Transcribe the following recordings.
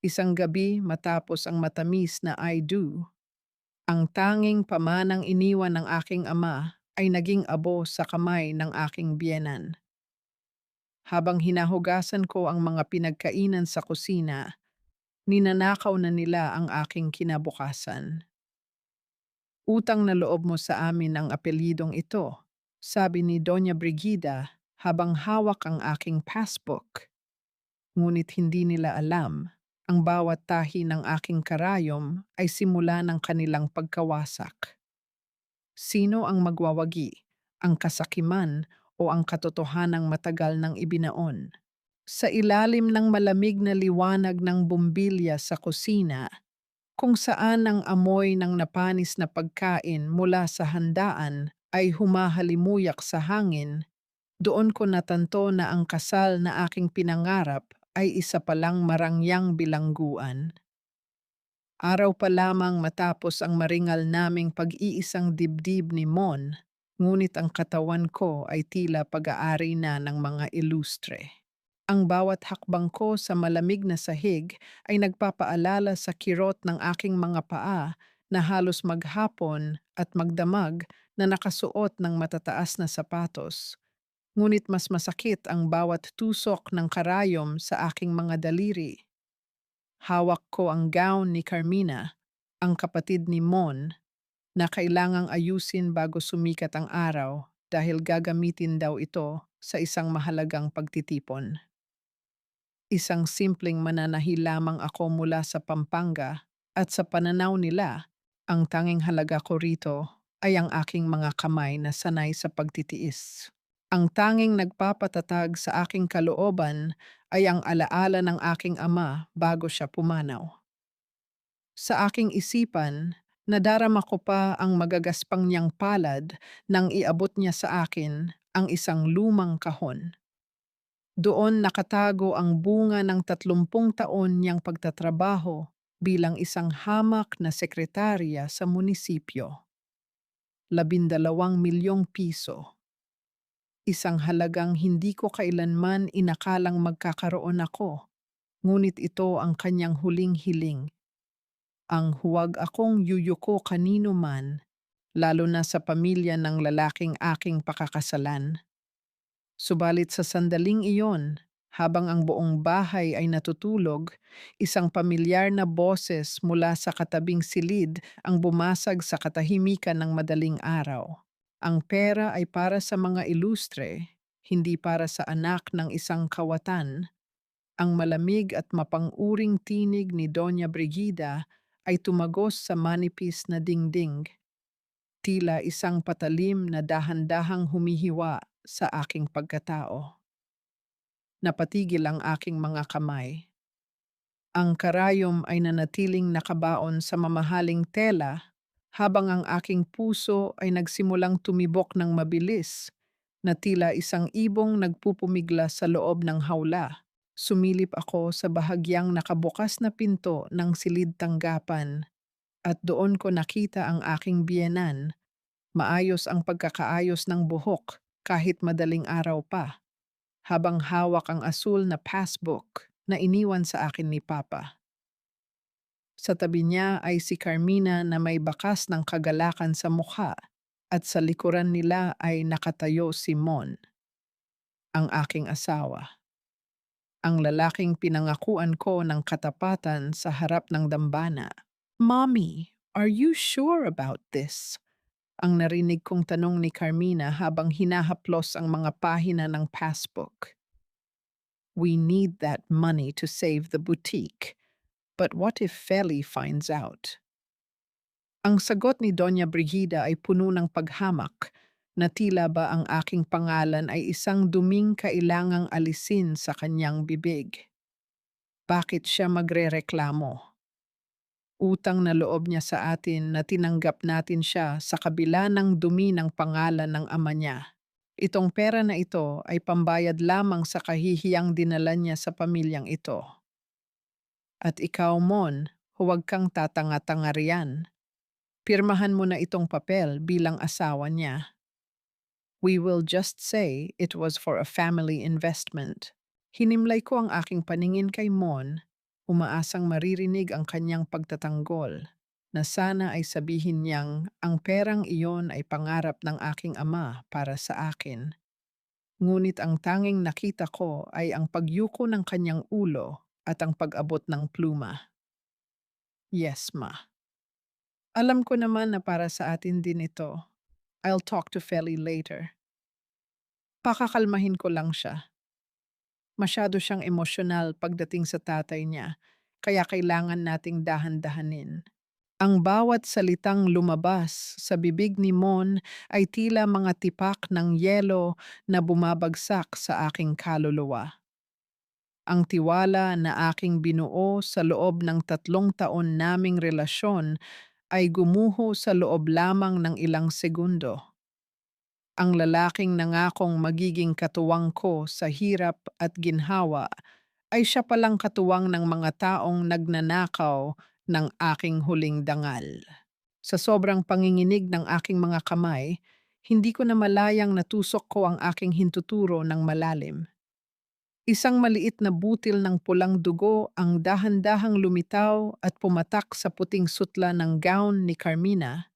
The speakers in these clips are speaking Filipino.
Isang gabi matapos ang matamis na I do, ang tanging pamanang iniwan ng aking ama ay naging abo sa kamay ng aking biyenan. Habang hinahugasan ko ang mga pinagkainan sa kusina, ninanakaw na nila ang aking kinabukasan. Utang na loob mo sa amin ang apelyidong ito, sabi ni Doña Brigida habang hawak ang aking passbook. Ngunit hindi nila alam, ang bawat tahi ng aking karayom ay simula ng kanilang pagkawasak. Sino ang magwawagi? Ang kasakiman o ang katotohanang matagal ng ibinaon? Sa ilalim ng malamig na liwanag ng bumbilya sa kusina, kung saan ang amoy ng napanis na pagkain mula sa handaan ay humahalimuyak sa hangin, doon ko natanto na ang kasal na aking pinangarap ay isa palang marangyang bilangguan. Araw pa lamang matapos ang maringal naming pag-iisang dibdib ni Mon, ngunit ang katawan ko ay tila pag-aari na ng mga ilustre. Ang bawat hakbang ko sa malamig na sahig ay nagpapaalala sa kirot ng aking mga paa na halos maghapon at magdamag na nakasuot ng matataas na sapatos. Ngunit mas masakit ang bawat tusok ng karayom sa aking mga daliri. Hawak ko ang gown ni Carmina, ang kapatid ni Mon, na kailangang ayusin bago sumikat ang araw dahil gagamitin daw ito sa isang mahalagang pagtitipon. Isang simpleng mananahi lamang ako mula sa Pampanga at sa pananaw nila, ang tanging halaga ko rito ay ang aking mga kamay na sanay sa pagtitiis. Ang tanging nagpapatatag sa aking kalooban ay ang alaala ng aking ama bago siya pumanaw. Sa aking isipan, nadarama ko pa ang magagaspang niyang palad nang iabot niya sa akin ang isang lumang kahon. Doon nakatago ang bunga ng 30 taon niyang pagtatrabaho bilang isang hamak na sekretarya sa munisipyo. 12 milyong piso. Isang halagang hindi ko kailanman inakalang magkakaroon ako, ngunit ito ang kanyang huling hiling. Ang huwag akong yuyuko kanino man, lalo na sa pamilya ng lalaking aking pakakasalan. Subalit sa sandaling iyon, habang ang buong bahay ay natutulog, isang pamilyar na boses mula sa katabing silid ang bumasag sa katahimikan ng madaling araw. Ang pera ay para sa mga ilustre, hindi para sa anak ng isang kawatan. Ang malamig at mapang-uring tinig ni Doña Brigida ay tumagos sa manipis na dingding, tila isang patalim na dahan-dahang humihiwa sa aking pagkatao. Napatigil ang aking mga kamay. Ang karayom ay nanatiling nakabaon sa mamahaling tela habang ang aking puso ay nagsimulang tumibok ng mabilis na tila isang ibong nagpupumigla sa loob ng hawla. Sumilip ako sa bahagyang nakabukas na pinto ng silid tanggapan at doon ko nakita ang aking biyenan. Maayos ang pagkakaayos ng buhok kahit madaling araw pa, habang hawak ang asul na passbook na iniwan sa akin ni Papa. Sa tabi niya ay si Carmina na may bakas ng kagalakan sa mukha at sa likuran nila ay nakatayo si Mon, ang aking asawa. Ang lalaking pinangakuan ko ng katapatan sa harap ng dambana. "Mommy, are you sure about this?" Ang narinig kong tanong ni Carmina habang hinahaplos ang mga pahina ng passbook. "We need that money to save the boutique. But what if Feli finds out?" Ang sagot ni Doña Brigida ay puno ng paghamak na tila ba ang aking pangalan ay isang duming kailangang alisin sa kanyang bibig. Bakit siya magrereklamo? Utang na loob niya sa atin na tinanggap natin siya sa kabila ng dumi ng pangalan ng ama niya. Itong pera na ito ay pambayad lamang sa kahihiyang dinala niya sa pamilyang ito. At ikaw, Mon, huwag kang tatanga-tanga riyan. Pirmahan mo na itong papel bilang asawa niya. We will just say it was for a family investment. Hinimlay ko ang aking paningin kay Mon. umaasang maririnig ang kanyang pagtatanggol, na sana ay sabihin niyang ang perang iyon ay pangarap ng aking ama para sa akin. Ngunit ang tanging nakita ko ay ang pagyuko ng kanyang ulo at ang pag-abot ng pluma. Yes, ma. Alam ko naman na para sa atin din ito. I'll talk to Feli later. Pakakalmahin ko lang siya. Masyado siyang emosyonal pagdating sa tatay niya, kaya kailangan nating dahan-dahanin. Ang bawat salitang lumabas sa bibig ni Mon ay tila mga tipak ng yelo na bumabagsak sa aking kaluluwa. Ang tiwala na aking binuo sa loob ng 3 taon naming relasyon ay gumuho sa loob lamang ng ilang segundo. Ang lalaking nangakong magiging katuwang ko sa hirap at ginhawa ay siya palang katuwang ng mga taong nagnanakaw ng aking huling dangal. Sa sobrang panginginig ng aking mga kamay, hindi ko na malayang natusok ko ang aking hintuturo ng malalim. Isang maliit na butil ng pulang dugo ang dahan-dahang lumitaw at pumatak sa puting sutla ng gown ni Carmina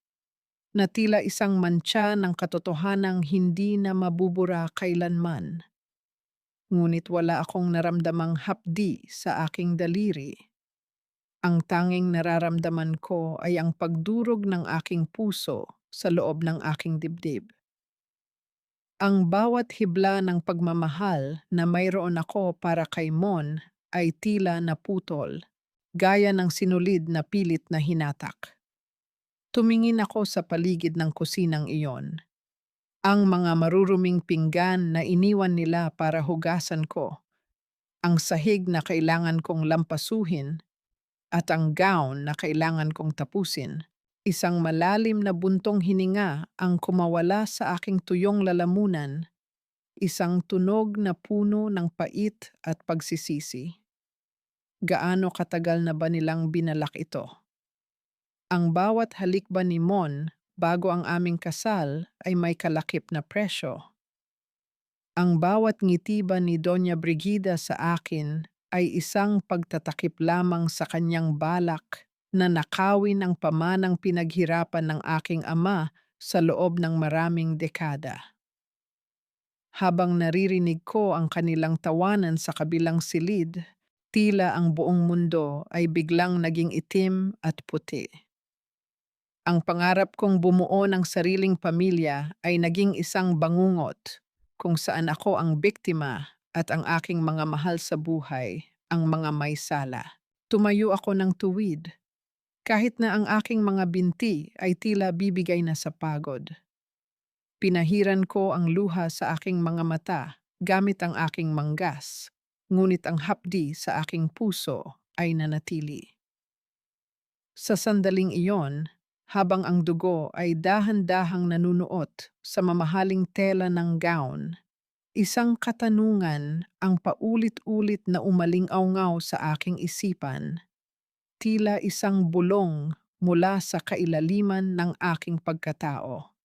na tila isang mantsa ng katotohanang hindi na mabubura kailanman. Ngunit wala akong naramdamang hapdi sa aking daliri. Ang tanging nararamdaman ko ay ang pagdurog ng aking puso sa loob ng aking dibdib. Ang bawat hibla ng pagmamahal na mayroon ako para kay Mon ay tila naputol, gaya ng sinulid na pilit na hinatak. Tumingin ako sa paligid ng kusinang iyon. Ang mga maruruming pinggan na iniwan nila para hugasan ko, ang sahig na kailangan kong lampasuhin, at ang gown na kailangan kong tapusin. Isang malalim na buntong hininga ang kumawala sa aking tuyong lalamunan, isang tunog na puno ng pait at pagsisisi. Gaano katagal na ba nilang binalak ito? Ang bawat halik ba ni Mon bago ang aming kasal ay may kalakip na presyo? Ang bawat ngiti ba ni Doña Brigida sa akin ay isang pagtatakip lamang sa kanyang balak na nakawin ang pamanang pinaghirapan ng aking ama sa loob ng maraming dekada. Habang naririnig ko ang kanilang tawanan sa kabilang silid, tila ang buong mundo ay biglang naging itim at puti. Ang pangarap kong bumuo ng sariling pamilya ay naging isang bangungot kung saan ako ang biktima at ang aking mga mahal sa buhay ang mga may sala. Tumayo ako ng tuwid, kahit na ang aking mga binti ay tila bibigay na sa pagod. Pinahiran ko ang luha sa aking mga mata gamit ang aking manggas, ngunit ang hapdi sa aking puso ay nanatili. Sa sandaling iyon, habang ang dugo ay dahan-dahang nanunuot sa mamahaling tela ng gown, isang katanungan ang paulit-ulit na umaling-awngaw sa aking isipan, tila isang bulong mula sa kailaliman ng aking pagkatao.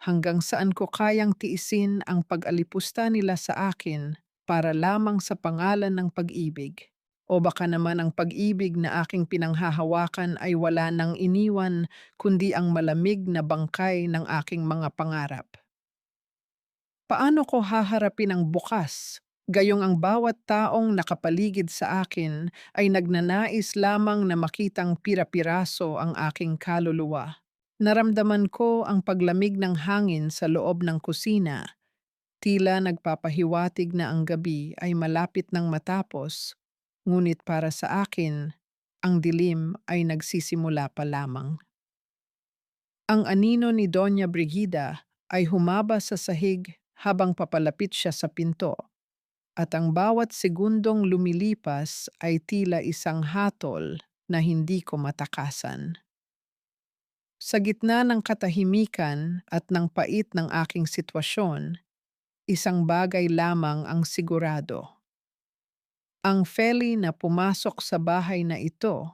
Hanggang saan ko kayang tiisin ang pag-alipusta nila sa akin para lamang sa pangalan ng pag-ibig? O baka naman ang pag-ibig na aking pinanghahawakan ay wala nang iniwan kundi ang malamig na bangkay ng aking mga pangarap. Paano ko haharapin ang bukas, gayong ang bawat taong nakapaligid sa akin ay nagnanais lamang na makitang pira-piraso ang aking kaluluwa? Naramdaman ko ang paglamig ng hangin sa loob ng kusina, tila nagpapahiwatig na ang gabi ay malapit ng matapos, ngunit para sa akin, ang dilim ay nagsisimula pa lamang. Ang anino ni Doña Brigida ay humaba sa sahig habang papalapit siya sa pinto, at ang bawat segundong lumilipas ay tila isang hatol na hindi ko matakasan. Sa gitna ng katahimikan at ng pait ng aking sitwasyon, isang bagay lamang ang sigurado. Ang Feli na pumasok sa bahay na ito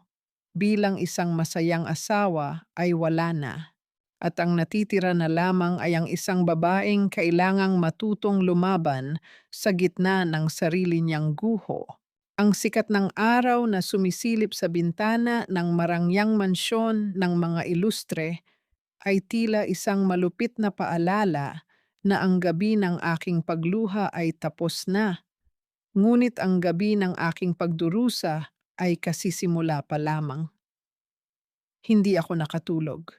bilang isang masayang asawa ay wala na, at ang natitira na lamang ay ang isang babaeng kailangang matutong lumaban sa gitna ng sarili niyang guho. Ang sikat ng araw na sumisilip sa bintana ng marangyang mansyon ng mga ilustre ay tila isang malupit na paalala na ang gabi ng aking pagluha ay tapos na, ngunit ang gabi ng aking pagdurusa ay kasisimula pa lamang. Hindi ako nakatulog.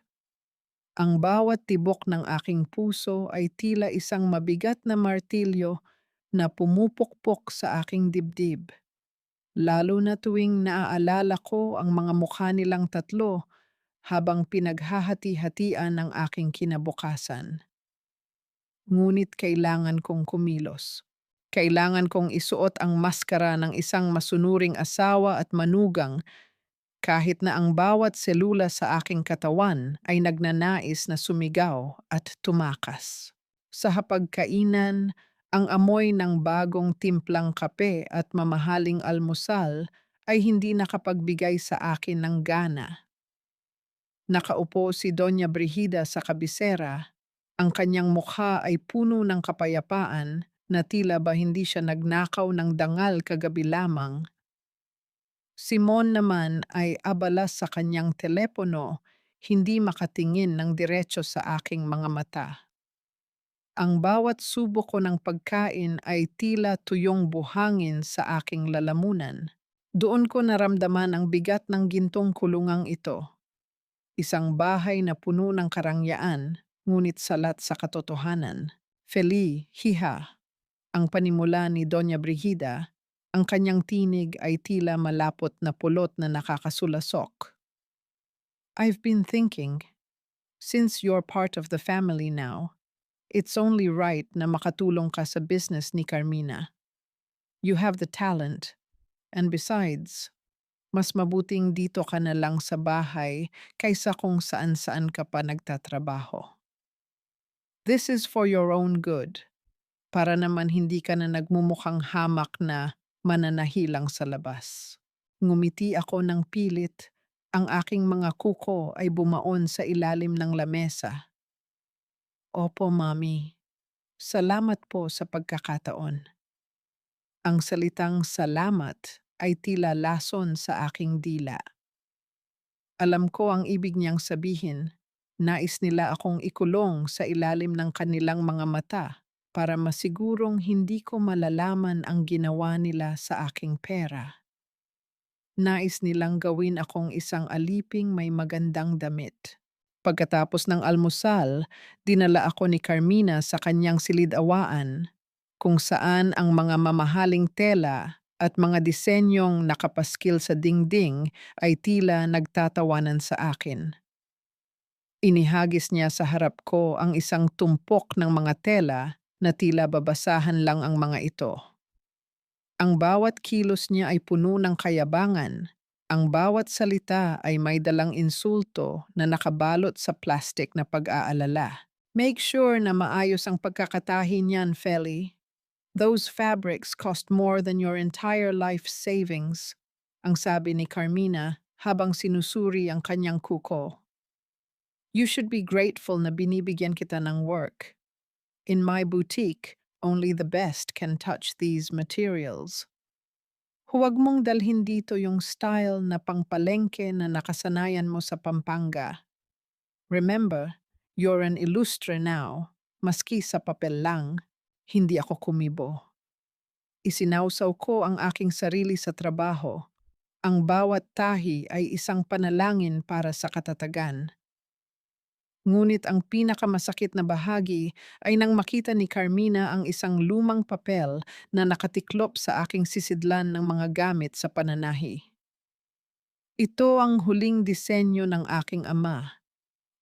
Ang bawat tibok ng aking puso ay tila isang mabigat na martilyo na pumupukpok sa aking dibdib, lalo na tuwing naaalala ko ang mga mukha nilang tatlo habang pinaghahati-hatian ang aking kinabukasan. Ngunit kailangan kong kumilos. Kailangan kong isuot ang maskara ng isang masunuring asawa at manugang kahit na ang bawat selula sa aking katawan ay nagnanais na sumigaw at tumakas. Sa hapagkainan, ang amoy ng bagong timplang kape at mamahaling almusal ay hindi nakapagbigay sa akin ng gana. Nakaupo si Doña Brigida sa kabisera. Ang kanyang mukha ay puno ng kapayapaan na tila ba hindi siya nagnakaw ng dangal kagabi lamang. Simon naman ay abala sa kanyang telepono, hindi makatingin ng diretso sa aking mga mata. Ang bawat subo ko ng pagkain ay tila tuyong buhangin sa aking lalamunan. Doon ko naramdaman ang bigat ng gintong kulungang ito. Isang bahay na puno ng karangyaan, ngunit salat sa katotohanan. Feli, hiha, ang panimula ni Doña Brigida, ang kanyang tinig ay tila malapot na pulot na nakakasulasok. I've been thinking, since you're part of the family now, it's only right na makatulong ka sa business ni Carmina. You have the talent, and besides, mas mabuting dito ka na lang sa bahay kaysa kung saan-saan ka pa nagtatrabaho. This is for your own good, para naman hindi ka na nagmumukhang hamak na mananahilang sa labas. Ngumiti ako ng pilit, ang aking mga kuko ay bumaon sa ilalim ng lamesa. Opo, Mami. Salamat po sa pagkakataon. Ang salitang salamat ay tila lason sa aking dila. Alam ko ang ibig niyang sabihin. Nais nila akong ikulong sa ilalim ng kanilang mga mata para masigurong hindi ko malalaman ang ginawa nila sa aking pera. Nais nilang gawin akong isang aliping may magandang damit. Pagkatapos ng almusal, dinala ako ni Carmina sa kanyang silid-awaan kung saan ang mga mamahaling tela at mga disenyong nakapaskil sa dingding ay tila nagtatawanan sa akin. Inihagis niya sa harap ko ang isang tumpok ng mga tela na tila babasahan lang ang mga ito. Ang bawat kilos niya ay puno ng kayabangan. Ang bawat salita ay may dalang insulto na nakabalot sa plastic na pag-aalala. Make sure na maayos ang pagkakatahi niyan, Feli. Those fabrics cost more than your entire life savings, ang sabi ni Carmina habang sinusuri ang kanyang kuko. You should be grateful na binibigyan kita ng work. In my boutique, only the best can touch these materials. Huwag mong dalhin dito yung style na pangpalengke na nakasanayan mo sa Pampanga. Remember, you're an illustre now, maski sa papel lang, hindi ako kumibo. Isinawsaw ko ang aking sarili sa trabaho. Ang bawat tahi ay isang panalangin para sa katatagan. Ngunit ang pinakamasakit na bahagi ay nang makita ni Carmina ang isang lumang papel na nakatiklop sa aking sisidlan ng mga gamit sa pananahi. Ito ang huling disenyo ng aking ama,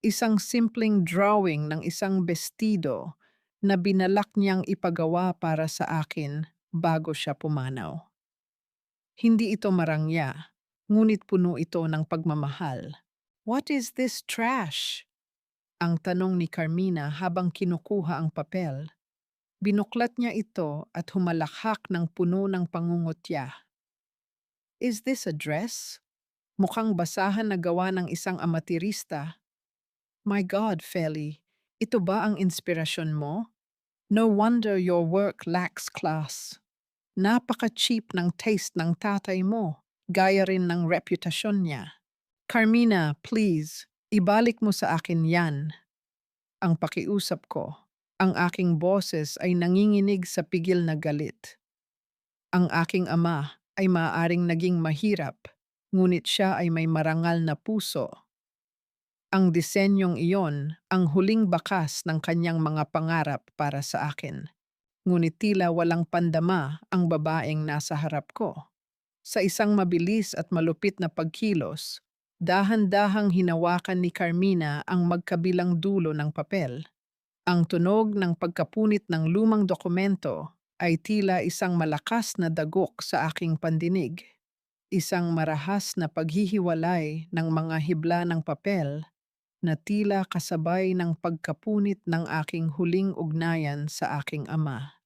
isang simpleng drawing ng isang bestido na binalak niyang ipagawa para sa akin bago siya pumanaw. Hindi ito marangya, ngunit puno ito ng pagmamahal. What is this trash? Ang tanong ni Carmina habang kinukuha ang papel. Binuklat niya ito at humalakhak ng puno ng pangungutya. Is this a dress? Mukhang basahan na gawa ng isang amatirista. My God, Feli, ito ba ang inspirasyon mo? No wonder your work lacks class. Napaka-cheap ng taste ng tatay mo, gaya rin ng reputasyon niya. Carmina, please, ibalik mo sa akin yan. Ang pakiusap ko. Ang aking boses ay nanginginig sa pigil na galit. Ang aking ama ay maaaring naging mahirap, ngunit siya ay may marangal na puso. Ang disenyong iyon ang huling bakas ng kanyang mga pangarap para sa akin. Ngunit tila walang pandama ang babaeng nasa harap ko. Sa isang mabilis at malupit na pagkilos, dahan-dahang hinawakan ni Carmina ang magkabilang dulo ng papel. Ang tunog ng pagkapunit ng lumang dokumento ay tila isang malakas na dagok sa aking pandinig. Isang marahas na paghihiwalay ng mga hibla ng papel na tila kasabay ng pagkapunit ng aking huling ugnayan sa aking ama.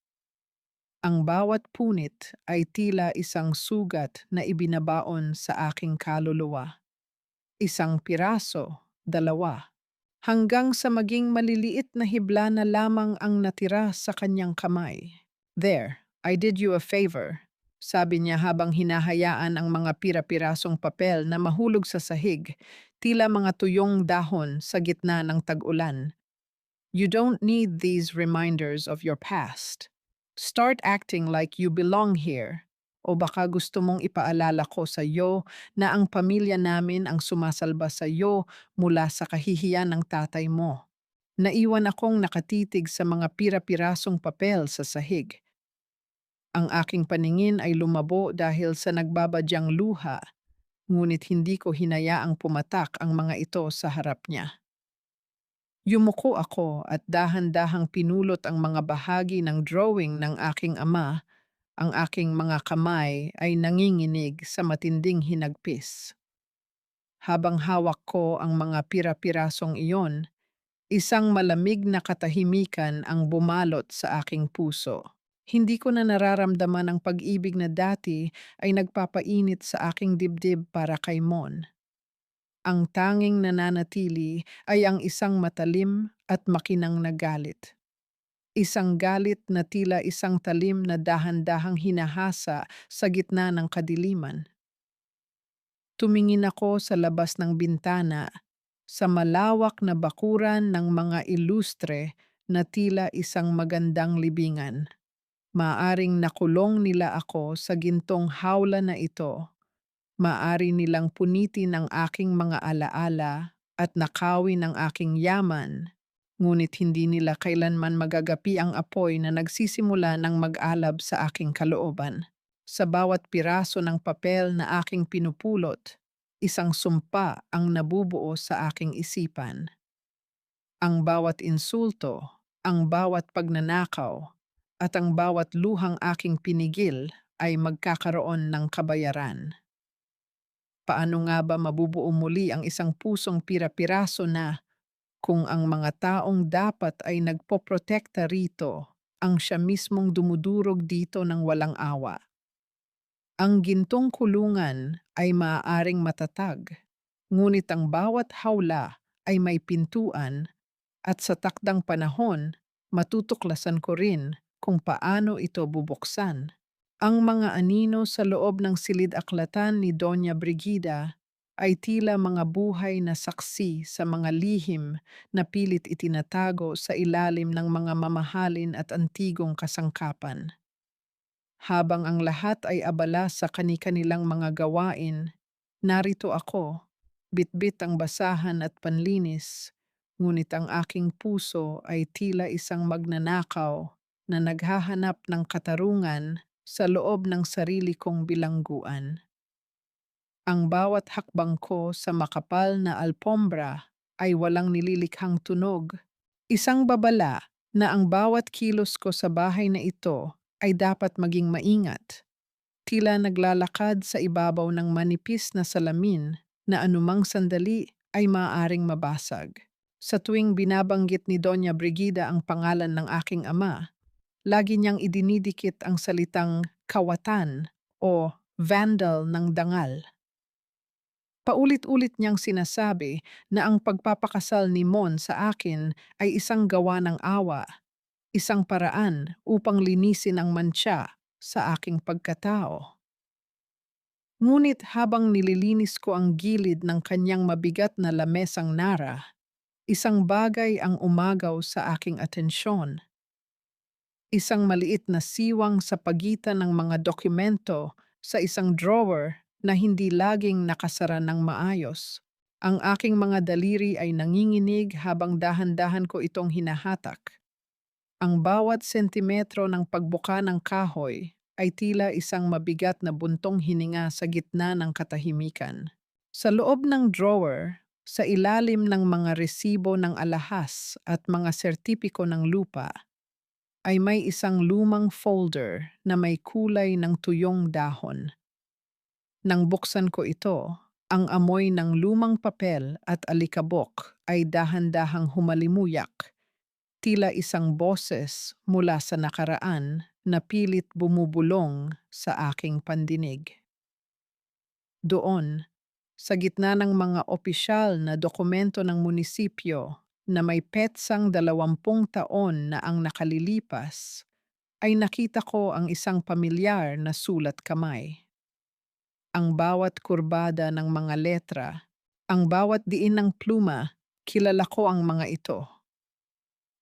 Ang bawat punit ay tila isang sugat na ibinabaon sa aking kaluluwa. Isang piraso, dalawa, hanggang sa maging maliliit na hibla na lamang ang natira sa kanyang kamay. There, I did you a favor, sabi niya habang hinahayaan ang mga pira-pirasong papel na mahulog sa sahig, tila mga tuyong dahon sa gitna ng tag-ulan. You don't need these reminders of your past. Start acting like you belong here. O baka gusto mong ipaalala ko sa iyo na ang pamilya namin ang sumasalba sa iyo mula sa kahihiyan ng tatay mo. Naiwan akong nakatitig sa mga pira-pirasong papel sa sahig. Ang aking paningin ay lumabo dahil sa nagbabadyang luha, ngunit hindi ko hinayaang pumatak ang mga ito sa harap niya. Yumuko ako at dahan-dahang pinulot ang mga bahagi ng drawing ng aking ama. Ang aking mga kamay ay nanginginig sa matinding hinagpis. Habang hawak ko ang mga pira-pirasong iyon, isang malamig na katahimikan ang bumalot sa aking puso. Hindi ko na nararamdaman ang pag-ibig na dati ay nagpapainit sa aking dibdib para kay Mon. Ang tanging nananatili ay ang isang matalim at makinang na galit. Isang galit na tila isang talim na dahan-dahang hinahasa sa gitna ng kadiliman. Tumingin ako sa labas ng bintana, sa malawak na bakuran ng mga ilustre na tila isang magandang libingan. Maaring nakulong nila ako sa gintong hawla na ito. Maari nilang punitin ang aking mga alaala at nakawin ang aking yaman, ngunit hindi nila kailanman magagapi ang apoy na nagsisimula ng mag-alab sa aking kalooban. Sa bawat piraso ng papel na aking pinupulot, isang sumpa ang nabubuo sa aking isipan. Ang bawat insulto, ang bawat pagnanakaw, at ang bawat luhang aking pinigil ay magkakaroon ng kabayaran. Paano nga ba mabubuo muli ang isang pusong pira-piraso na kung ang mga taong dapat ay nagpoprotekta rito ang siya mismong dumudurog dito ng walang awa? Ang gintong kulungan ay maaaring matatag, ngunit ang bawat hawla ay may pintuan at sa takdang panahon, matutuklasan ko rin kung paano ito bubuksan. Ang mga anino sa loob ng silid-aklatan ni Doña Brigida ay tila mga buhay na saksi sa mga lihim na pilit itinatago sa ilalim ng mga mamahalin at antigong kasangkapan. Habang ang lahat ay abala sa kani-kanilang mga gawain, narito ako, bitbit ang basahan at panlinis, ngunit ang aking puso ay tila isang magnanakaw na naghahanap ng katarungan sa loob ng sarili kong bilangguan. Ang bawat hakbang ko sa makapal na alpombra ay walang nililikhang tunog. Isang babala na ang bawat kilos ko sa bahay na ito ay dapat maging maingat. Tila naglalakad sa ibabaw ng manipis na salamin na anumang sandali ay maaaring mabasag. Sa tuwing binabanggit ni Doña Brigida ang pangalan ng aking ama, lagi niyang idinidikit ang salitang kawatan o vandal ng dangal. Paulit-ulit niyang sinasabi na ang pagpapakasal ni Mon sa akin ay isang gawa ng awa, isang paraan upang linisin ang mantsa sa aking pagkatao. Ngunit habang nililinis ko ang gilid ng kanyang mabigat na lamesang nara, isang bagay ang umagaw sa aking atensyon. Isang maliit na siwang sa pagitan ng mga dokumento sa isang drawer na hindi laging nakasara ng maayos. Ang aking mga daliri ay nanginginig habang dahan-dahan ko itong hinahatak. Ang bawat sentimetro ng pagbuka ng kahoy ay tila isang mabigat na buntong hininga sa gitna ng katahimikan. Sa loob ng drawer, sa ilalim ng mga resibo ng alahas at mga sertipiko ng lupa, ay may isang lumang folder na may kulay ng tuyong dahon. Nang buksan ko ito, ang amoy ng lumang papel at alikabok ay dahan-dahang humalimuyak, tila isang boses mula sa nakaraan na pilit bumubulong sa aking pandinig. Doon, sa gitna ng mga opisyal na dokumento ng munisipyo na may petsang 20 taon na ang nakalilipas, ay nakita ko ang isang pamilyar na sulat kamay. Ang bawat kurbada ng mga letra, ang bawat diin ng pluma, kilala ko ang mga ito.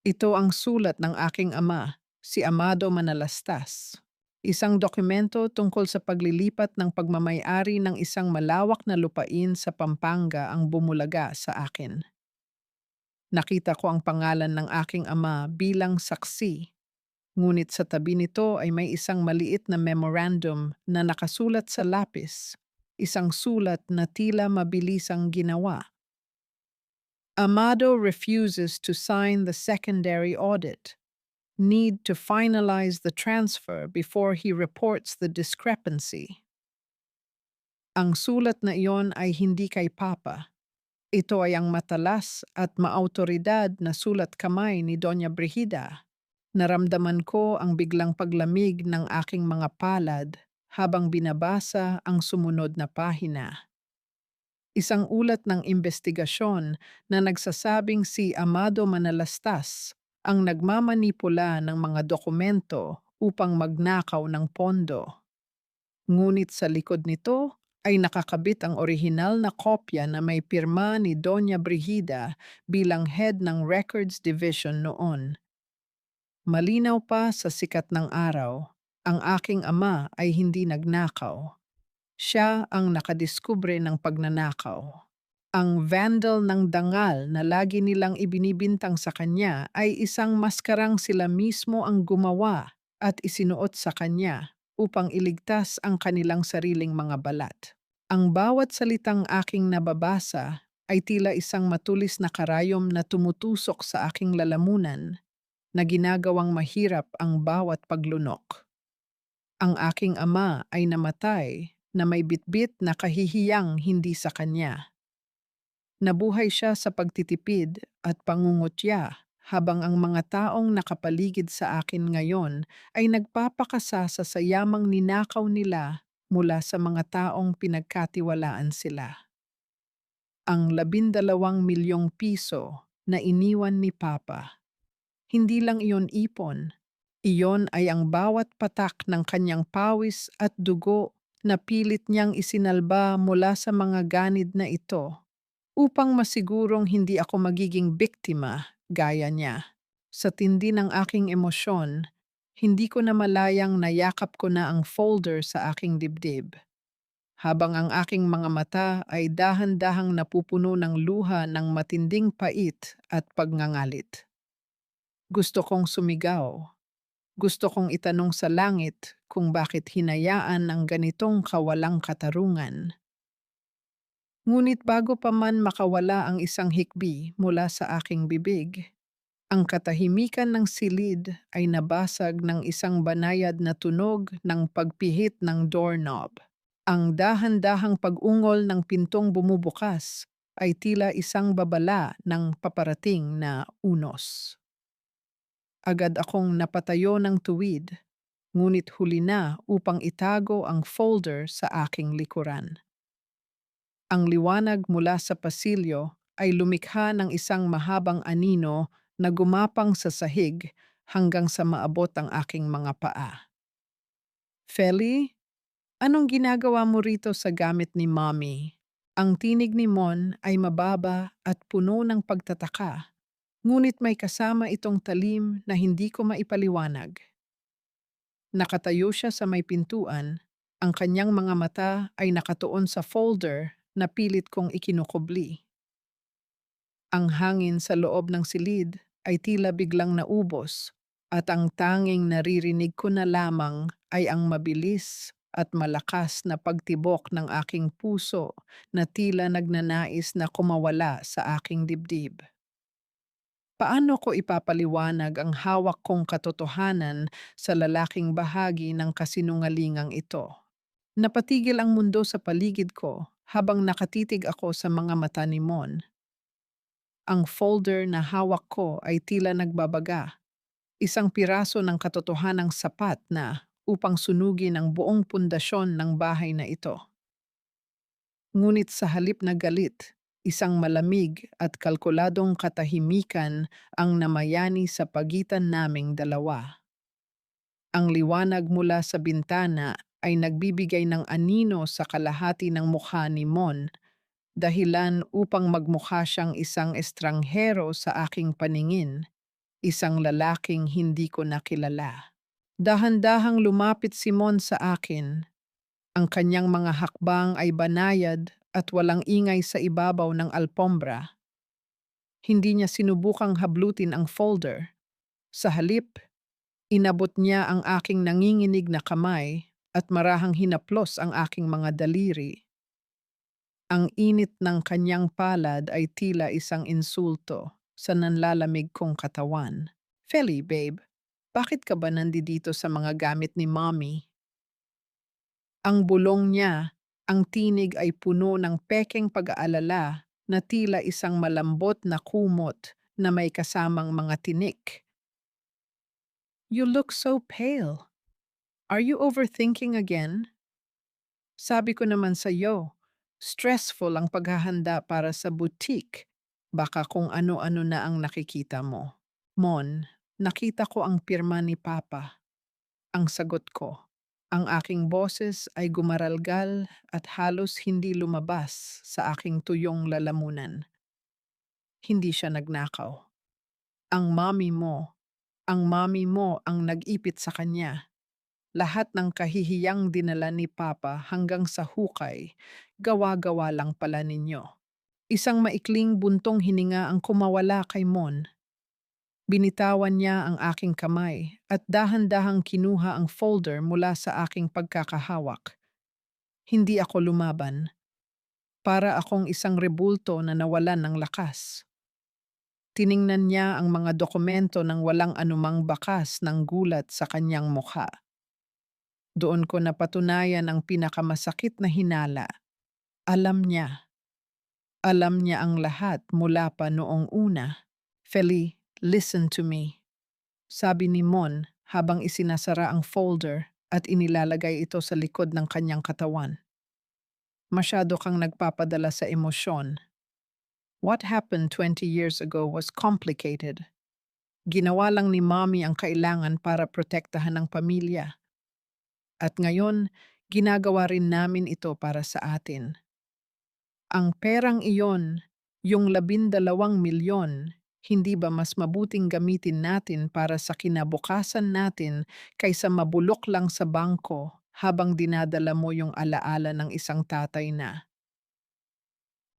Ito ang sulat ng aking ama, si Amado Manalastas. Isang dokumento tungkol sa paglilipat ng pagmamay-ari ng isang malawak na lupain sa Pampanga ang bumulaga sa akin. Nakita ko ang pangalan ng aking ama bilang saksi, ngunit sa tabi nito ay may isang maliit na memorandum na nakasulat sa lapis, isang sulat na tila mabilisang ginawa. Amado refuses to sign the secondary audit. Need to finalize the transfer before he reports the discrepancy. Ang sulat na iyon ay hindi kay Papa. Ito ay ang matalas at maautoridad na sulat kamay ni Doña Brigida. Naramdaman ko ang biglang paglamig ng aking mga palad habang binabasa ang sumunod na pahina. Isang ulat ng investigasyon na nagsasabing si Amado Manalastas ang nagmamanipula ng mga dokumento upang magnakaw ng pondo. Ngunit sa likod nito ay nakakabit ang orihinal na kopya na may pirma ni Doña Brigida bilang head ng Records Division noon. Malinaw pa sa sikat ng araw, ang aking ama ay hindi nagnakaw. Siya ang nakadiskubre ng pagnanakaw. Ang vandal ng dangal na lagi nilang ibinibintang sa kanya ay isang maskarang sila mismo ang gumawa at isinuot sa kanya upang iligtas ang kanilang sariling mga balat. Ang bawat salitang aking nababasa ay tila isang matulis na karayom na tumutusok sa aking lalamunan na ginagawang mahirap ang bawat paglunok. Ang aking ama ay namatay na may bitbit na kahihiyang hindi sa kanya. Nabuhay siya sa pagtitipid at pangungutya habang ang mga taong nakapaligid sa akin ngayon ay nagpapakasasa sa yamang ninakaw nila mula sa mga taong pinagkatiwalaan sila. Ang 12 milyong piso na iniwan ni Papa. Hindi lang iyon ipon, iyon ay ang bawat patak ng kanyang pawis at dugo na pilit niyang isinalba mula sa mga ganid na ito upang masigurong hindi ako magiging biktima gaya niya. Sa tindi ng aking emosyon, hindi ko na malayang nayakap ko na ang folder sa aking dibdib. Habang ang aking mga mata ay dahan-dahang napupuno ng luha ng matinding pait at pagngangalit. Gusto kong sumigaw. Gusto kong itanong sa langit kung bakit hinayaan ng ganitong kawalang katarungan. Ngunit bago pa man makawala ang isang hikbi mula sa aking bibig, ang katahimikan ng silid ay nabasag ng isang banayad na tunog ng pagpihit ng doorknob. Ang dahan-dahang pag-ungol ng pintong bumubukas ay tila isang babala ng paparating na unos. Agad akong napatayo ng tuwid, ngunit huli na upang itago ang folder sa aking likuran. Ang liwanag mula sa pasilyo ay lumikha ng isang mahabang anino na gumapang sa sahig hanggang sa maabot ang aking mga paa. Feli, anong ginagawa mo rito sa gamit ni Mommy? Ang tinig ni Mon ay mababa at puno ng pagtataka, ngunit may kasama itong talim na hindi ko maipaliwanag. Nakatayo siya sa may pintuan, ang kanyang mga mata ay nakatuon sa folder na pilit kong ikinukubli. Ang hangin sa loob ng silid ay tila biglang naubos at ang tanging naririnig ko na lamang ay ang mabilis at malakas na pagtibok ng aking puso na tila nagnanais na kumawala sa aking dibdib. Paano ko ipapaliwanag ang hawak kong katotohanan sa lalaking bahagi ng kasinungalingang ito? Napatigil ang mundo sa paligid ko habang nakatitig ako sa mga mata ni Mon. Ang folder na hawak ko ay tila nagbabaga, isang piraso ng katotohanang sapat na upang sunugin ang buong pundasyon ng bahay na ito. Ngunit sa halip na galit, isang malamig at kalkuladong katahimikan ang namayani sa pagitan naming dalawa. Ang liwanag mula sa bintana ay nagbibigay ng anino sa kalahati ng mukha ni Mon, dahilan upang magmukha siyang isang estranghero sa aking paningin, isang lalaking hindi ko nakilala. Dahan-dahang lumapit si Mon sa akin. Ang kanyang mga hakbang ay banayad at walang ingay sa ibabaw ng alpombra. Hindi niya sinubukang hablutin ang folder. Sa halip, inabot niya ang aking nanginginig na kamay at marahang hinaplos ang aking mga daliri. Ang init ng kanyang palad ay tila isang insulto sa nanlalamig kong katawan. Feli, babe, bakit ka ba nandito sa mga gamit ni Mommy? Ang bulong niya, ang tinig ay puno ng pekeng pag-aalala na tila isang malambot na kumot na may kasamang mga tinik. You look so pale. Are you overthinking again? Sabi ko naman sa iyo, stressful ang paghahanda para sa boutique. Baka kung ano-ano na ang nakikita mo. Mon, nakita ko ang pirma ni Papa. Ang sagot ko. Ang aking boses ay gumaralgal at halos hindi lumabas sa aking tuyong lalamunan. Hindi siya nagnakaw. Ang mami mo, ang mami mo ang nag-ipit sa kanya. Lahat ng kahihiyang dinala ni Papa hanggang sa hukay, gawa-gawa lang pala ninyo. Isang maikling buntong hininga ang kumawala kay Mon. Binitawan niya ang aking kamay at dahan-dahang kinuha ang folder mula sa aking pagkakahawak. Hindi ako lumaban. Para akong isang rebulto na nawalan ng lakas. Tiningnan niya ang mga dokumento ng walang anumang bakas ng gulat sa kanyang mukha. Doon ko napatunayan ang pinakamasakit na hinala. Alam niya. Alam niya ang lahat mula pa noong una. Feli, listen to me. Sabi ni Mon habang isinasara ang folder at inilalagay ito sa likod ng kanyang katawan. Masyado kang nagpapadala sa emosyon. What happened 20 years ago was complicated. Ginawa lang ni Mommy ang kailangan para protektahan ng pamilya. At ngayon, ginagawa rin namin ito para sa atin. Ang perang iyon, yung 12 milyon, hindi ba mas mabuting gamitin natin para sa kinabukasan natin kaysa mabulok lang sa bangko habang dinadala mo yung alaala ng isang tatay na?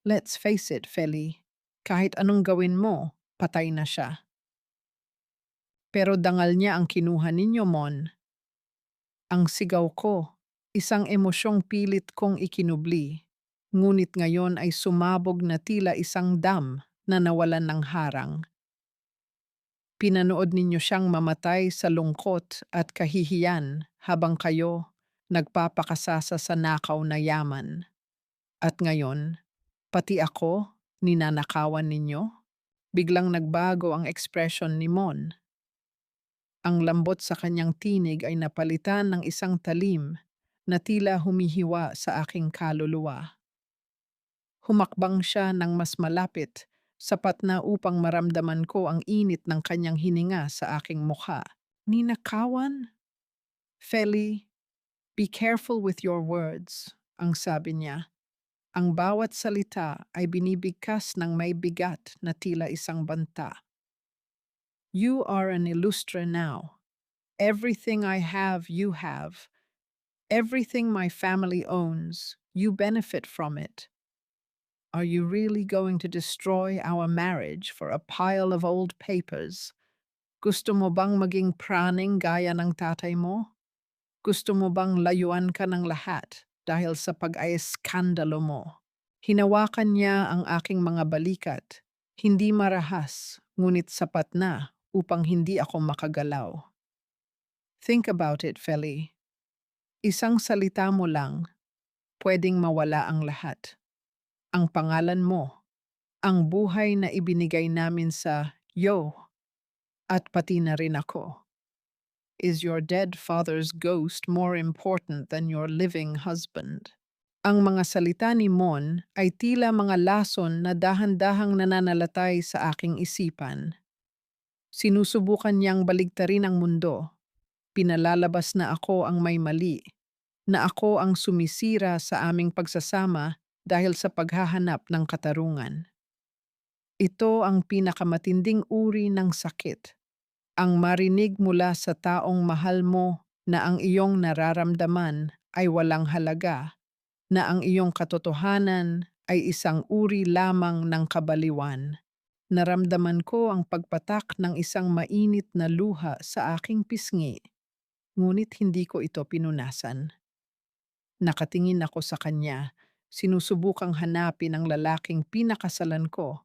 Let's face it, Feli. Kahit anong gawin mo, patay na siya. Pero dangal niya ang kinuha ninyo, Mon. Ang sigaw ko, isang emosyong pilit kong ikinubli, ngunit ngayon ay sumabog na tila isang dam na nawalan ng harang. Pinanood ninyo siyang mamatay sa lungkot at kahihiyan habang kayo nagpapakasasa sa nakaw na yaman. At ngayon, pati ako, ninanakawan ninyo? Biglang nagbago ang ekspresyon ni Mon. Ang lambot sa kanyang tinig ay napalitan ng isang talim na tila humihiwa sa aking kaluluwa. Humakbang siya ng mas malapit, sapat na upang maramdaman ko ang init ng kanyang hininga sa aking mukha. Ninakawan? Feli, Be careful with your words, ang sabi niya. Ang bawat salita ay binibigkas ng may bigat na tila isang banta. You are an illustre now. Everything I have, you have. Everything my family owns, you benefit from it. Are you really going to destroy our marriage for a pile of old papers? Gusto mo bang maging praning gaya ng tatay mo? Gusto mo bang layuan ka ng lahat dahil sa pag-aeskandalo mo? Hinawakan niya ang aking mga balikat. Hindi marahas, ngunit sapat na upang hindi ako makagalaw. Think about it, Feli. Isang salita mo lang, pwedeng mawala ang lahat. Ang pangalan mo, ang buhay na ibinigay namin sa yo, at pati na rin ako. Is your dead father's ghost more important than your living husband? Ang mga salita ni Mon ay tila mga lason na dahan-dahang nananalatay sa aking isipan. Sinusubukan niyang baligtarin ang mundo. Pinalalabas na ako ang may mali, na ako ang sumisira sa aming pagsasama dahil sa paghahanap ng katarungan. Ito ang pinakamatinding uri ng sakit. Ang marinig mula sa taong mahal mo na ang iyong nararamdaman ay walang halaga, na ang iyong katotohanan ay isang uri lamang ng kabaliwan. Naramdaman ko ang pagpatak ng isang mainit na luha sa aking pisngi, ngunit hindi ko ito pinunasan. Nakatingin ako sa kanya, sinusubukang hanapin ang lalaking pinakasalan ko,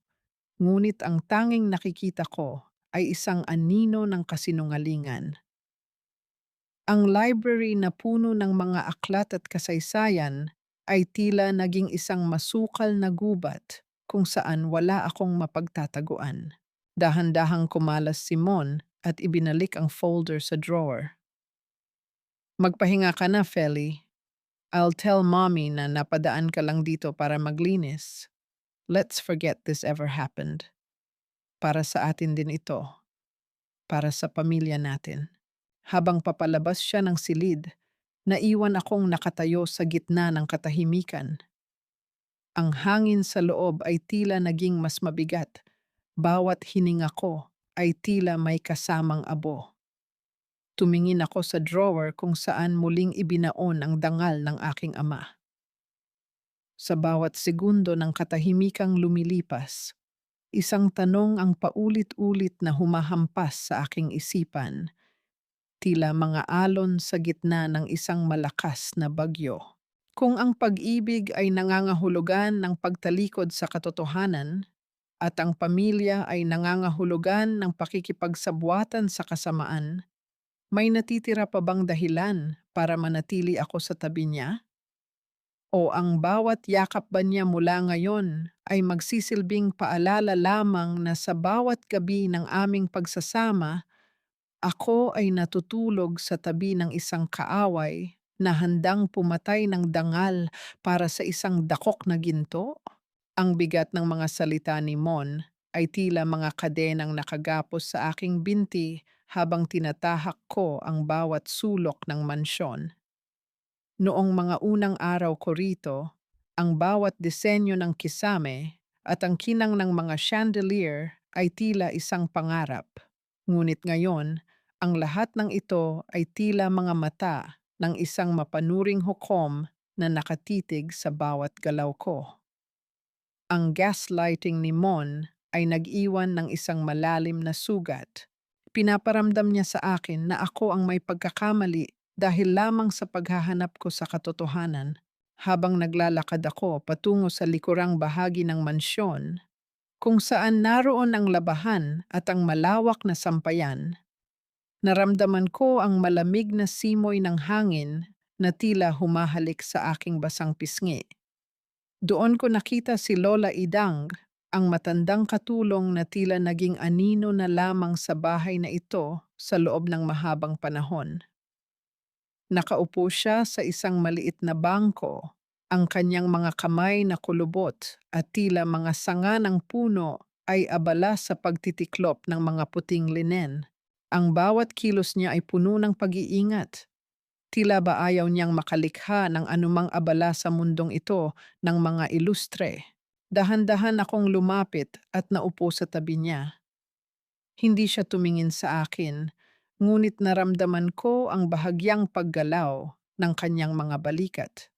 ngunit ang tanging nakikita ko ay isang anino ng kasinungalingan. Ang library na puno ng mga aklat at kasaysayan ay tila naging isang masukal na gubat kung saan wala akong mapagtataguan. Dahan-dahang kumalas si Mon at ibinalik ang folder sa drawer. Magpahinga ka na, Feli. I'll tell mommy na napadaan ka lang dito para maglinis. Let's forget this ever happened. Para sa atin din ito. Para sa pamilya natin. Habang papalabas siya ng silid, naiwan akong nakatayo sa gitna ng katahimikan. Ang hangin sa loob ay tila naging mas mabigat. Bawat hininga ko ay tila may kasamang abo. Tumingin ako sa drawer kung saan muling ibinaon ang dangal ng aking ama. Sa bawat segundo ng katahimikang lumilipas, isang tanong ang paulit-ulit na humahampas sa aking isipan, tila mga alon sa gitna ng isang malakas na bagyo. Kung ang pag-ibig ay nangangahulugan ng pagtalikod sa katotohanan at ang pamilya ay nangangahulugan ng pakikipagsabwatan sa kasamaan, may natitira pa bang dahilan para manatili ako sa tabi niya? O ang bawat yakap ba niya mula ngayon ay magsisilbing paalala lamang na sa bawat gabi ng aming pagsasama, ako ay natutulog sa tabi ng isang kaaway na handang pumatay ng dangal para sa isang dakok na ginto? Ang bigat ng mga salita ni Mon ay tila mga kadenang nakagapos sa aking binti habang tinatahak ko ang bawat sulok ng mansyon. Noong mga unang araw ko rito, ang bawat disenyo ng kisame at ang kinang ng mga chandelier ay tila isang pangarap. Ngunit ngayon, ang lahat ng ito ay tila mga mata ng isang mapanuring hukom na nakatitig sa bawat galaw ko. Ang gaslighting ni Mon ay nag-iwan ng isang malalim na sugat. Pinaparamdam niya sa akin na ako ang may pagkakamali dahil lamang sa paghahanap ko sa katotohanan. Habang naglalakad ako patungo sa likurang bahagi ng mansyon, kung saan naroon ang labahan at ang malawak na sampayan, naramdaman ko ang malamig na simoy ng hangin na tila humahalik sa aking basang pisngi. Doon ko nakita si Lola Idang, ang matandang katulong na tila naging anino na lamang sa bahay na ito sa loob ng mahabang panahon. Nakaupo siya sa isang maliit na bangko, ang kanyang mga kamay na kulubot at tila mga sanga ng puno ay abala sa pagtitiklop ng mga puting linen. Ang bawat kilos niya ay puno ng pag-iingat. Tila ba ayaw niyang makalikha ng anumang abala sa mundong ito ng mga ilustre. Dahan-dahan akong lumapit at naupo sa tabi niya. Hindi siya tumingin sa akin, ngunit naramdaman ko ang bahagyang paggalaw ng kanyang mga balikat.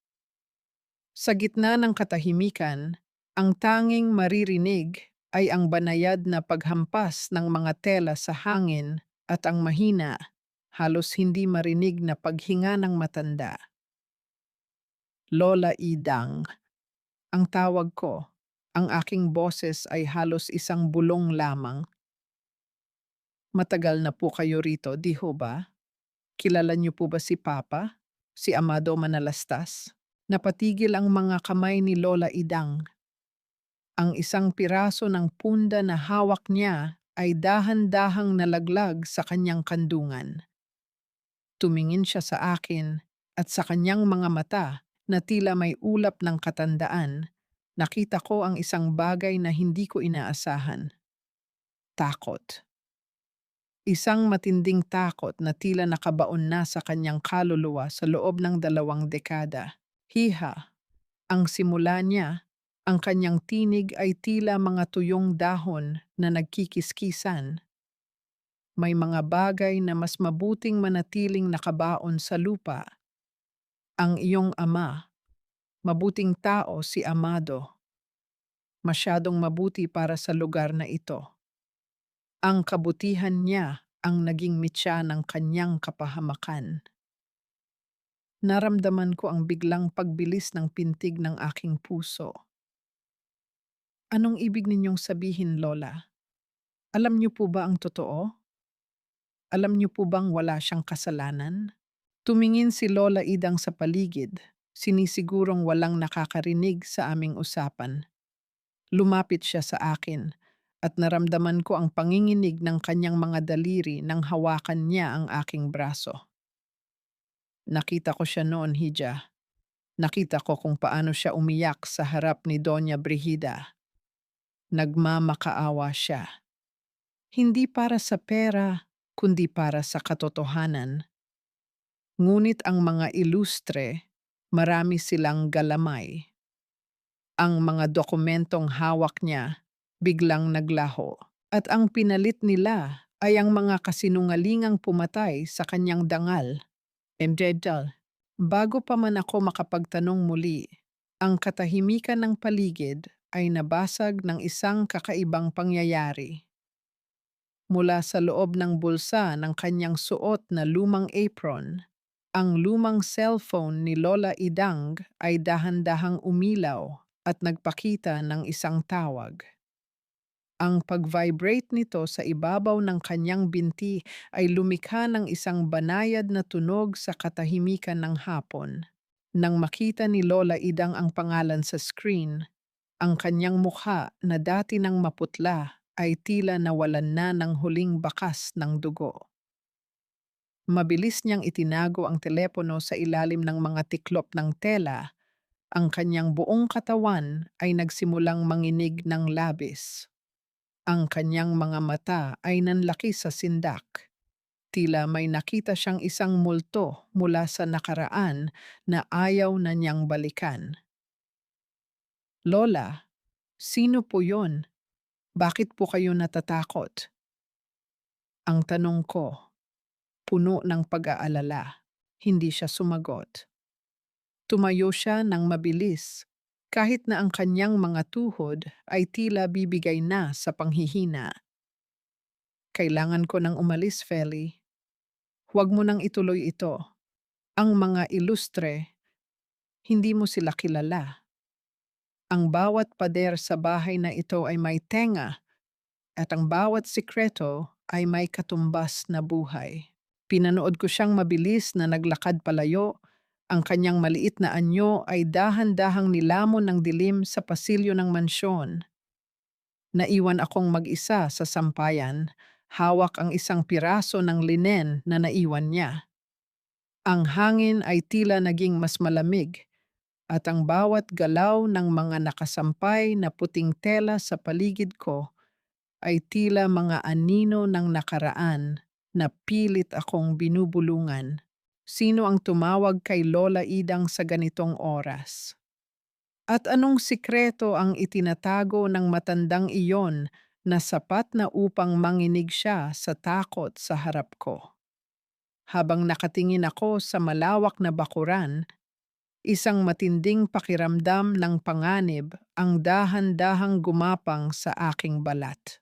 Sa gitna ng katahimikan, ang tanging maririnig ay ang banayad na paghampas ng mga tela sa hangin at ang mahina, halos hindi marinig na paghinga ng matanda. Lola Idang, ang tawag ko. Ang aking boses ay halos isang bulong lamang. Matagal na po kayo rito, di ho ba? Kilala niyo po ba si Papa? Si Amado Manalastas? Napatigil ang mga kamay ni Lola Idang. Ang isang piraso ng punda na hawak niya ay dahan-dahang nalaglag sa kanyang kandungan. Tumingin siya sa akin at sa kanyang mga mata na tila may ulap ng katandaan, nakita ko ang isang bagay na hindi ko inaasahan. Takot. Isang matinding takot na tila nakabaon na sa kanyang kaluluwa sa loob ng 2 dekada. Hiha, ang simula niya, ang kanyang tinig ay tila mga tuyong dahon na nagkikiskisan. May mga bagay na mas mabuting manatiling nakabaon sa lupa. Ang iyong ama, mabuting tao si Amado, masyadong mabuti para sa lugar na ito. Ang kabutihan niya ang naging mitya ng kanyang kapahamakan. Naramdaman ko ang biglang pagbilis ng pintig ng aking puso. Anong ibig ninyong sabihin, Lola? Alam niyo po ba ang totoo? Alam niyo po bang wala siyang kasalanan? Tumingin si Lola Idang sa paligid, sinisigurong walang nakakarinig sa aming usapan. Lumapit siya sa akin at naramdaman ko ang panginginig ng kanyang mga daliri nang hawakan niya ang aking braso. Nakita ko siya noon, Hija. Nakita ko kung paano siya umiyak sa harap ni Doña Brigida. Nagmamakaawa siya. Hindi para sa pera, kundi para sa katotohanan. Ngunit ang mga ilustre, marami silang galamay. Ang mga dokumentong hawak niya biglang naglaho. At ang pinalit nila ay ang mga kasinungalingang pumatay sa kanyang dangal. Emjedal, bago pa man ako makapagtanong muli, ang katahimikan ng paligid ay nabasag ng isang kakaibang pangyayari. Mula sa loob ng bulsa ng kanyang suot na lumang apron, ang lumang cellphone ni Lola Idang ay dahan-dahang umilaw at nagpakita ng isang tawag. Ang pag-vibrate nito sa ibabaw ng kanyang binti ay lumikha ng isang banayad na tunog sa katahimikan ng hapon. Nang makita ni Lola Idang ang pangalan sa screen, ang kanyang mukha na dati nang maputla ay tila nawalan na ng huling bakas ng dugo. Mabilis niyang itinago ang telepono sa ilalim ng mga tiklop ng tela. Ang kanyang buong katawan ay nagsimulang manginig ng labis. Ang kanyang mga mata ay nanlaki sa sindak. Tila may nakita siyang isang multo mula sa nakaraan na ayaw na niyang balikan. Lola, sino po yon? Bakit po kayo natatakot? Ang tanong ko, puno ng pag-aalala. Hindi siya sumagot. Tumayo siya ng mabilis, kahit na ang kanyang mga tuhod ay tila bibigay na sa panghihina. Kailangan ko nang umalis, Feli. Huwag mo nang ituloy ito. Ang mga ilustre, hindi mo sila kilala. Ang bawat pader sa bahay na ito ay may tenga at ang bawat sikreto ay may katumbas na buhay. Pinanood ko siyang mabilis na naglakad palayo. Ang kanyang maliit na anyo ay dahan-dahang nilamon ng dilim sa pasilyo ng mansyon. Naiwan akong mag-isa sa sampayan, hawak ang isang piraso ng linen na naiwan niya. Ang hangin ay tila naging mas malamig at ang bawat galaw ng mga nakasampay na puting tela sa paligid ko ay tila mga anino ng nakaraan na pilit akong binubulungan. Sino ang tumawag kay Lola Idang sa ganitong oras? At anong sikreto ang itinatago ng matandang iyon na sapat na upang manginig siya sa takot sa harap ko? Habang nakatingin ako sa malawak na bakuran, isang matinding pakiramdam ng panganib ang dahan-dahang gumapang sa aking balat.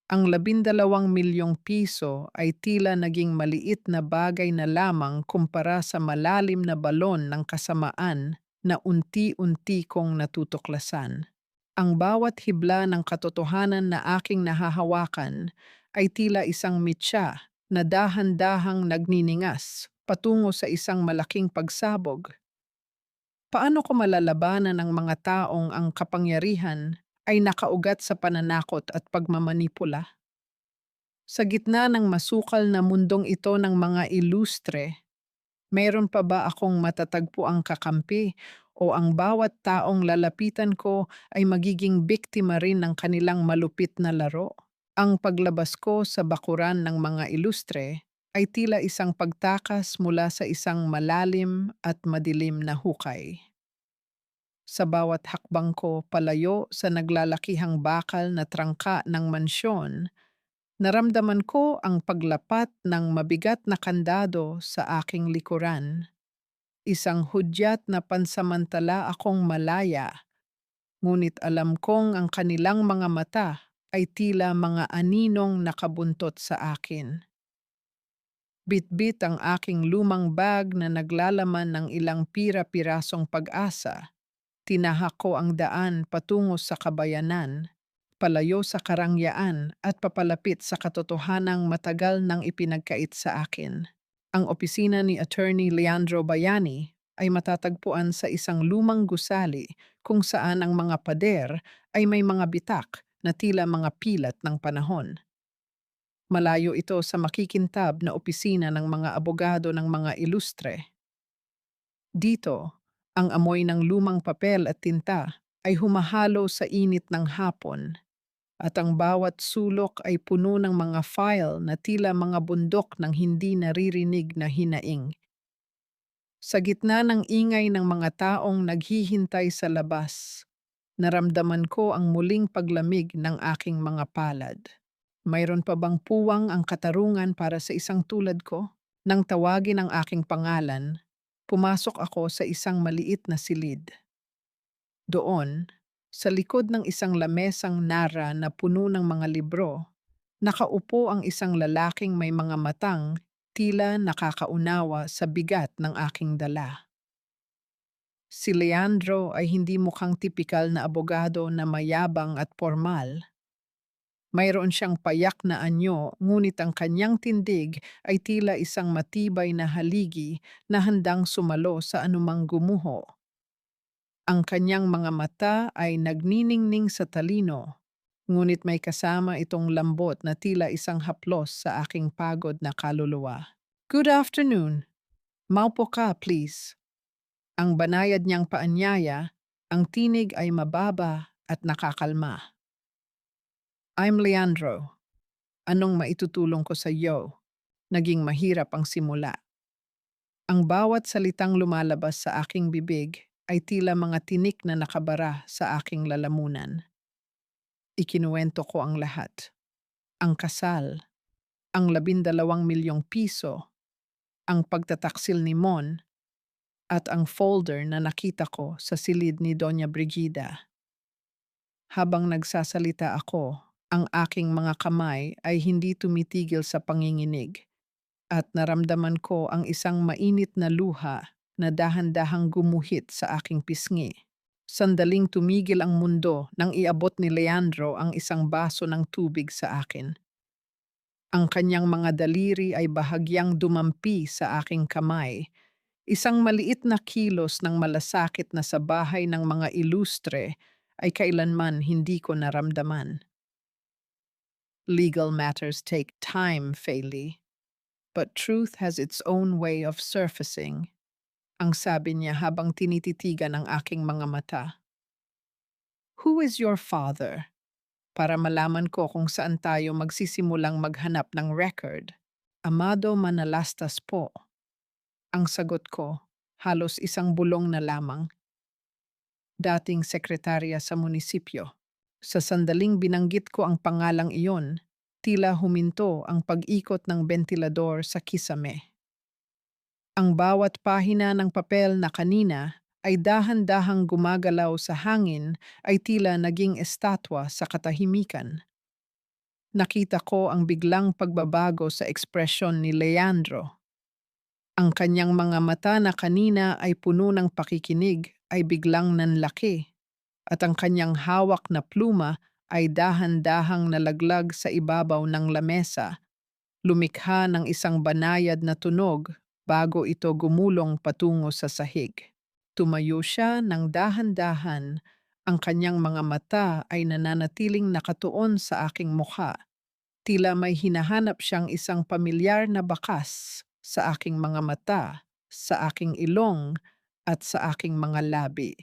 Ang 12 milyong piso ay tila naging maliit na bagay na lamang kumpara sa malalim na balon ng kasamaan na unti-unti kong natutuklasan. Ang bawat hibla ng katotohanan na aking nahahawakan ay tila isang mitya na dahan-dahang nagniningas patungo sa isang malaking pagsabog. Paano ko malalabanan ng mga taong ang kapangyarihan ay nakaugat sa pananakot at pagmamanipula? Sa gitna ng masukal na mundong ito ng mga ilustre, mayroon pa ba akong matatagpuang kakampi o ang bawat taong lalapitan ko ay magiging biktima rin ng kanilang malupit na laro? Ang paglabas ko sa bakuran ng mga ilustre ay tila isang pagtakas mula sa isang malalim at madilim na hukay. Sa bawat hakbang ko palayo sa naglalakihang bakal na trangka ng mansyon, naramdaman ko ang paglapat ng mabigat na kandado sa aking likuran. Isang hudyat na pansamantala akong malaya, ngunit alam kong ang kanilang mga mata ay tila mga aninong nakabuntot sa akin. Bitbit ang aking lumang bag na naglalaman ng ilang pira-pirasong pag-asa. Tinahak ko ang daan patungo sa kabayanan, palayo sa karangyaan at papalapit sa katotohanang matagal nang ipinagkait sa akin. Ang opisina ni Attorney Leandro Bayani ay matatagpuan sa isang lumang gusali kung saan ang mga pader ay may mga bitak na tila mga pilat ng panahon. Malayo ito sa makikintab na opisina ng mga abogado ng mga ilustre. Dito, ang amoy ng lumang papel at tinta ay humahalo sa init ng hapon at ang bawat sulok ay puno ng mga file na tila mga bundok ng hindi naririnig na hinaing. Sa gitna ng ingay ng mga taong naghihintay sa labas, naramdaman ko ang muling paglamig ng aking mga palad. Mayroon pa bang puwang ang katarungan para sa isang tulad ko? Nang tawagin ang aking pangalan, pumasok ako sa isang maliit na silid. Doon, sa likod ng isang lamesang nara na puno ng mga libro, nakaupo ang isang lalaking may mga matang tila nakakaunawa sa bigat ng aking dala. Si Leandro ay hindi mukhang tipikal na abogado na mayabang at formal. Mayroon siyang payak na anyo, ngunit ang kanyang tindig ay tila isang matibay na haligi na handang sumalo sa anumang gumuho. Ang kanyang mga mata ay nagniningning sa talino, ngunit may kasama itong lambot na tila isang haplos sa aking pagod na kaluluwa. "Good afternoon. Maupo ka, please." Ang banayad niyang paanyaya, ang tinig ay mababa at nakakalma. "I'm Leandro. Anong maitutulong ko sa iyo?" Naging mahirap ang simula. Ang bawat salitang lumalabas sa aking bibig ay tila mga tinik na nakabara sa aking lalamunan. Ikinuwento ko ang lahat. Ang kasal, ang 12 milyong piso, ang pagtataksil ni Mon, at ang folder na nakita ko sa silid ni Doña Brigida. Habang nagsasalita ako, ang aking mga kamay ay hindi tumitigil sa panginginig at naramdaman ko ang isang mainit na luha na dahan-dahang gumuhit sa aking pisngi. Sandaling tumigil ang mundo nang iabot ni Leandro ang isang baso ng tubig sa akin. Ang kanyang mga daliri ay bahagyang dumampi sa aking kamay. Isang maliit na kilos ng malasakit na sa bahay ng mga ilustre ay kailanman hindi ko naramdaman. Legal matters take time, Faylie, but truth has its own way of surfacing, ang sabi niya habang tinititigan ang aking mga mata. "Who is your father?" Para malaman ko kung saan tayo magsisimulang maghanap ng record. "Amado Manalastas po." Ang sagot ko, halos isang bulong na lamang, dating sekretarya sa munisipyo. Sa sandaling binanggit ko ang pangalang iyon, tila huminto ang pag-ikot ng bentilador sa kisame. Ang bawat pahina ng papel na kanina ay dahan-dahang gumagalaw sa hangin ay tila naging estatwa sa katahimikan. Nakita ko ang biglang pagbabago sa ekspresyon ni Leandro. Ang kanyang mga mata na kanina ay puno ng pakikinig ay biglang nanlaki at ang kanyang hawak na pluma ay dahan-dahang nalaglag sa ibabaw ng lamesa, lumikha ng isang banayad na tunog bago ito gumulong patungo sa sahig. Tumayo siya ng dahan-dahan, ang kanyang mga mata ay nananatiling nakatuon sa aking mukha. Tila may hinahanap siyang isang pamilyar na bakas sa aking mga mata, sa aking ilong, at sa aking mga labi.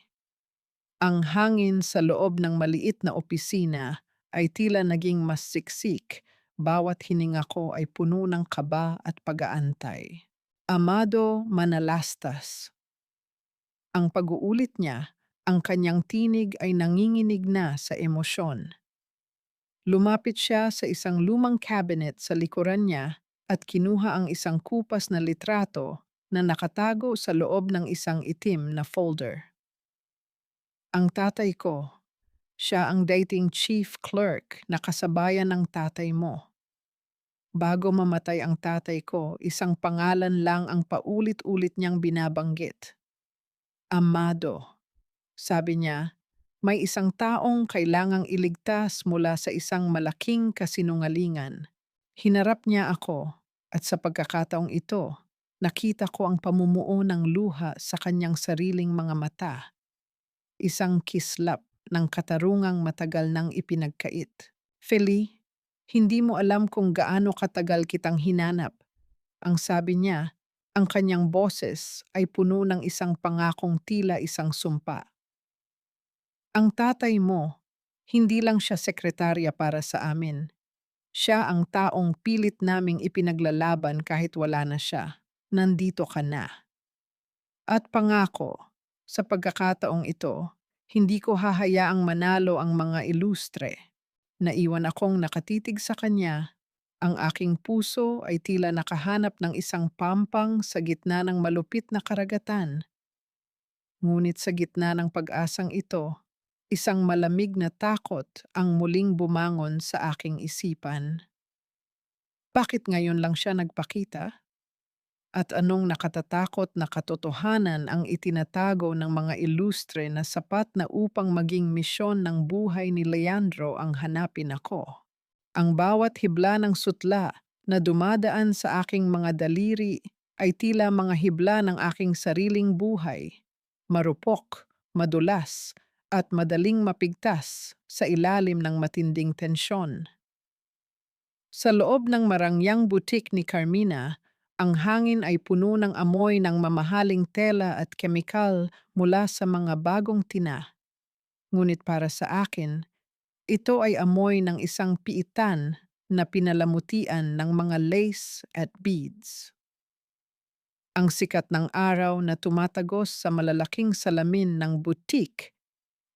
Ang hangin sa loob ng maliit na opisina ay tila naging mas siksik, bawat hininga ko ay puno ng kaba at pag-aantay. Amado Manalastas. Ang pag-uulit niya, ang kanyang tinig ay nanginginig na sa emosyon. Lumapit siya sa isang lumang cabinet sa likuran niya at kinuha ang isang kupas na litrato na nakatago sa loob ng isang itim na folder. Ang tatay ko, siya ang dating chief clerk na kasabayan ng tatay mo. Bago mamatay ang tatay ko, isang pangalan lang ang paulit-ulit niyang binabanggit. Amado. Sabi niya, may isang taong kailangang iligtas mula sa isang malaking kasinungalingan. Hinarap niya ako at sa pagkakataong ito, nakita ko ang pamumuo ng luha sa kanyang sariling mga mata. Isang kislap ng katarungang matagal nang ipinagkait. Feli, hindi mo alam kung gaano katagal kitang hinanap. Ang sabi niya, ang kanyang boses ay puno ng isang pangakong tila isang sumpa. Ang tatay mo, hindi lang siya sekretarya para sa amin. Siya ang taong pilit naming ipinaglalaban kahit wala na siya. Nandito ka na. At pangako, sa pagkakataong ito, hindi ko hahayaang manalo ang mga ilustre. Naiwan akong nakatitig sa kanya. Ang aking puso ay tila nakahanap ng isang pampang sa gitna ng malupit na karagatan. Ngunit sa gitna ng pag-asang ito, isang malamig na takot ang muling bumangon sa aking isipan. Bakit ngayon lang siya nagpakita? At anong nakatatakot na katotohanan ang itinatago ng mga ilustre na sapat na upang maging misyon ng buhay ni Leandro ang hanapin ako? Ang bawat hibla ng sutla na dumadaan sa aking mga daliri ay tila mga hibla ng aking sariling buhay. Marupok, madulas, at madaling mapigtas sa ilalim ng matinding tensyon. Sa loob ng marangyang butik ni Carmina, ang hangin ay puno ng amoy ng mamahaling tela at kemikal mula sa mga bagong tina. Ngunit para sa akin, ito ay amoy ng isang piitan na pinalamutian ng mga lace at beads. Ang sikat ng araw na tumatagos sa malalaking salamin ng butik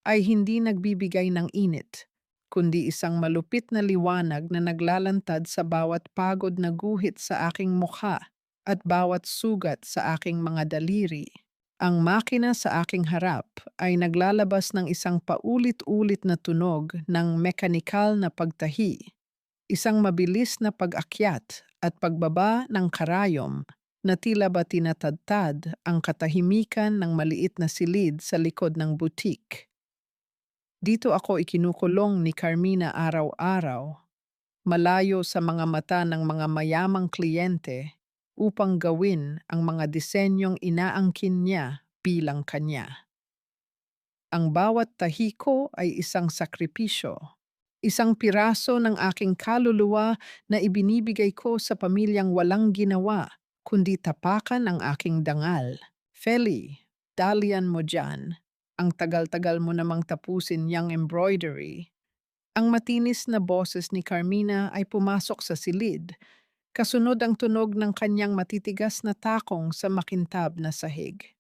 ay hindi nagbibigay ng init, kundi isang malupit na liwanag na naglalantad sa bawat pagod na guhit sa aking mukha at bawat sugat sa aking mga daliri. Ang makina sa aking harap ay naglalabas ng isang paulit-ulit na tunog ng mekanikal na pagtahi, isang mabilis na pag-akyat at pagbaba ng karayom na tila ba tinatadtad ang katahimikan ng maliit na silid sa likod ng butik. Dito ako ikinukulong ni Carmina araw-araw, malayo sa mga mata ng mga mayamang kliyente upang gawin ang mga disenyong inaangkin niya bilang kanya. Ang bawat tahi ko ay isang sakripisyo, isang piraso ng aking kaluluwa na ibinibigay ko sa pamilyang walang ginawa, kundi tapakan ang aking dangal. Feli, dalian mo dyan. Ang tagal-tagal mo namang tapusin yang embroidery. Ang matinis na boses ni Carmina ay pumasok sa silid, Kasunod ang tunog ng kanyang matitigas na takong sa makintab na sahig.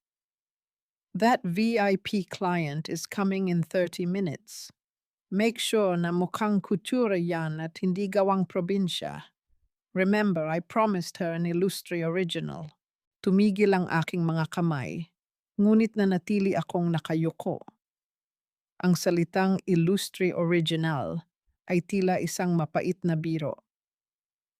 That VIP client is coming in 30 minutes. Make sure na mukhang kutsura yan at hindi gawang probinsya. Remember, I promised her an illustre original. Tumigil ang aking mga kamay, ngunit nanatili akong nakayuko. Ang salitang illustre original ay tila isang mapait na biro.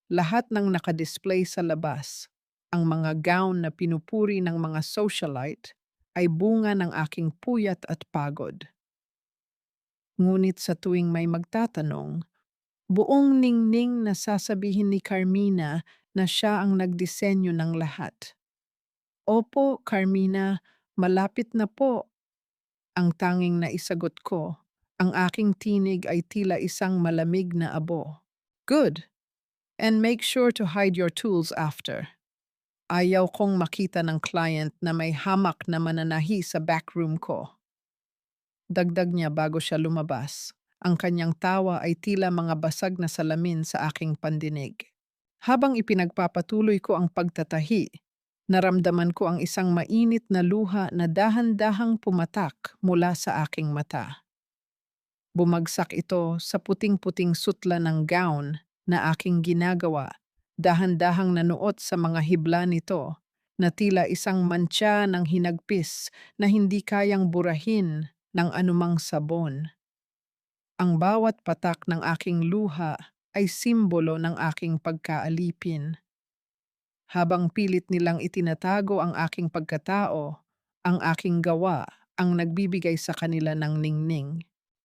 Lahat ng nakadisplay sa labas, ang mga gown na pinupuri ng mga socialite, ay bunga ng aking puyat at pagod. Ngunit sa tuwing may magtatanong, buong ningning na sasabihin ni Carmina na siya ang nagdisenyo ng lahat. Opo, Carmina, malapit na po. Ang tanging naisagot ko, ang aking tinig ay tila isang malamig na abo. Good. And make sure to hide your tools after. Ayaw kong makita ng client na may hamak na mananahi sa backroom ko. Dagdag niya bago siya lumabas. Ang kanyang tawa ay tila mga basag na salamin sa aking pandinig. Habang ipinagpapatuloy ko ang pagtatahi, naramdaman ko ang isang mainit na luha na dahan-dahang pumatak mula sa aking mata. Bumagsak ito sa puting-puting sutla ng gown na aking ginagawa, dahan-dahang nanuot sa mga hibla nito, na tila isang mantsa ng hinagpis na hindi kayang burahin ng anumang sabon. Ang bawat patak ng aking luha ay simbolo ng aking pagkaalipin. Habang pilit nilang itinatago ang aking pagkatao, ang aking gawa ang nagbibigay sa kanila ng ningning.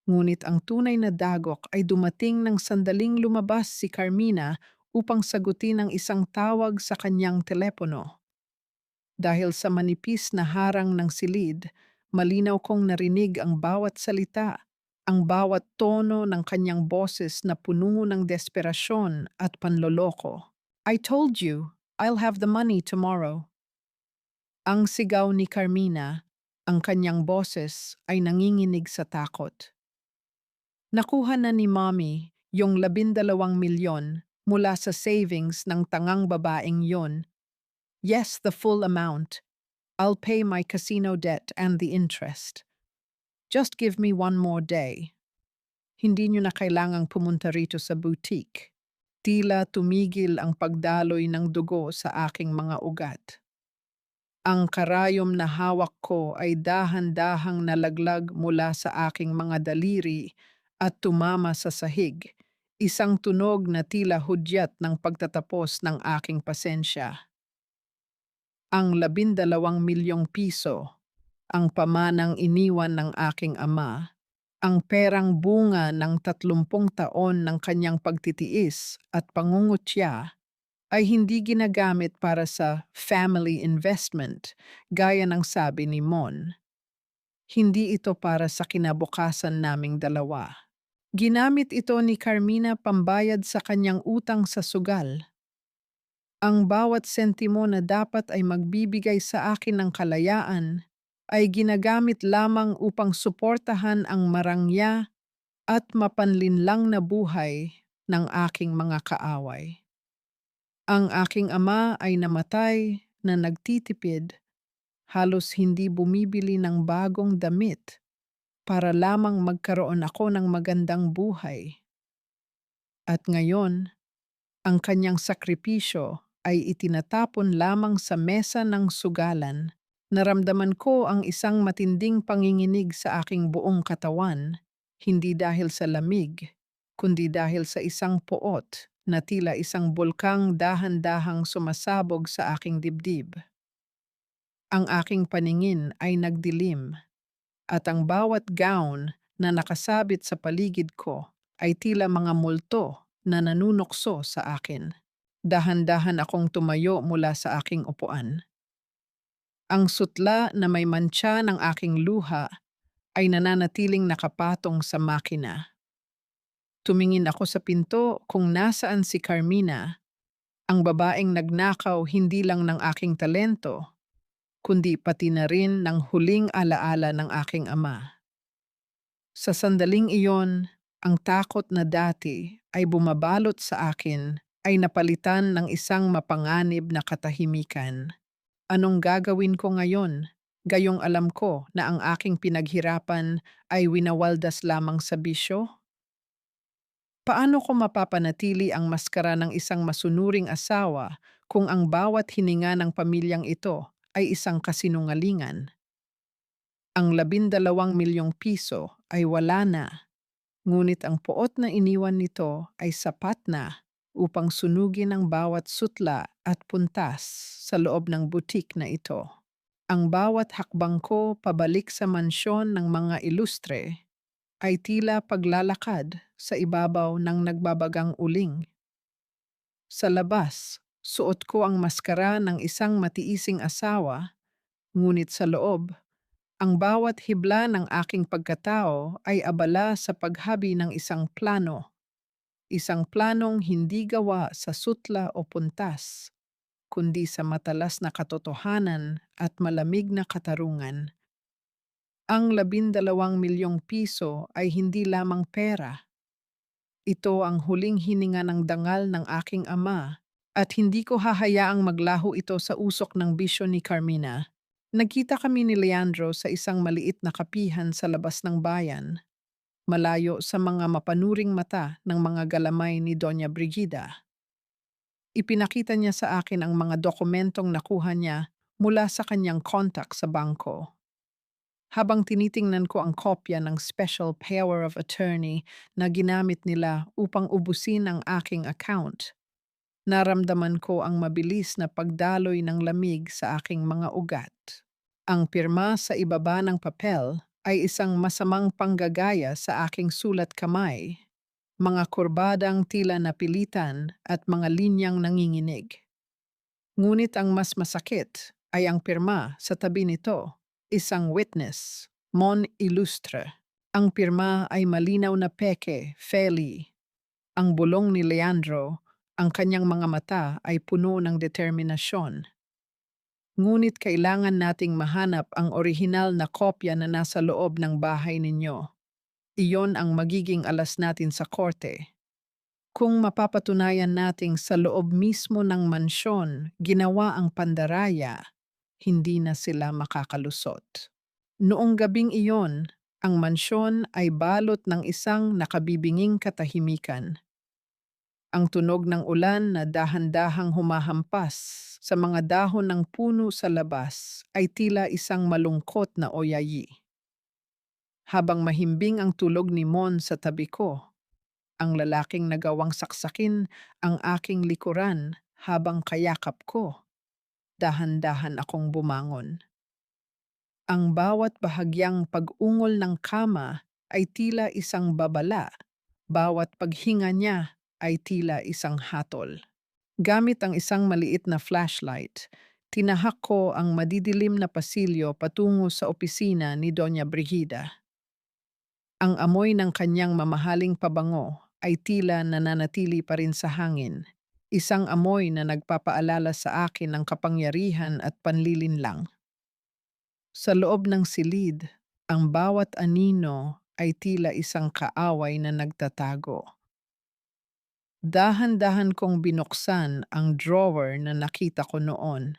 Ngunit ang tunay na dagok ay dumating ng sandaling lumabas si Carmina upang sagutin ang isang tawag sa kanyang telepono. Dahil sa manipis na harang ng silid, malinaw kong narinig ang bawat salita, ang bawat tono ng kanyang boses na puno ng desperasyon at panloloko. I told you, I'll have the money tomorrow. Ang sigaw ni Carmina, ang kanyang boses ay nanginginig sa takot. Nakuha na ni Mommy yung 12 milyon mula sa savings ng tangang babaeng yon. Yes, the full amount. I'll pay my casino debt and the interest. Just give me one more day. Hindi nyo na kailangang pumunta rito sa boutique. Tila tumigil ang pagdaloy ng dugo sa aking mga ugat. Ang karayom na hawak ko ay dahan-dahang nalaglag mula sa aking mga daliri at tumama sa sahig, isang tunog na tila hudyat ng pagtatapos ng aking pasensya. Ang 12 milyong piso, ang pamanang iniwan ng aking ama, ang perang bunga ng 30 taon ng kanyang pagtitiis at pangungutya, ay hindi ginagamit para sa family investment, gaya ng sabi ni Mon. Hindi ito para sa kinabukasan naming dalawa. Ginamit ito ni Carmina pambayad sa kanyang utang sa sugal. Ang bawat sentimo na dapat ay magbibigay sa akin ng kalayaan ay ginagamit lamang upang suportahan ang marangya at mapanlinlang na buhay ng aking mga kaaway. Ang aking ama ay namatay na nagtitipid, halos hindi bumibili ng bagong damit para lamang magkaroon ako ng magandang buhay. At ngayon, ang kanyang sakripisyo ay itinatapon lamang sa mesa ng sugalan. Naramdaman ko ang isang matinding panginginig sa aking buong katawan, hindi dahil sa lamig, kundi dahil sa isang poot na tila isang bulkang dahan-dahang sumasabog sa aking dibdib. Ang aking paningin ay nagdilim, at ang bawat gown na nakasabit sa paligid ko ay tila mga multo na nanunokso sa akin. Dahan-dahan akong tumayo mula sa aking upuan. Ang sutla na may mantsa ng aking luha ay nananatiling nakapatong sa makina. Tumingin ako sa pinto kung nasaan si Carmina, ang babaeng nagnakaw hindi lang ng aking talento, kundi pati na rin ng huling alaala ng aking ama. Sa sandaling iyon, ang takot na dati ay bumabalot sa akin ay napalitan ng isang mapanganib na katahimikan. Anong gagawin ko ngayon? Gayong alam ko na ang aking pinaghirapan ay winawaldas lamang sa bisyo? Paano ko mapapanatili ang maskara ng isang masunuring asawa kung ang bawat hininga ng pamilyang ito ay isang kasinungalingan? Ang 12 milyong piso ay wala na, ngunit ang poot na iniwan nito ay sapat na upang sunugin ang bawat sutla at puntas sa loob ng butik na ito. Ang bawat hakbang ko pabalik sa mansyon ng mga ilustre ay tila paglalakad sa ibabaw ng nagbabagang uling. Sa labas, suot ko ang maskara ng isang matiising asawa, ngunit sa loob, ang bawat hibla ng aking pagkatao ay abala sa paghabi ng isang planong hindi gawa sa sutla o puntas, kundi sa matalas na katotohanan at malamig na katarungan. Ang 12 milyong piso ay hindi lamang pera. Ito ang huling hininga ng dangal ng aking ama at hindi ko hahayaang maglaho ito sa usok ng bisyo ni Carmina. Nagkita kami ni Leandro sa isang maliit na kapihan sa labas ng bayan, malayo sa mga mapanuring mata ng mga galamay ni Doña Brigida. Ipinakita niya sa akin ang mga dokumentong nakuha niya mula sa kanyang contact sa bangko. Habang tinitingnan ko ang kopya ng special power of attorney na ginamit nila upang ubusin ang aking account, naramdaman ko ang mabilis na pagdaloy ng lamig sa aking mga ugat. Ang pirma sa ibaba ng papel ay isang masamang panggagaya sa aking sulat kamay, mga kurbadang tila napilitan at mga linyang nanginginig. Ngunit ang mas masakit ay ang pirma sa tabi nito, isang witness, Mon Illustre. Ang pirma ay malinaw na peke, Feli. Ang bulong ni Leandro, ang kanyang mga mata ay puno ng determinasyon. Ngunit kailangan nating mahanap ang orihinal na kopya na nasa loob ng bahay ninyo. Iyon ang magiging alas natin sa korte. Kung mapapatunayan nating sa loob mismo ng mansyon ginawa ang pandaraya, hindi na sila makakalusot. Noong gabing iyon, ang mansyon ay balot ng isang nakabibinging katahimikan. Ang tunog ng ulan na dahan-dahang humahampas sa mga dahon ng puno sa labas ay tila isang malungkot na oyayi. Habang mahimbing ang tulog ni Mon sa tabi ko, ang lalaking nagawang saksakin ang aking likuran habang kayakap ko, dahan-dahan akong bumangon. Ang bawat bahagyang pag-ungol ng kama ay tila isang babala, bawat paghinga niya ay tila isang hatol. Gamit ang isang maliit na flashlight, tinahak ko ang madidilim na pasilyo patungo sa opisina ni Doña Brigida. Ang amoy ng kanyang mamahaling pabango ay tila nananatili pa rin sa hangin, isang amoy na nagpapaalala sa akin ng kapangyarihan at panlilinlang. Sa loob ng silid, ang bawat anino ay tila isang kaaway na nagtatago. Dahan-dahan kong binuksan ang drawer na nakita ko noon.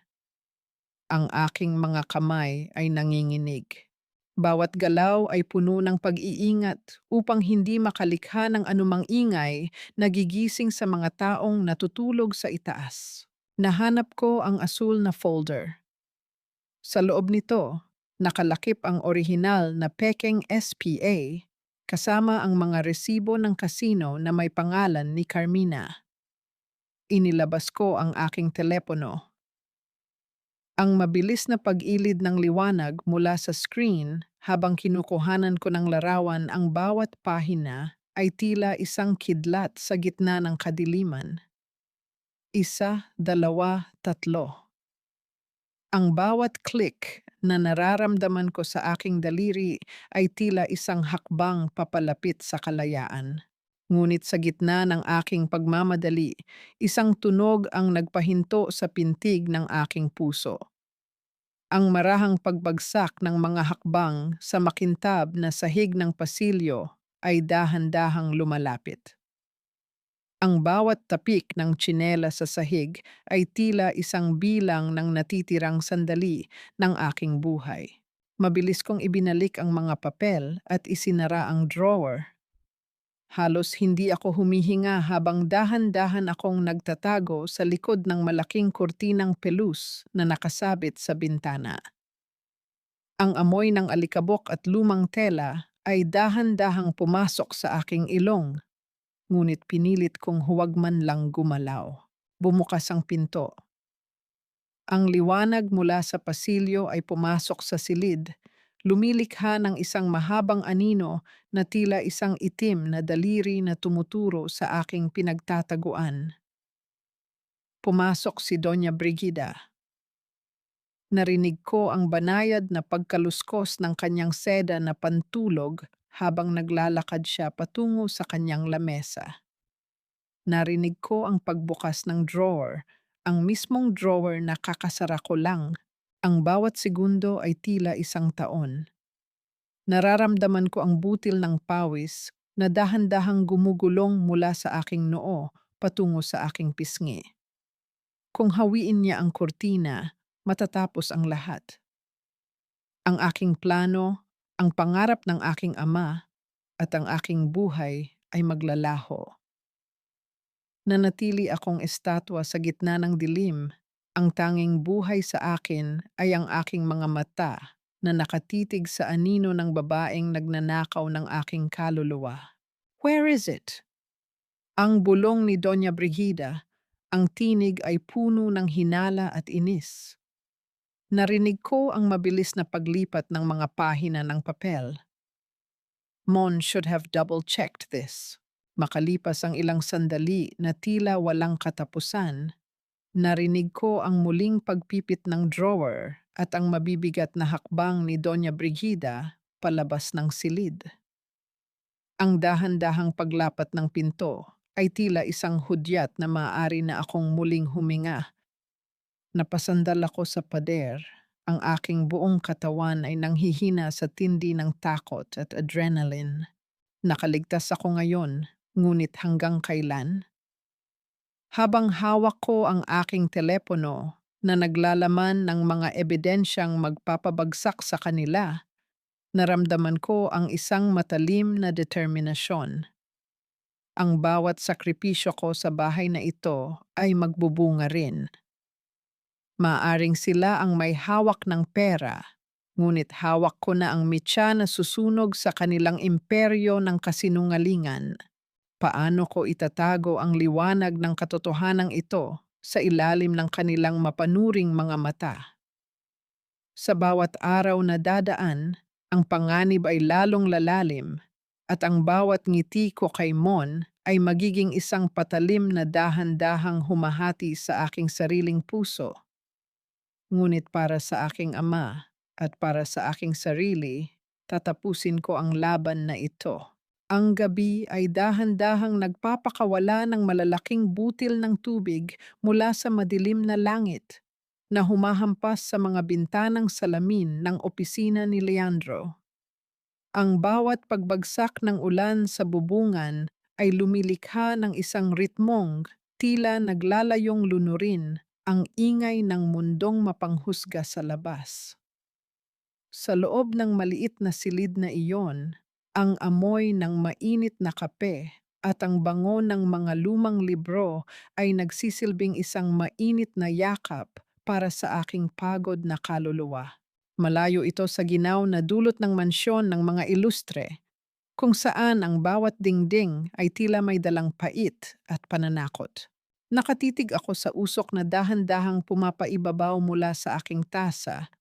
Ang aking mga kamay ay nanginginig. Bawat galaw ay puno ng pag-iingat upang hindi makalikha ng anumang ingay na gigising sa mga taong natutulog sa itaas. Nahanap ko ang asul na folder. Sa loob nito, nakalakip ang orihinal na pekeng SPA kasama ang mga resibo ng kasino na may pangalan ni Carmina. Inilabas ko ang aking telepono. Ang mabilis na pag-ilid ng liwanag mula sa screen habang kinukuhanan ko ng larawan ang bawat pahina ay tila isang kidlat sa gitna ng kadiliman. 1, 2, 3. Ang bawat click na nararamdaman ko sa aking daliri ay tila isang hakbang papalapit sa kalayaan. Ngunit sa gitna ng aking pagmamadali, isang tunog ang nagpahinto sa pintig ng aking puso. Ang marahang pagbagsak ng mga hakbang sa makintab na sahig ng pasilyo ay dahan-dahang lumalapit. Ang bawat tapik ng tsinela sa sahig ay tila isang bilang ng natitirang sandali ng aking buhay. Mabilis kong ibinalik ang mga papel at isinara ang drawer. Halos hindi ako humihinga habang dahan-dahan akong nagtatago sa likod ng malaking kurtinang pelus na nakasabit sa bintana. Ang amoy ng alikabok at lumang tela ay dahan-dahang pumasok sa aking ilong, ngunit pinilit kong huwag man lang gumalaw. Bumukas ang pinto. Ang liwanag mula sa pasilyo ay pumasok sa silid, lumilikha ng isang mahabang anino na tila isang itim na daliri na tumuturo sa aking pinagtataguan. Pumasok si Doña Brigida. Narinig ko ang banayad na pagkaluskos ng kanyang seda na pantulog habang naglalakad siya patungo sa kanyang lamesa. Narinig ko ang pagbukas ng drawer, ang mismong drawer na kakasara ko lang. Ang bawat segundo ay tila isang taon. Nararamdaman ko ang butil ng pawis na dahan-dahang gumugulong mula sa aking noo patungo sa aking pisngi. Kung hawiin niya ang kurtina, matatapos ang lahat. Ang aking plano, ang pangarap ng aking ama, at ang aking buhay ay maglalaho. Nanatili akong estatwa sa gitna ng dilim. Ang tanging buhay sa akin ay ang aking mga mata na nakatitig sa anino ng babaeng nagnanakaw ng aking kaluluwa. Where is it? Ang bulong ni Doña Brigida, ang tinig ay puno ng hinala at inis. Narinig ko ang mabilis na paglipat ng mga pahina ng papel. Mon should have double-checked this. Makalipas ang ilang sandali na tila walang katapusan, narinig ko ang muling pagpipit ng drawer at ang mabibigat na hakbang ni Doña Brigida palabas ng silid. Ang dahan-dahang paglapat ng pinto ay tila isang hudyat na maaari na akong muling huminga. Napasandal ako sa pader. Ang aking buong katawan ay nanghihina sa tindi ng takot at adrenaline. Nakaligtas ako ngayon, ngunit hanggang kailan? Habang hawak ko ang aking telepono na naglalaman ng mga ebidensyang magpapabagsak sa kanila, naramdaman ko ang isang matalim na determinasyon. Ang bawat sakripisyo ko sa bahay na ito ay magbubunga rin. Maaring sila ang may hawak ng pera, ngunit hawak ko na ang mitya na susunog sa kanilang imperyo ng kasinungalingan. Paano ko itatago ang liwanag ng katotohanang ito sa ilalim ng kanilang mapanuring mga mata? Sa bawat araw na dadaan, ang panganib ay lalong lalalim at ang bawat ngiti ko kay Mon ay magiging isang patalim na dahan-dahang humahati sa aking sariling puso. Ngunit para sa aking ama at para sa aking sarili, tatapusin ko ang laban na ito. Ang gabi ay dahan-dahang nagpapakawala ng malalaking butil ng tubig mula sa madilim na langit na humahampas sa mga bintanang salamin ng opisina ni Leandro. Ang bawat pagbagsak ng ulan sa bubungan ay lumilikha ng isang ritmong tila naglalayong lunurin ang ingay ng mundong mapanghusga sa labas. Sa loob ng maliit na silid na iyon, ang amoy ng mainit na kape at ang bango ng mga lumang libro ay nagsisilbing isang mainit na yakap para sa aking pagod na kaluluwa. Malayo ito sa ginaw na dulot ng mansyon ng mga ilustre, kung saan ang bawat dingding ay tila may dalang pait at pananakot. Nakatitig ako sa usok na dahan-dahang pumapaibabaw mula sa aking tasa,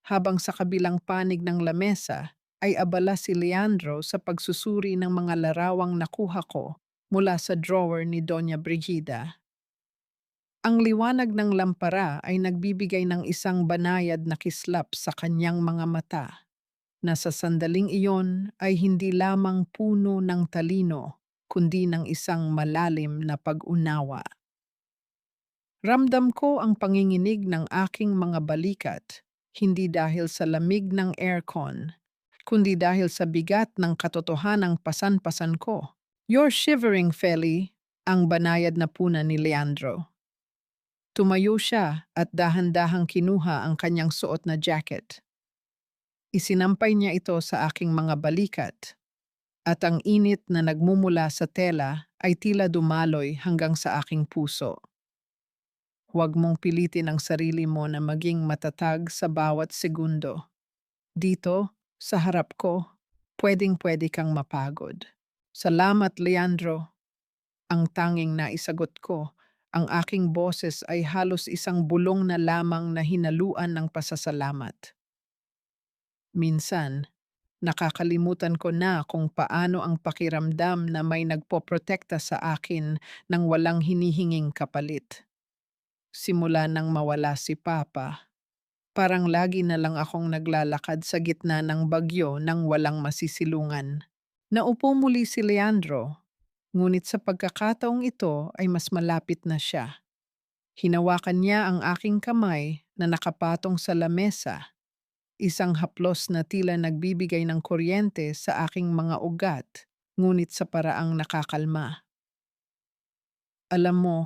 habang sa kabilang panig ng lamesa ay abala si Leandro sa pagsusuri ng mga larawang nakuha ko mula sa drawer ni Doña Brigida. Ang liwanag ng lampara ay nagbibigay ng isang banayad na kislap sa kanyang mga mata, na sa sandaling iyon ay hindi lamang puno ng talino, kundi ng isang malalim na pag-unawa. Ramdam ko ang panginginig ng aking mga balikat, hindi dahil sa lamig ng aircon, kundi dahil sa bigat ng katotohanang pasan-pasan ko. "You're shivering, Feli," ang banayad na puna ni Leandro. Tumayo siya at dahan-dahang kinuha ang kanyang suot na jacket. Isinampay niya ito sa aking mga balikat, at ang init na nagmumula sa tela ay tila dumaloy hanggang sa aking puso. Huwag mong pilitin ang sarili mo na maging matatag sa bawat segundo. Dito, sa harap ko, pwedeng-pwede kang mapagod. Salamat, Leandro. Ang tanging naisagot ko, ang aking boses ay halos isang bulong na lamang na hinaluan ng pasasalamat. Minsan, nakakalimutan ko na kung paano ang pakiramdam na may nagpoprotekta sa akin nang walang hinihinging kapalit. Simula nang mawala si Papa, parang lagi na lang akong naglalakad sa gitna ng bagyo nang walang masisilungan. Naupo muli si Leandro, ngunit sa pagkakataong ito ay mas malapit na siya. Hinawakan niya ang aking kamay na nakapatong sa lamesa, isang haplos na tila nagbibigay ng kuryente sa aking mga ugat, ngunit sa paraang nakakalma. Alam mo,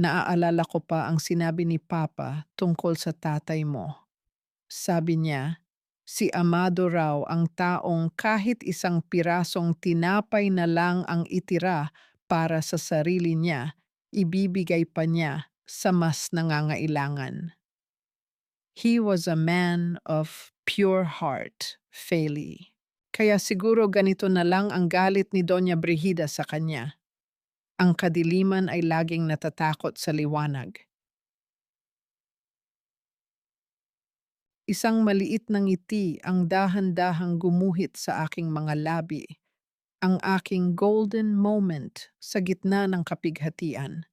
naaalala ko pa ang sinabi ni Papa tungkol sa tatay mo. Sabi niya, si Amado raw ang taong kahit isang pirasong tinapay na lang ang itira para sa sarili niya, ibibigay pa niya sa mas nangangailangan. He was a man of pure heart, Feli. Kaya siguro ganito na lang ang galit ni Doña Brigida sa kanya. Ang kadiliman ay laging natatakot sa liwanag. Isang maliit na ngiti ang dahan-dahang gumuhit sa aking mga labi, ang aking golden moment sa gitna ng kapighatian.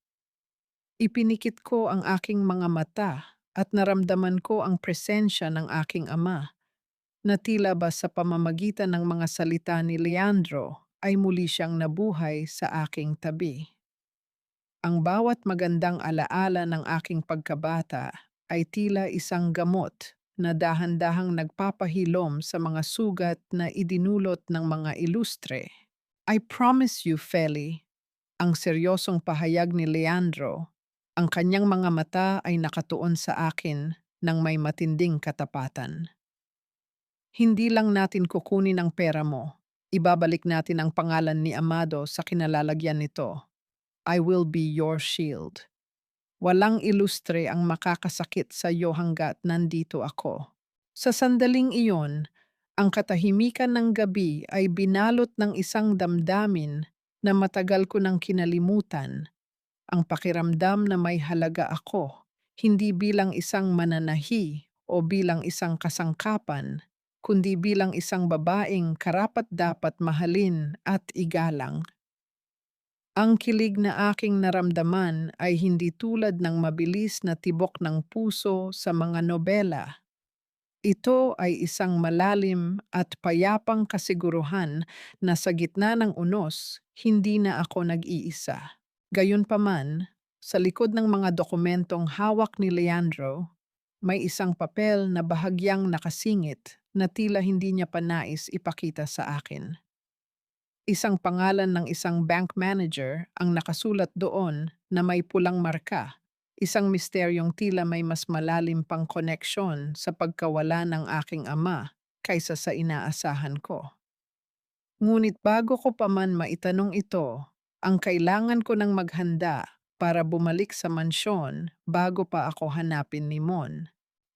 Ipinikit ko ang aking mga mata at naramdaman ko ang presensya ng aking ama, na tila ba sa pamamagitan ng mga salita ni Leandro ay muli siyang nabuhay sa aking tabi. Ang bawat magandang alaala ng aking pagkabata ay tila isang gamot na dahan-dahang nagpapahilom sa mga sugat na idinulot ng mga ilustre. I promise you, Feli, ang seryosong pahayag ni Leandro, ang kanyang mga mata ay nakatuon sa akin ng may matinding katapatan. Hindi lang natin kukunin ang pera mo, ibabalik natin ang pangalan ni Amado sa kinalalagyan nito. I will be your shield. Walang ilustre ang makakasakit sa iyo hanggat nandito ako. Sa sandaling iyon, ang katahimikan ng gabi ay binalot ng isang damdamin na matagal ko nang kinalimutan. Ang pakiramdam na may halaga ako, hindi bilang isang mananahi o bilang isang kasangkapan, kundi bilang isang babaeng karapat-dapat mahalin at igalang. Ang kilig na aking naramdaman ay hindi tulad ng mabilis na tibok ng puso sa mga nobela. Ito ay isang malalim at payapang kasiguruhan na sa gitna ng unos, hindi na ako nag-iisa. Gayunpaman, sa likod ng mga dokumentong hawak ni Leandro, may isang papel na bahagyang nakasingit na tila hindi niya pa nais ipakita sa akin. Isang pangalan ng isang bank manager ang nakasulat doon na may pulang marka, isang misteryong tila may mas malalim pang koneksyon sa pagkawala ng aking ama kaysa sa inaasahan ko. Ngunit bago ko pa man maitanong ito, ang kailangan ko ng maghanda para bumalik sa mansyon bago pa ako hanapin ni Mon.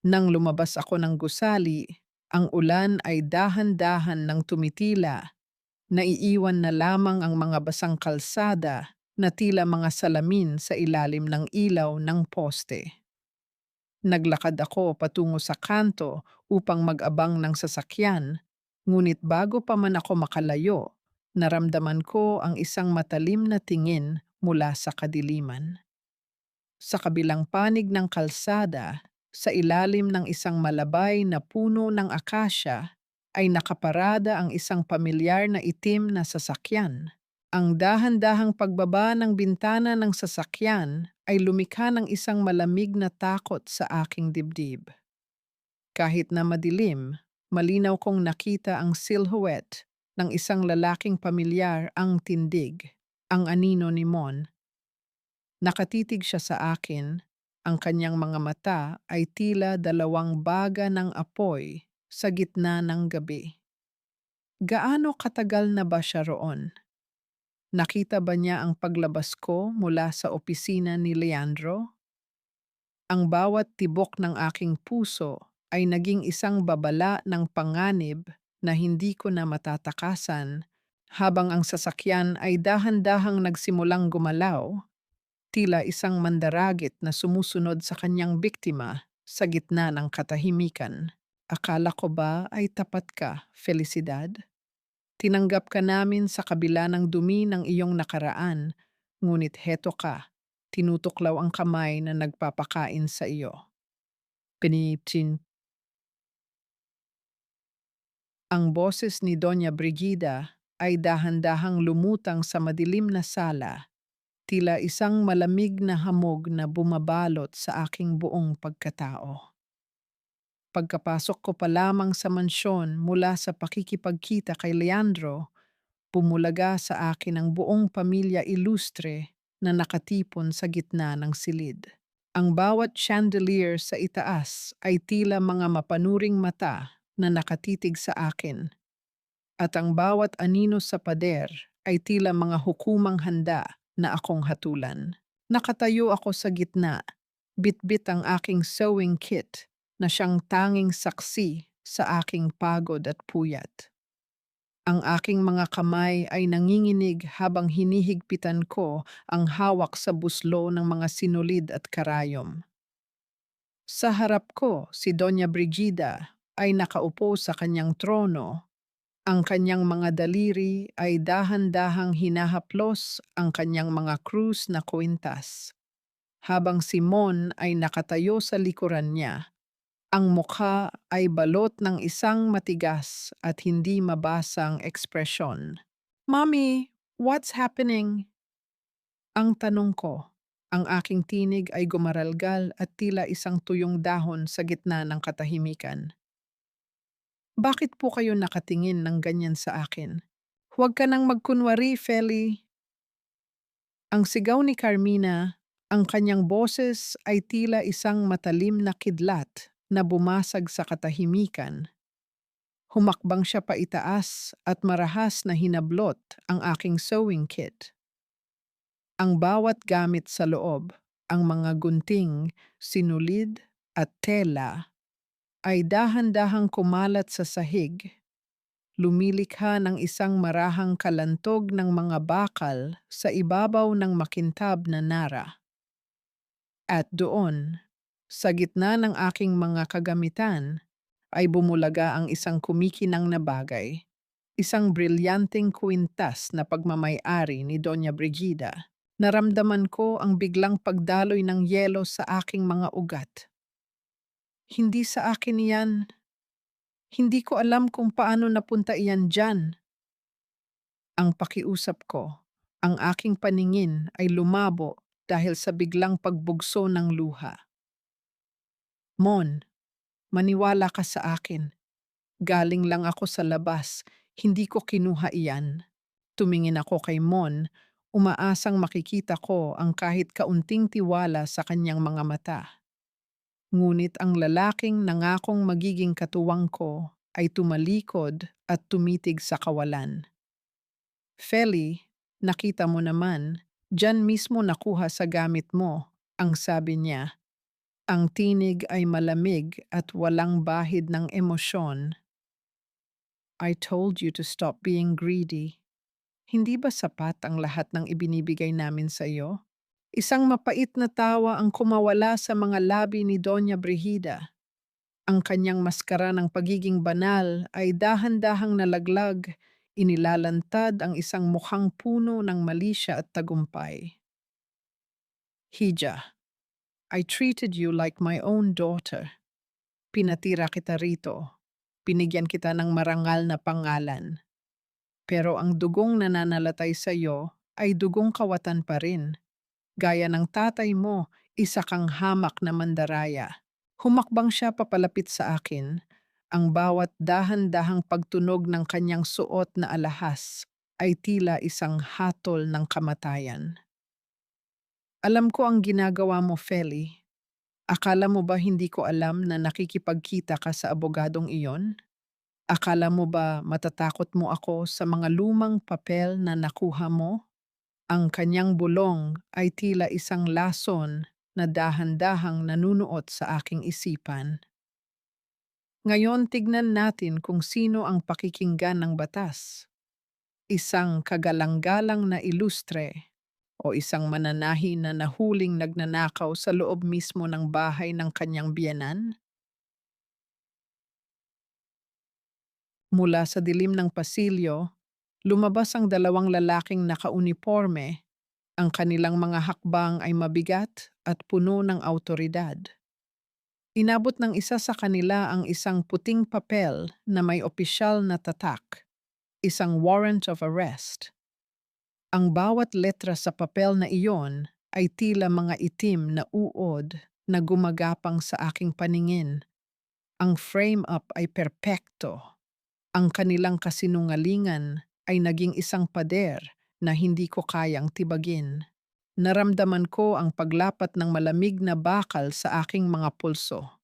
Nang lumabas ako ng gusali, ang ulan ay dahan-dahan ng tumitila. Naiiwan na lamang ang mga basang kalsada na tila mga salamin sa ilalim ng ilaw ng poste. Naglakad ako patungo sa kanto upang mag-abang ng sasakyan, ngunit bago pa man ako makalayo, naramdaman ko ang isang matalim na tingin mula sa kadiliman. Sa kabilang panig ng kalsada, sa ilalim ng isang malabay na puno ng akasya, ay nakaparada ang isang pamilyar na itim na sasakyan. Ang dahan-dahang pagbaba ng bintana ng sasakyan ay lumikha ng isang malamig na takot sa aking dibdib. Kahit na madilim, malinaw kong nakita ang silhouette ng isang lalaking pamilyar ang tindig, ang anino ni Mon, Nakatitig siya sa akin, ang kanyang mga mata ay tila dalawang baga ng apoy sa gitna ng gabi. Gaano katagal na ba siya roon? Nakita ba niya ang paglabas ko mula sa opisina ni Leandro? Ang bawat tibok ng aking puso ay naging isang babala ng panganib na hindi ko na matatakasan habang ang sasakyan ay dahan-dahang nagsimulang gumalaw, tila isang mandaragit na sumusunod sa kanyang biktima sa gitna ng katahimikan. Akala ko ba ay tapat ka, Felicidad? Tinanggap ka namin sa kabila ng dumi ng iyong nakaraan, ngunit heto ka, tinutuklaw ang kamay na nagpapakain sa iyo. Pinitin ang boses ni Doña Brigida ay dahan-dahang lumutang sa madilim na sala, tila isang malamig na hamog na bumabalot sa aking buong pagkatao. Pagkapasok ko pa lamang sa mansyon mula sa pakikipagkita kay Leandro, bumulaga sa akin ang buong pamilya ilustre na nakatipon sa gitna ng silid. Ang bawat chandelier sa itaas ay tila mga mapanuring mata na nakatitig sa akin, at ang bawat anino sa pader ay tila mga hukumang handa na akong hatulan. Nakatayo ako sa gitna, bitbit ang aking sewing kit na siyang tanging saksi sa aking pagod at puyat. Ang aking mga kamay ay nanginginig habang hinihigpitan ko ang hawak sa buslo ng mga sinulid at karayom. Sa harap ko, si Doña Brigida ay nakaupo sa kanyang trono. Ang kanyang mga daliri ay dahan-dahang hinahaplos ang kanyang mga krus na kwintas. Habang si Mon ay nakatayo sa likuran niya, ang mukha ay balot ng isang matigas at hindi mabasang ekspresyon. Mommy, what's happening? Ang tanong ko. Ang aking tinig ay gumaralgal at tila isang tuyong dahon sa gitna ng katahimikan. Bakit po kayo nakatingin ng ganyan sa akin? Huwag ka nang magkunwari, Feli. Ang sigaw ni Carmina, ang kanyang boses ay tila isang matalim na kidlat na bumasag sa katahimikan. Humakbang siya pa itaas at marahas na hinablot ang aking sewing kit. Ang bawat gamit sa loob, ang mga gunting, sinulid at tela, ay dahan-dahang kumalat sa sahig, lumilikha ng isang marahang kalantog ng mga bakal sa ibabaw ng makintab na nara. At doon, sa gitna ng aking mga kagamitan, ay bumulaga ang isang kumikinang na bagay, isang brilyanteng kwintas na pagmamay-ari ni Doña Brigida. Naramdaman ko ang biglang pagdaloy ng yelo sa aking mga ugat. Hindi sa akin yan. Hindi ko alam kung paano napunta iyan dyan. Ang pakiusap ko, ang aking paningin ay lumabo dahil sa biglang pagbugso ng luha. Mon, maniwala ka sa akin. Galing lang ako sa labas, hindi ko kinuha iyan. Tumingin ako kay Mon, umaasang makikita ko ang kahit kaunting tiwala sa kanyang mga mata. Ngunit ang lalaking nangakong magiging katuwang ko ay tumalikod at tumitig sa kawalan. Feli, nakita mo naman, diyan mismo nakuha sa gamit mo, ang sabi niya. Ang tinig ay malamig at walang bahid ng emosyon. I told you to stop being greedy. Hindi ba sapat ang lahat ng ibinibigay namin sa iyo? Isang mapait na tawa ang kumawala sa mga labi ni Doña Brigida. Ang kanyang maskara ng pagiging banal ay dahan-dahang nalaglag, inilalantad ang isang mukhang puno ng malisya at tagumpay. Hija, I treated you like my own daughter. Pinatira kita rito. Binigyan kita ng marangal na pangalan. Pero ang dugong nananalatay sa iyo ay dugong kawatan pa rin. Gaya ng tatay mo, isa kang hamak na mandaraya. Humakbang siya papalapit sa akin. Ang bawat dahan-dahang pagtunog ng kanyang suot na alahas ay tila isang hatol ng kamatayan. Alam ko ang ginagawa mo, Feli. Akala mo ba hindi ko alam na nakikipagkita ka sa abogadong iyon? Akala mo ba matatakot mo ako sa mga lumang papel na nakuha mo? Ang kanyang bulong ay tila isang lason na dahan-dahang nanunuot sa aking isipan. Ngayon tignan natin kung sino ang pakikinggan ng batas. Isang kagalang-galang na ilustre o isang mananahi na nahuling nagnanakaw sa loob mismo ng bahay ng kanyang biyenan? Mula sa dilim ng pasilyo, lumabas ang dalawang lalaking nakauniporme. Ang kanilang mga hakbang ay mabigat at puno ng awtoridad. Inabot ng isa sa kanila ang isang puting papel na may opisyal na tatak, isang warrant of arrest. Ang bawat letra sa papel na iyon ay tila mga itim na uod na gumagapang sa aking paningin. Ang frame-up ay perpekto. Ang kanilang kasinungalingan ay naging isang pader na hindi ko kayang tibagin. Naramdaman ko ang paglapat ng malamig na bakal sa aking mga pulso.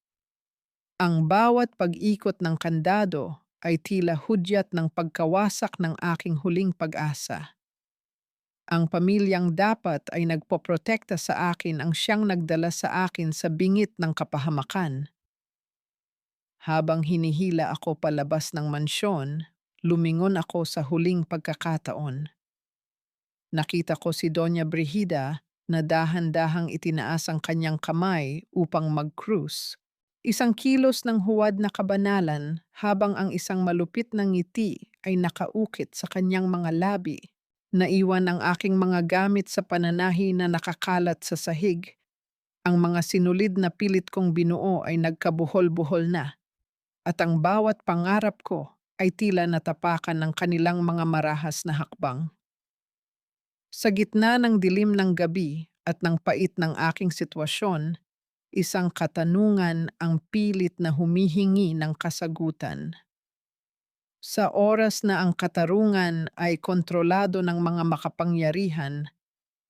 Ang bawat pag-ikot ng kandado ay tila hudyat ng pagkawasak ng aking huling pag-asa. Ang pamilyang dapat ay nagpoprotekta sa akin ang siyang nagdala sa akin sa bingit ng kapahamakan. Habang hinihila ako palabas ng mansyon, lumingon ako sa huling pagkakataon. Nakita ko si Doña Brigida na dahan-dahang itinaas ang kanyang kamay upang mag-cruise. Isang kilos ng huwad na kabanalan habang ang isang malupit na ngiti ay nakaukit sa kanyang mga labi. Naiwan ang aking mga gamit sa pananahi na nakakalat sa sahig. Ang mga sinulid na pilit kong binuo ay nagkabuhol-buhol na. At ang bawat pangarap ko ay tila natapakan ng kanilang mga marahas na hakbang. Sa gitna ng dilim ng gabi at ng pait ng aking sitwasyon, isang katanungan ang pilit na humihingi ng kasagutan. Sa oras na ang katarungan ay kontrolado ng mga makapangyarihan,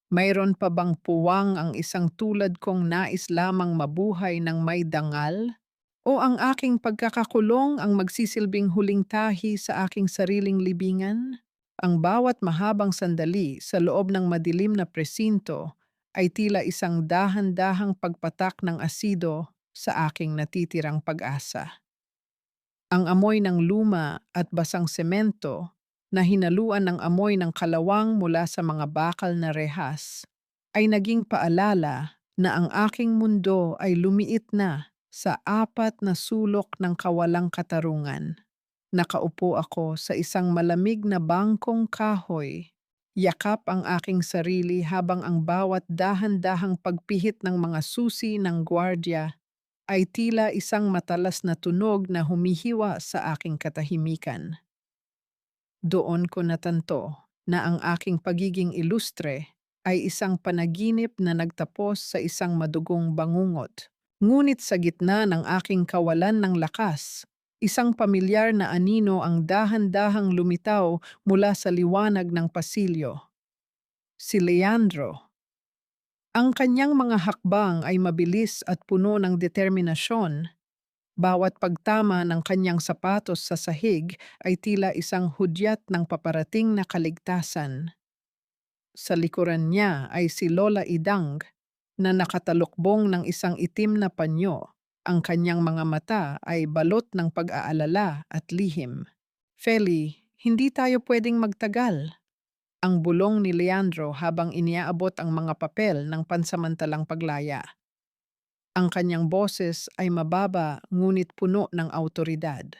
mayroon pa bang puwang ang isang tulad kong nais lamang mabuhay ng may dangal? O ang aking pagkakakulong ang magsisilbing huling tahi sa aking sariling libingan? Ang bawat mahabang sandali sa loob ng madilim na presinto ay tila isang dahan-dahang pagpatak ng asido sa aking natitirang pag-asa. Ang amoy ng luma at basang semento na hinaluan ng amoy ng kalawang mula sa mga bakal na rehas ay naging paalala na ang aking mundo ay lumiit na sa apat na sulok ng kawalang katarungan. Nakaupo ako sa isang malamig na bangkong kahoy. Yakap ang aking sarili habang ang bawat dahan-dahang pagpihit ng mga susi ng gwardiya ay tila isang matalas na tunog na humihiwa sa aking katahimikan. Doon ko natanto na ang aking pagiging ilustre ay isang panaginip na nagtapos sa isang madugong bangungot. Ngunit sa gitna ng aking kawalan ng lakas, isang pamilyar na anino ang dahan-dahang lumitaw mula sa liwanag ng pasilyo. Si Leandro. Ang kanyang mga hakbang ay mabilis at puno ng determinasyon. Bawat pagtama ng kanyang sapatos sa sahig ay tila isang hudyat ng paparating na kaligtasan. Sa likuran niya ay si Lola Idang na nakatalukbong ng isang itim na panyo. Ang kanyang mga mata ay balot ng pag-aalala at lihim. Feli, hindi tayo pwedeng magtagal. Ang bulong ni Leandro habang iniaabot ang mga papel ng pansamantalang paglaya. Ang kanyang boses ay mababa ngunit puno ng awtoridad.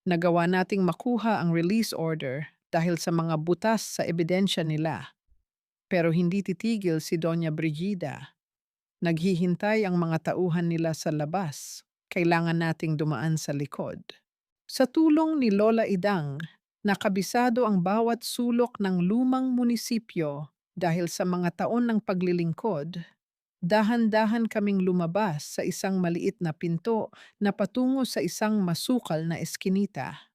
Nagawa nating makuha ang release order dahil sa mga butas sa ebidensya nila. Pero hindi titigil si Doña Brigida. Naghihintay ang mga tauhan nila sa labas. Kailangan nating dumaan sa likod. Sa tulong ni Lola Idang, nakabisado ang bawat sulok ng lumang munisipyo dahil sa mga taon ng paglilingkod. Dahan-dahan kaming lumabas sa isang maliit na pinto na patungo sa isang masukal na eskinita.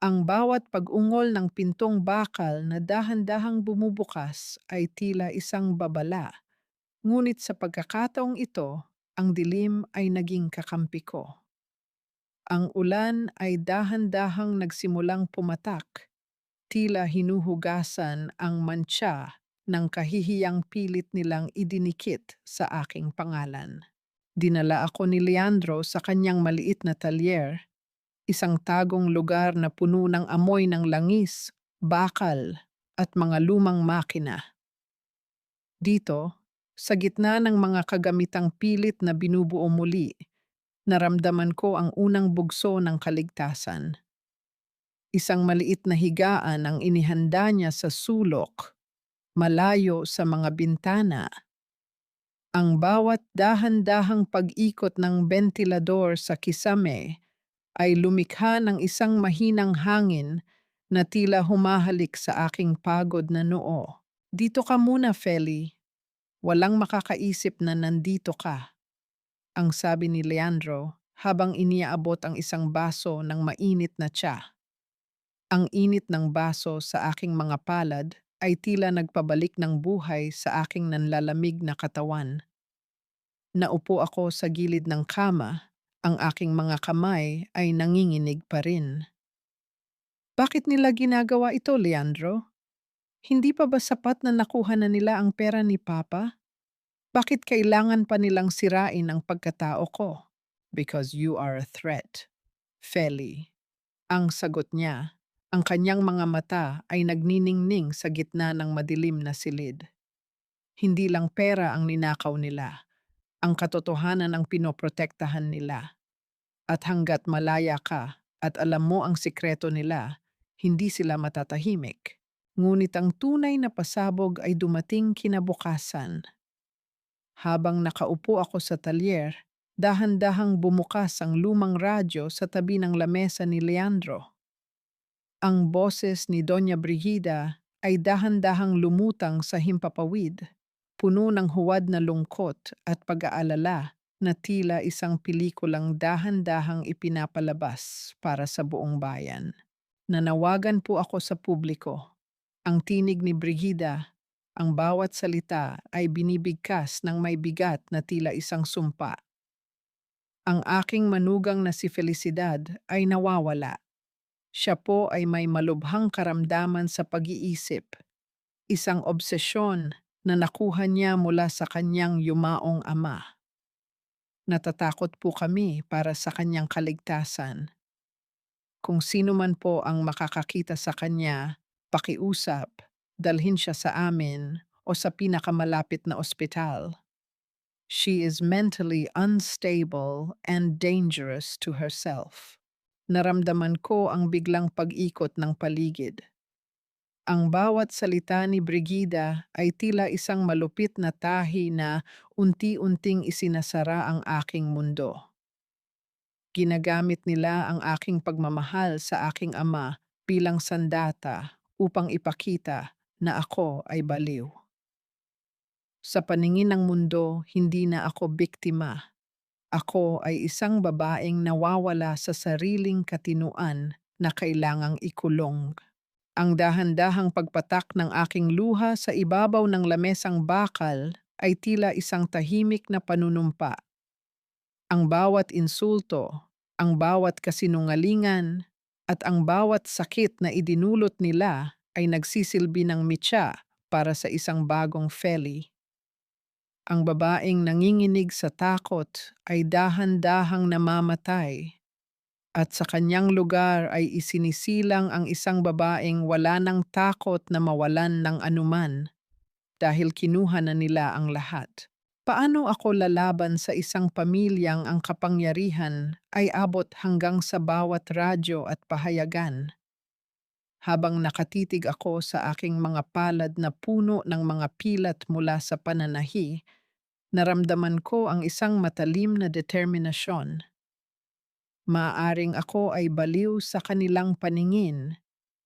Ang bawat pag-ungol ng pintong bakal na dahan-dahang bumubukas ay tila isang babala. Ngunit sa pagkakataong ito, ang dilim ay naging kakampi ko. Ang ulan ay dahan-dahang nagsimulang pumatak, tila hinuhugasan ang mantsa ng kahihiyang pilit nilang idinikit sa aking pangalan. Dinala ako ni Leandro sa kanyang maliit na talyer, isang tagong lugar na puno ng amoy ng langis, bakal, at mga lumang makina. Dito, sa gitna ng mga kagamitang pilit na binubuo muli, naramdaman ko ang unang bugso ng kaligtasan. Isang maliit na higaan ang inihanda niya sa sulok, malayo sa mga bintana. Ang bawat dahan-dahang pag-ikot ng bentilador sa kisame ay lumikha ng isang mahinang hangin na tila humahalik sa aking pagod na noo. Dito ka muna, Feli. Walang makakaisip na nandito ka, ang sabi ni Leandro habang iniaabot ang isang baso ng mainit na tsa. Ang init ng baso sa aking mga palad ay tila nagpabalik ng buhay sa aking nanlalamig na katawan. Naupo ako sa gilid ng kama, ang aking mga kamay ay nanginginig pa rin. Bakit nila ginagawa ito, Leandro? Hindi pa ba sapat na nakuha na nila ang pera ni Papa? Bakit kailangan pa nilang sirain ang pagkatao ko? Because you are a threat. Feli. Ang sagot niya, ang kanyang mga mata ay nagniningning sa gitna ng madilim na silid. Hindi lang pera ang ninakaw nila, ang katotohanan ang pinoprotektahan nila. At hanggat malaya ka at alam mo ang sikreto nila, hindi sila matatahimik. Ngunit ang tunay na pasabog ay dumating kinabukasan. Habang nakaupo ako sa talyer, dahan-dahang bumukas ang lumang radyo sa tabi ng lamesa ni Leandro. Ang boses ni Doña Brigida ay dahan-dahang lumutang sa himpapawid, puno ng huwad na lungkot at pag-aalala na tila isang pelikulang dahan-dahang ipinapalabas para sa buong bayan. Nanawagan po ako sa publiko. Ang tinig ni Brigida, ang bawat salita ay binibigkas ng may bigat na tila isang sumpa. Ang aking manugang na si Felicidad ay nawawala. Siya po ay may malubhang karamdaman sa pag-iisip, isang obsesyon na nakuha niya mula sa kanyang yumaong ama. Natatakot po kami para sa kanyang kaligtasan. Kung sino man po ang makakakita sa kanya, pakiusap, dalhin siya sa amin o sa pinakamalapit na ospital. She is mentally unstable and dangerous to herself. Naramdaman ko ang biglang pag-ikot ng paligid. Ang bawat salita ni Brigida ay tila isang malupit na tahi na unti-unting isinasara ang aking mundo. Ginagamit nila ang aking pagmamahal sa aking ama bilang sandata upang ipakita na ako ay baliw. Sa paningin ng mundo, hindi na ako biktima. Ako ay isang babaeng nawawala sa sariling katinuan na kailangang ikulong. Ang dahan-dahang pagpatak ng aking luha sa ibabaw ng lamesang bakal ay tila isang tahimik na panunumpa. Ang bawat insulto, ang bawat kasinungalingan, at ang bawat sakit na idinulot nila ay nagsisilbi ng mitya para sa isang bagong Feli. Ang babaeng nanginginig sa takot ay dahan-dahang namamatay at sa kanyang lugar ay isinisilang ang isang babaeng wala ng takot na mawalan ng anuman dahil kinuha na nila ang lahat. Paano ako lalaban sa isang pamilyang ang kapangyarihan ay abot hanggang sa bawat radyo at pahayagan? Habang nakatitig ako sa aking mga palad na puno ng mga pilat mula sa pananahi, naramdaman ko ang isang matalim na determinasyon. Maaring ako ay baliw sa kanilang paningin,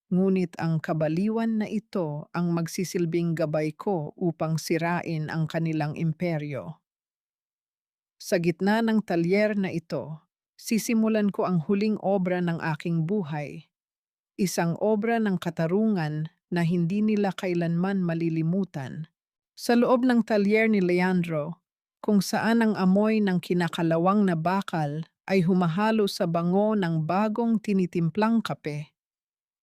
ngunit ang kabaliwan na ito ang magsisilbing gabay ko upang sirain ang kanilang imperyo. Sa gitna ng talyer na ito, sisimulan ko ang huling obra ng aking buhay. Isang obra ng katarungan na hindi nila kailanman malilimutan. Sa loob ng talyer ni Leandro, kung saan ang amoy ng kinakalawang na bakal ay humahalo sa bango ng bagong tinitimplang kape,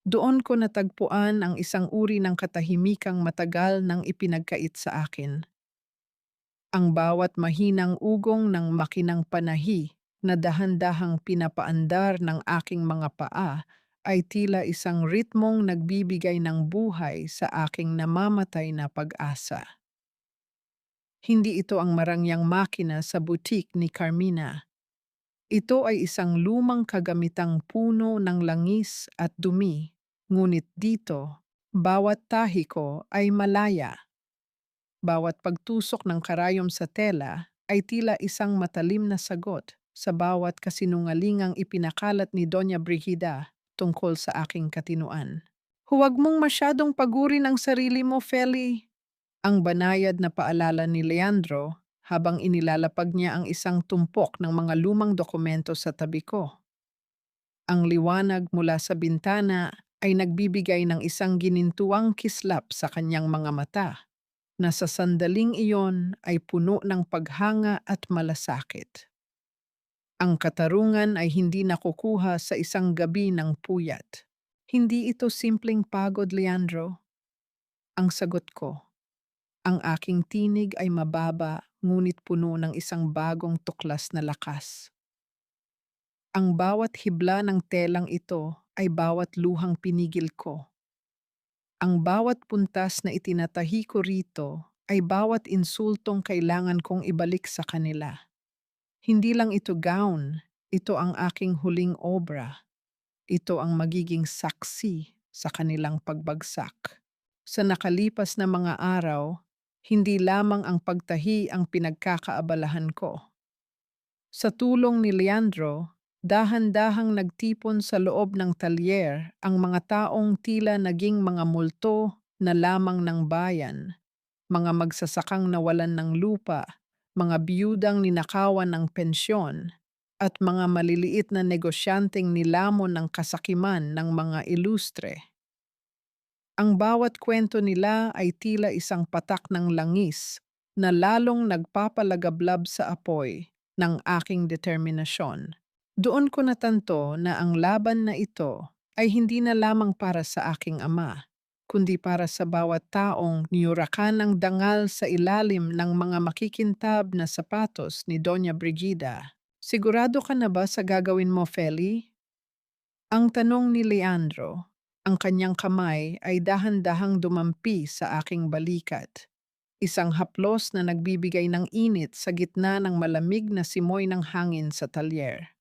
doon ko natagpuan ang isang uri ng katahimikang matagal nang ipinagkait sa akin. Ang bawat mahinang ugong ng makinang panahi na dahan-dahang pinapaandar ng aking mga paa ay tila isang ritmong nagbibigay ng buhay sa aking namamatay na pag-asa. Hindi ito ang marangyang makina sa butik ni Carmina. Ito ay isang lumang kagamitang puno ng langis at dumi, ngunit dito, bawat tahi ko ay malaya. Bawat pagtusok ng karayom sa tela ay tila isang matalim na sagot sa bawat kasinungalingang ipinakalat ni Doña Brigida tungkol sa aking katinuan. Huwag mong masyadong pagurin ang sarili mo, Feli. Ang banayad na paalala ni Leandro habang inilalapag niya ang isang tumpok ng mga lumang dokumento sa tabi ko. Ang liwanag mula sa bintana ay nagbibigay ng isang ginintuang kislap sa kanyang mga mata na sa sandaling iyon ay puno ng paghanga at malasakit. Ang katarungan ay hindi nakukuha sa isang gabi ng puyat. Hindi ito simpleng pagod, Leandro. Ang sagot ko, ang aking tinig ay mababa ngunit puno ng isang bagong tuklas na lakas. Ang bawat hibla ng telang ito ay bawat luhang pinigil ko. Ang bawat puntas na itinatahi ko rito ay bawat insultong kailangan kong ibalik sa kanila. Hindi lang ito gown, ito ang aking huling obra. Ito ang magiging saksi sa kanilang pagbagsak. Sa nakalipas na mga araw, hindi lamang ang pagtahi ang pinagkakaabalahan ko. Sa tulong ni Leandro, dahan-dahang nagtipon sa loob ng talyer ang mga taong tila naging mga multo na lamang ng bayan, mga magsasakang nawalan ng lupa, mga biyudang ninakawan ng pensyon, at mga maliliit na negosyanteng nilamon ng kasakiman ng mga ilustre. Ang bawat kwento nila ay tila isang patak ng langis na lalong nagpapalagablab sa apoy ng aking determinasyon. Doon ko natanto na ang laban na ito ay hindi na lamang para sa aking ama, kundi para sa bawat taong niyurakan ng dangal sa ilalim ng mga makikintab na sapatos ni Doña Brigida. Sigurado ka na ba sa gagawin mo, Feli? Ang tanong ni Leandro, ang kanyang kamay ay dahan-dahang dumampi sa aking balikat. Isang haplos na nagbibigay ng init sa gitna ng malamig na simoy ng hangin sa talyer.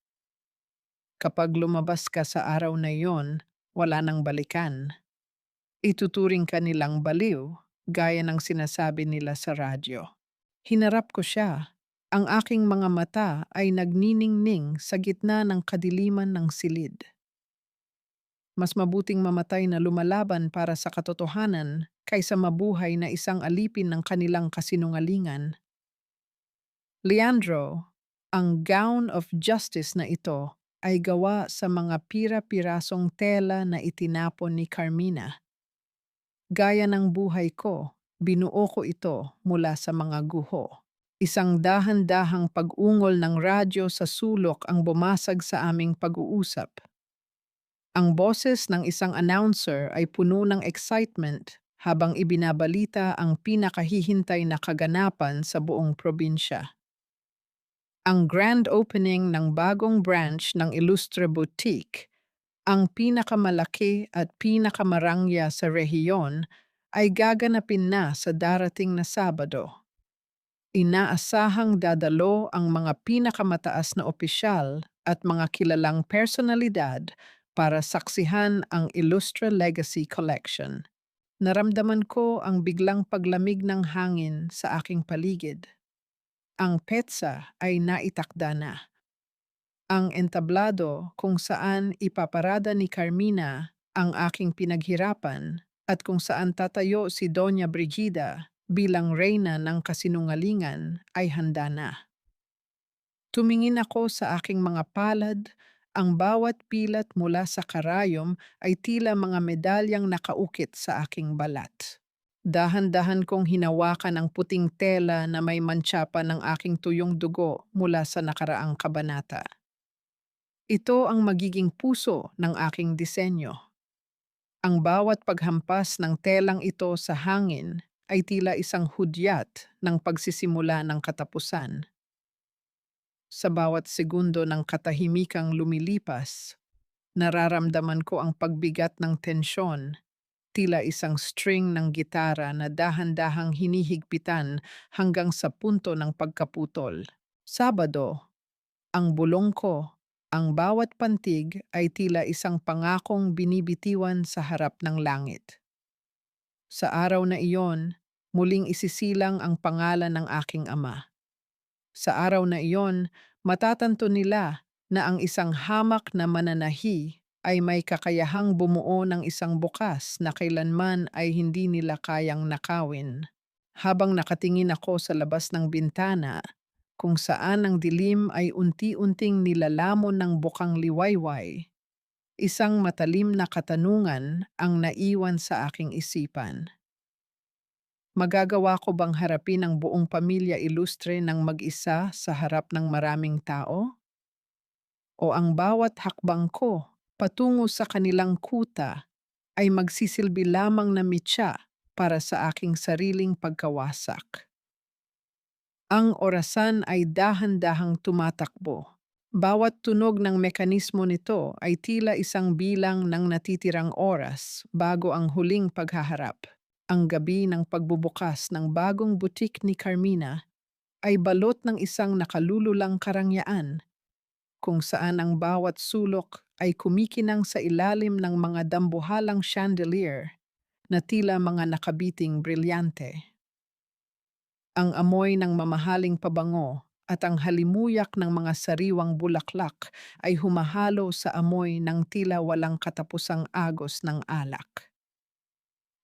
Kapag lumabas ka sa araw na iyon, wala nang balikan. Ituturing ka nilang baliw, gaya ng sinasabi nila sa radyo. Hinarap ko siya. Ang aking mga mata ay nagniningning sa gitna ng kadiliman ng silid. Mas mabuting mamatay na lumalaban para sa katotohanan kaysa mabuhay na isang alipin ng kanilang kasinungalingan. Leandro, ang gown of justice na ito ay gawa sa mga pira-pirasong tela na itinapon ni Carmina. Gaya ng buhay ko, binuo ko ito mula sa mga guho. Isang dahan-dahang pag-ungol ng radyo sa sulok ang bumasag sa aming pag-uusap. Ang boses ng isang announcer ay puno ng excitement habang ibinabalita ang pinakahihintay na kaganapan sa buong probinsya. Ang grand opening ng bagong branch ng Illustre Boutique, ang pinakamalaki at pinakamarangya sa rehiyon, ay gaganapin na sa darating na Sabado. Inaasahang dadalo ang mga pinakamataas na opisyal at mga kilalang personalidad para saksihan ang Illustre Legacy Collection. Naramdaman ko ang biglang paglamig ng hangin sa aking paligid. Ang petsa ay naitakda na. Ang entablado kung saan ipaparada ni Carmina ang aking pinaghirapan at kung saan tatayo si Doña Brigida bilang reyna ng kasinungalingan ay handa na. Tumingin ako sa aking mga palad Ang bawat pilat mula sa karayom ay tila mga medalyang nakaukit sa aking balat. Dahan-dahan kong hinawakan ang puting tela na may mantsapa ng aking tuyong dugo mula sa nakaraang kabanata. Ito ang magiging puso ng aking disenyo. Ang bawat paghampas ng telang ito sa hangin ay tila isang hudyat ng pagsisimula ng katapusan. Sa bawat segundo ng katahimikang lumilipas, nararamdaman ko ang pagbigat ng tensyon, tila isang string ng gitara na dahan-dahang hinihigpitan hanggang sa punto ng pagkaputol. Sabado, ang bulong ko, ang bawat pantig ay tila isang pangakong binibitiwan sa harap ng langit. Sa araw na iyon, muling isisilang ang pangalan ng aking ama. Sa araw na iyon, matatanto nila na ang isang hamak na mananahi ay may kakayahang bumuo ng isang bukas na kailanman ay hindi nila kayang nakawin. Habang nakatingin ako sa labas ng bintana, kung saan ang dilim ay unti-unting nilalamon ng bukang liwayway, isang matalim na katanungan ang naiwan sa aking isipan. Magagawa ko bang harapin ang buong pamilya ilustre ng mag-isa sa harap ng maraming tao? O ang bawat hakbang ko patungo sa kanilang kuta ay magsisilbi lamang na mitya para sa aking sariling pagkawasak? Ang orasan ay dahan-dahang tumatakbo. Bawat tunog ng mekanismo nito ay tila isang bilang ng natitirang oras bago ang huling paghaharap. Ang gabi ng pagbubukas ng bagong butik ni Carmina ay balot ng isang nakalululang karangyaan kung saan ang bawat sulok ay kumikinang sa ilalim ng mga dambuhalang chandelier na tila mga nakabiting brilyante. Ang amoy ng mamahaling pabango at ang halimuyak ng mga sariwang bulaklak ay humahalo sa amoy ng tila walang katapusang agos ng alak.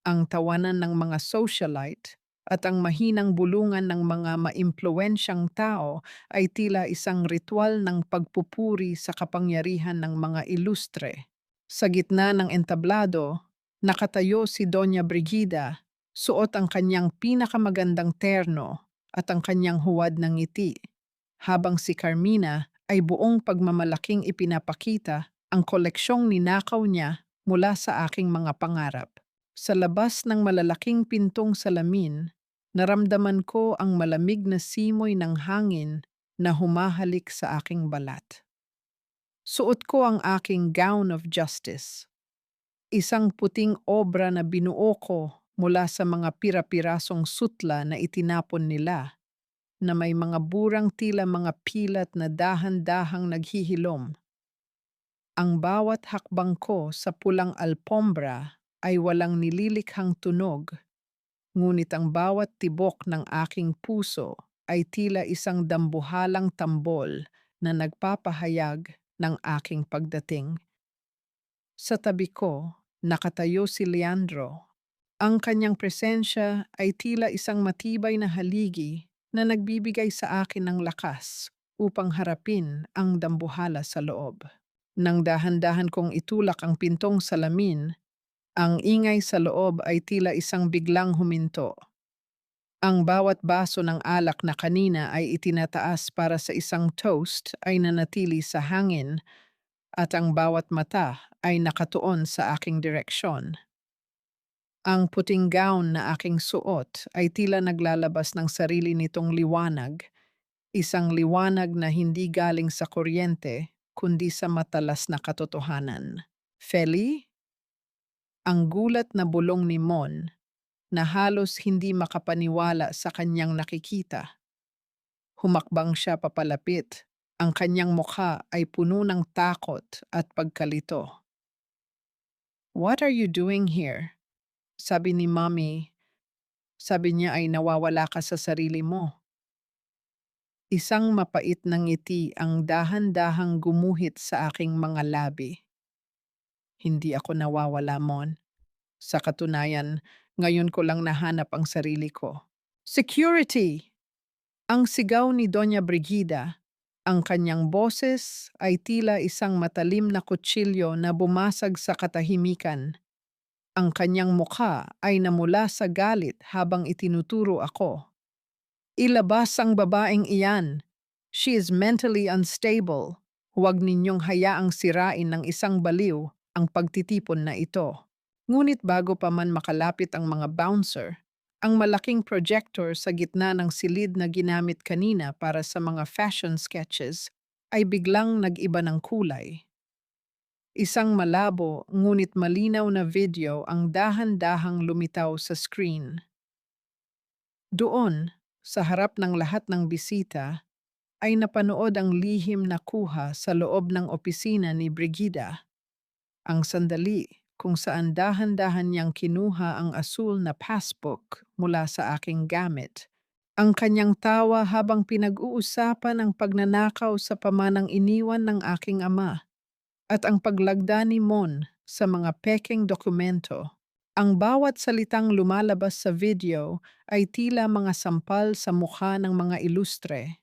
Ang tawanan ng mga socialite at ang mahinang bulungan ng mga maimpluwensyang tao ay tila isang ritual ng pagpupuri sa kapangyarihan ng mga ilustre. Sa gitna ng entablado, nakatayo si Doña Brigida, suot ang kanyang pinakamagandang terno at ang kanyang huwad ng ngiti, habang si Carmina ay buong pagmamalaking ipinapakita ang koleksyong ninakaw niya mula sa aking mga pangarap. Sa labas ng malalaking pintong salamin, naramdaman ko ang malamig na simoy ng hangin na humahalik sa aking balat. Suot ko ang aking gown of justice, isang puting obra na binuo ko mula sa mga pira-pirasong sutla na itinapon nila, na may mga burang tila mga pilat na dahan-dahang naghihilom. Ang bawat hakbang ko sa pulang alpombra ay walang nililikhang tunog, ngunit ang bawat tibok ng aking puso ay tila isang dambuhalang tambol na nagpapahayag ng aking pagdating. Sa tabi ko, nakatayo si Leandro. Ang kanyang presensya ay tila isang matibay na haligi na nagbibigay sa akin ng lakas upang harapin ang dambuhala sa loob. Nang dahan-dahan kong itulak ang pintong salamin, ang ingay sa loob ay tila isang biglang huminto. Ang bawat baso ng alak na kanina ay itinataas para sa isang toast ay nanatili sa hangin at ang bawat mata ay nakatuon sa aking direksyon. Ang puting gown na aking suot ay tila naglalabas ng sarili nitong liwanag, isang liwanag na hindi galing sa kuryente kundi sa matalas na katotohanan. Feli, ang gulat na bulong ni Mon na halos hindi makapaniwala sa kanyang nakikita. Humakbang siya papalapit. Ang kanyang mukha ay puno ng takot at pagkalito. "What are you doing here?" Sabi ni Mommy. Sabi niya ay nawawala ka sa sarili mo. Isang mapait na ngiti ang dahan-dahang gumuhit sa aking mga labi. Hindi ako nawawala, Mon. Sa katunayan, ngayon ko lang nahanap ang sarili ko. Security! Ang sigaw ni Doña Brigida Ang kanyang boses ay tila isang matalim na kutsilyo na bumasag sa katahimikan. Ang kanyang mukha ay namula sa galit habang itinuturo ako. Ilabas ang babaeng iyan. She is mentally unstable. Huwag ninyong hayaang sirain ng isang baliw ang pagtitipon na ito. Ngunit bago pa man makalapit ang mga bouncer, ang malaking projector sa gitna ng silid na ginamit kanina para sa mga fashion sketches ay biglang nag-iba ng kulay. Isang malabo ngunit malinaw na video ang dahan-dahang lumitaw sa screen. Doon, sa harap ng lahat ng bisita, ay napanood ang lihim na kuha sa loob ng opisina ni Brigida. Ang sandali kung saan dahan-dahan niyang kinuha ang asul na passbook mula sa aking gamit. Ang kanyang tawa habang pinag-uusapan ang pagnanakaw sa pamanang iniwan ng aking ama at ang paglagda ni Mon sa mga pekeng dokumento. Ang bawat salitang lumalabas sa video ay tila mga sampal sa mukha ng mga ilustre.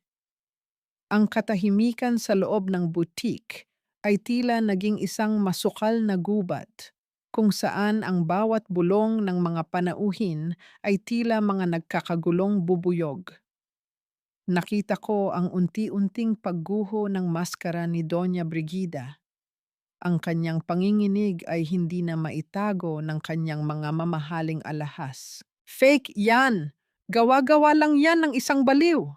Ang katahimikan sa loob ng butik ay tila naging isang masukal na gubat, kung saan ang bawat bulong ng mga panauhin ay tila mga nagkakagulong bubuyog. Nakita ko ang unti-unting pagguho ng maskara ni Doña Brigida. Ang kanyang panginginig ay hindi na maitago ng kanyang mga mamahaling alahas. Fake yan! Gawa-gawa lang yan ng isang baliw!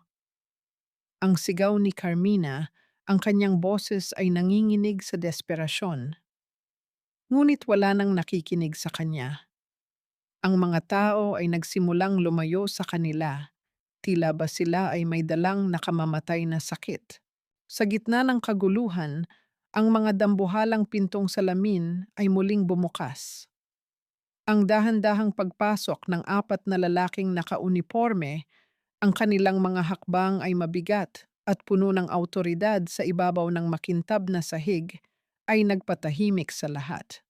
Ang sigaw ni Carmina, ang kanyang boses ay nanginginig sa desperasyon. Ngunit wala nang nakikinig sa kanya. Ang mga tao ay nagsimulang lumayo sa kanila. Tila ba sila ay may dalang nakamamatay na sakit. Sa gitna ng kaguluhan, ang mga dambuhalang pintong salamin ay muling bumukas. Ang dahan-dahang pagpasok ng apat na lalaking nakauniporme, ang kanilang mga hakbang ay mabigat at puno ng awtoridad sa ibabaw ng makintab na sahig, ay nagpatahimik sa lahat.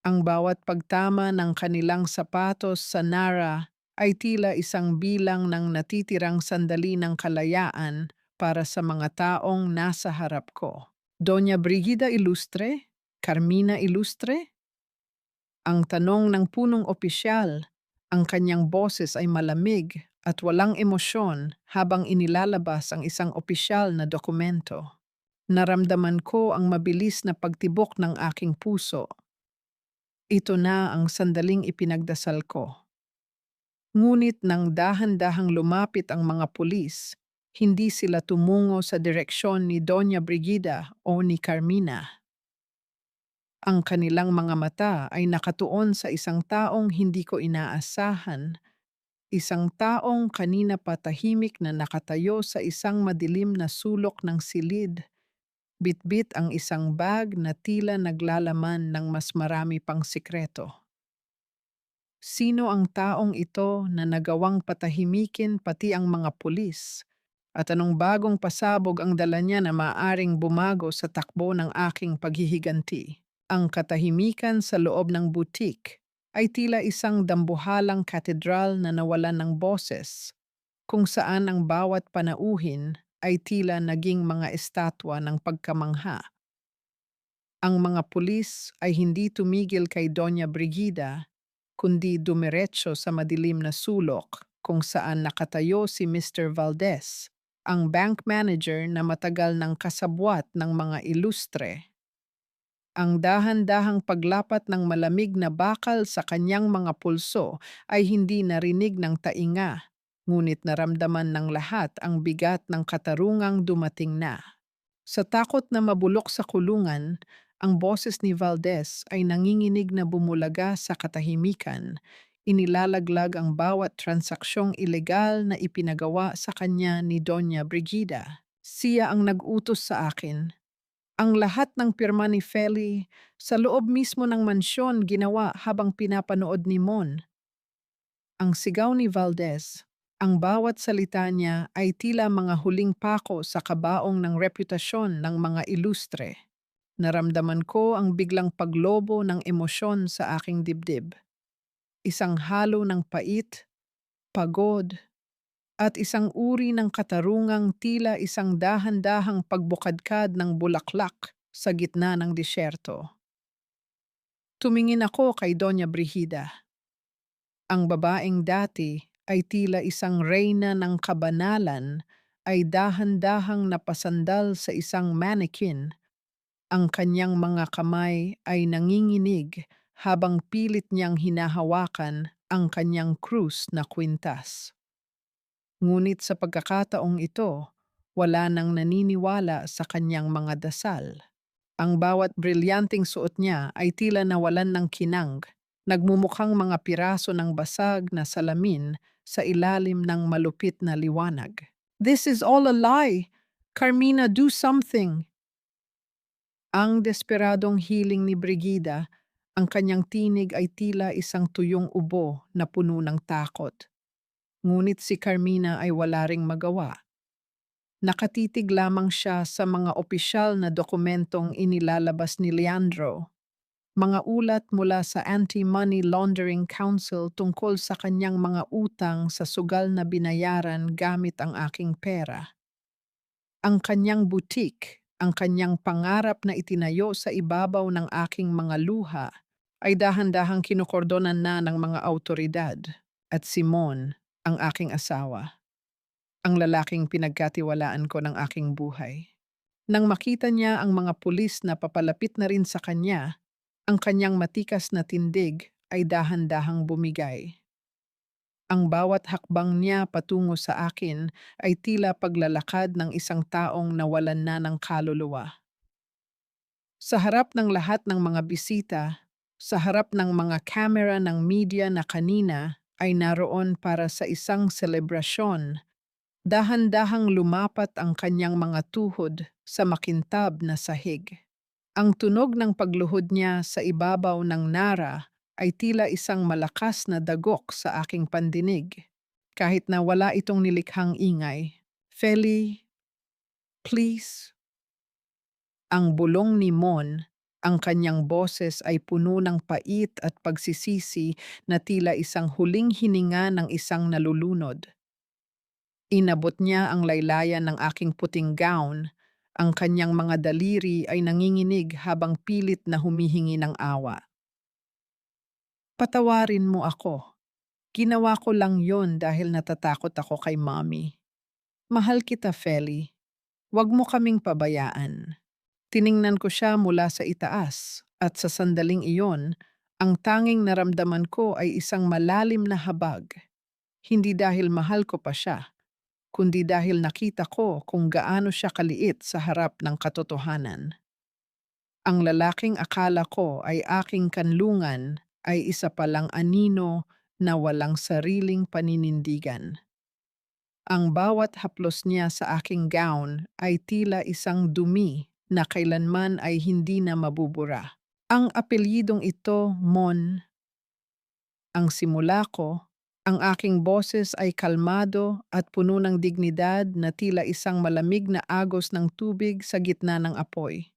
Ang bawat pagtama ng kanilang sapatos sa nara ay tila isang bilang ng natitirang sandali ng kalayaan para sa mga taong nasa harap ko. Doña Brigida Ilustre? Carmina Ilustre? Ang tanong ng punong opisyal, ang kanyang boses ay malamig at walang emosyon habang inilalabas ang isang opisyal na dokumento. Naramdaman ko ang mabilis na pagtibok ng aking puso. Ito na ang sandaling ipinagdasal ko. Ngunit nang dahan-dahang lumapit ang mga pulis, hindi sila tumungo sa direksyon ni Doña Brigida o ni Carmina. Ang kanilang mga mata ay nakatuon sa isang taong hindi ko inaasahan, isang taong kanina pa tahimik na nakatayo sa isang madilim na sulok ng silid. Bitbit ang isang bag na tila naglalaman ng mas marami pang sikreto. Sino ang taong ito na nagawang patahimikin pati ang mga pulis? At anong bagong pasabog ang dala niya na maaring bumago sa takbo ng aking paghihiganti? Ang katahimikan sa loob ng butik ay tila isang dambuhalang katedral na nawalan ng boses, kung saan ang bawat panauhin ay tila naging mga estatwa ng pagkamangha. Ang mga pulis ay hindi tumigil kay Doña Brigida, kundi dumiretso sa madilim na sulok kung saan nakatayo si Mr. Valdez, ang bank manager na matagal ng kasabwat ng mga ilustre. Ang dahan-dahang paglapat ng malamig na bakal sa kanyang mga pulso ay hindi narinig ng tainga, ngunit naramdaman ng lahat ang bigat ng katarungang dumating na. Sa takot na mabulok sa kulungan, ang boses ni Valdez ay nanginginig na bumulaga sa katahimikan. Inilalaglag ang bawat transaksyong ilegal na ipinagawa sa kanya ni Doña Brigida. Siya ang nag-utos sa akin. Ang lahat ng pirma ni Feli sa loob mismo ng mansyon ginawa habang pinapanood ni Mon. Ang sigaw ni Valdez, ang bawat salita niya ay tila mga huling pako sa kabaong ng reputasyon ng mga ilustre. Naramdaman ko ang biglang paglobo ng emosyon sa aking dibdib. Isang halo ng pait, pagod, at isang uri ng katarungang tila isang dahan-dahang pagbukadkad ng bulaklak sa gitna ng disyerto. Tumingin ako kay Doña Brigida. Ang babaeng dati ay tila isang reyna ng kabanalan ay dahan-dahang napasandal sa isang mannequin. Ang kanyang mga kamay ay nanginginig habang pilit niyang hinahawakan ang kanyang krus na kwintas. Ngunit sa pagkakataong ito, wala nang naniniwala sa kanyang mga dasal. Ang bawat brilyanteng suot niya ay tila nawalan ng kinang, nagmumukhang mga piraso ng basag na salamin sa ilalim ng malupit na liwanag. "This is all a lie! Carmina, do something!" Ang desperadong hiling ni Brigida, ang kanyang tinig ay tila isang tuyong ubo na puno ng takot. Ngunit si Carmina ay wala ring magawa. Nakatitig lamang siya sa mga opisyal na dokumentong inilalabas ni Leandro. Mga ulat mula sa Anti-Money Laundering Council tungkol sa kanyang mga utang sa sugal na binayaran gamit ang aking pera. Ang kanyang butik, ang kanyang pangarap na itinayo sa ibabaw ng aking mga luha, ay dahan-dahang kinukordonan na ng mga autoridad. At Simon, ang aking asawa, ang lalaking pinagkatiwalaan ko ng aking buhay. Nang makita niya ang mga pulis na papalapit na rin sa kanya, ang kanyang matikas na tindig ay dahan-dahang bumigay. Ang bawat hakbang niya patungo sa akin ay tila paglalakad ng isang taong nawalan na ng kaluluwa. Sa harap ng lahat ng mga bisita, sa harap ng mga kamera ng media na kanina ay naroon para sa isang selebrasyon, dahan-dahang lumapat ang kanyang mga tuhod sa makintab na sahig. Ang tunog ng pagluhod niya sa ibabaw ng nara ay tila isang malakas na dagok sa aking pandinig. Kahit na wala itong nilikhang ingay. "Feli, please." Ang bulong ni Mon, ang kanyang boses ay puno ng pait at pagsisisi na tila isang huling hininga ng isang nalulunod. Inabot niya ang laylayan ng aking puting gown. Ang kanyang mga daliri ay nanginginig habang pilit na humihingi ng awa. "Patawarin mo ako. Ginawa ko lang yon dahil natatakot ako kay Mommy. Mahal kita, Feli. Huwag mo kaming pabayaan." Tiningnan ko siya mula sa itaas at sa sandaling iyon, ang tanging naramdaman ko ay isang malalim na habag. Hindi dahil mahal ko pa siya, kundi dahil nakita ko kung gaano siya kaliit sa harap ng katotohanan. Ang lalaking akala ko ay aking kanlungan ay isa palang anino na walang sariling paninindigan. Ang bawat haplos niya sa aking gown ay tila isang dumi na kailanman ay hindi na mabubura. Ang apelyidong ito, Mon, ang simula ko, ang aking boses ay kalmado at puno ng dignidad na tila isang malamig na agos ng tubig sa gitna ng apoy.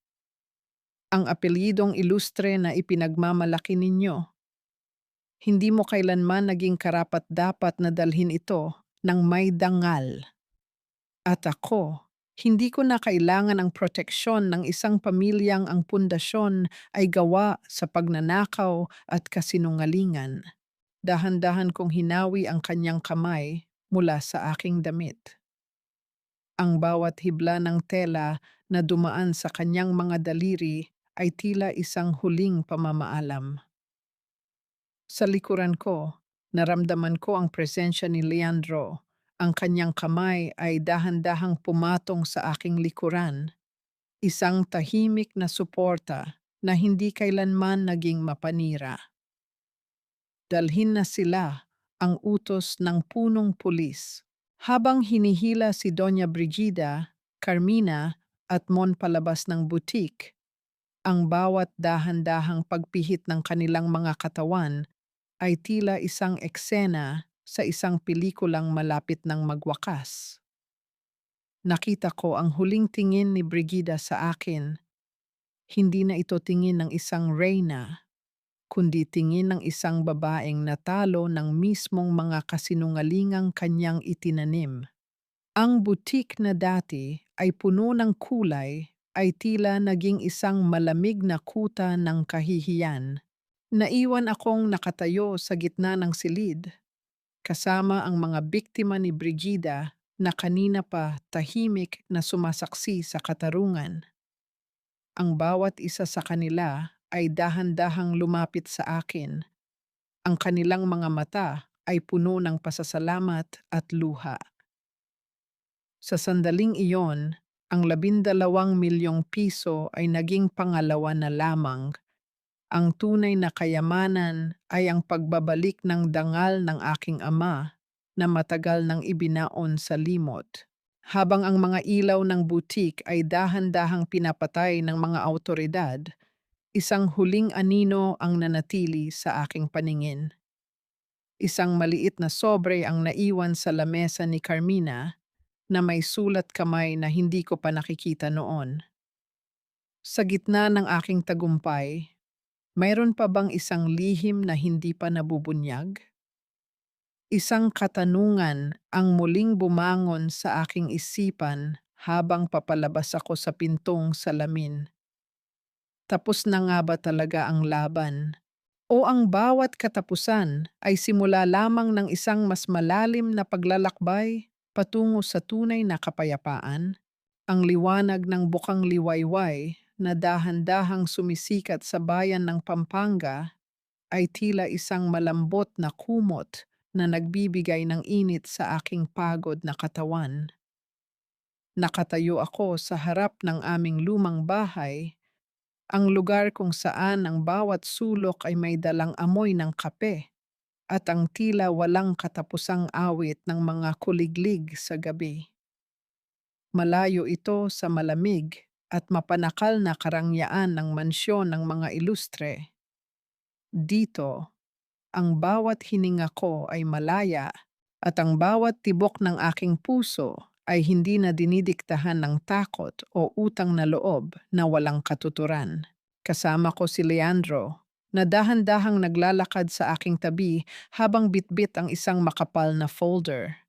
Ang apelyidong ilustre na ipinagmamalaki ninyo. Hindi mo kailanman naging karapat-dapat na dalhin ito ng may dangal. At ako, hindi ko na kailangan ang proteksyon ng isang pamilyang ang pundasyon ay gawa sa pagnanakaw at kasinungalingan. Dahan-dahan kong hinawi ang kanyang kamay mula sa aking damit. Ang bawat hibla ng tela na dumaan sa kanyang mga daliri ay tila isang huling pamamaalam. Sa likuran ko, naramdaman ko ang presensya ni Leandro. Ang kanyang kamay ay dahan-dahang pumatong sa aking likuran. Isang tahimik na suporta na hindi kailanman naging mapanira. Dalhin na sila, ang utos ng punong pulis. Habang hinihila si Doña Brigida, Carmina at Mon palabas ng butik, ang bawat dahan-dahang pagpihit ng kanilang mga katawan ay tila isang eksena sa isang pelikulang malapit ng magwakas. Nakita ko ang huling tingin ni Brigida sa akin. Hindi na ito tingin ng isang reyna. kundi tingin ng isang babaeng natalo ng mismong mga kasinungalingang kanyang itinanim. Ang butik na dati ay puno ng kulay ay tila naging isang malamig na kuta ng kahihiyan. Naiwan akong nakatayo sa gitna ng silid, kasama ang mga biktima ni Brigida na kanina pa tahimik na sumasaksi sa katarungan. Ang bawat isa sa kanila ay dahan-dahang lumapit sa akin. Ang kanilang mga mata ay puno ng pasasalamat at luha. Sa sandaling iyon, ang 12 milyong piso ay naging pangalawa na lamang. Ang tunay na kayamanan ay ang pagbabalik ng dangal ng aking ama na matagal nang ibinaon sa limot. Habang ang mga ilaw ng butik ay dahan-dahang pinapatay ng mga awtoridad, isang huling anino ang nanatili sa aking paningin. Isang maliit na sobre ang naiwan sa lamesa ni Carmina na may sulat kamay na hindi ko pa nakikita noon. Sa gitna ng aking tagumpay, mayroon pa bang isang lihim na hindi pa nabubunyag? Isang katanungan ang muling bumangon sa aking isipan habang papalabas ako sa pintong salamin. Tapos na nga ba talaga ang laban? O ang bawat katapusan ay simula lamang ng isang mas malalim na paglalakbay patungo sa tunay na kapayapaan? Ang liwanag ng bukang liwayway na dahan-dahang sumisikat sa bayan ng Pampanga ay tila isang malambot na kumot na nagbibigay ng init sa aking pagod na katawan. Nakatayo ako sa harap ng aming lumang bahay, ang lugar kung saan ang bawat sulok ay may dalang amoy ng kape at ang tila walang katapusang awit ng mga kuliglig sa gabi. Malayo ito sa malamig at mapanakal na karangyaan ng mansyon ng mga ilustre. Dito, ang bawat hininga ko ay malaya at ang bawat tibok ng aking puso ay hindi na dinidiktahan ng takot o utang na loob na walang katuturan. Kasama ko si Leandro, na dahan-dahang naglalakad sa aking tabi habang bitbit ang isang makapal na folder.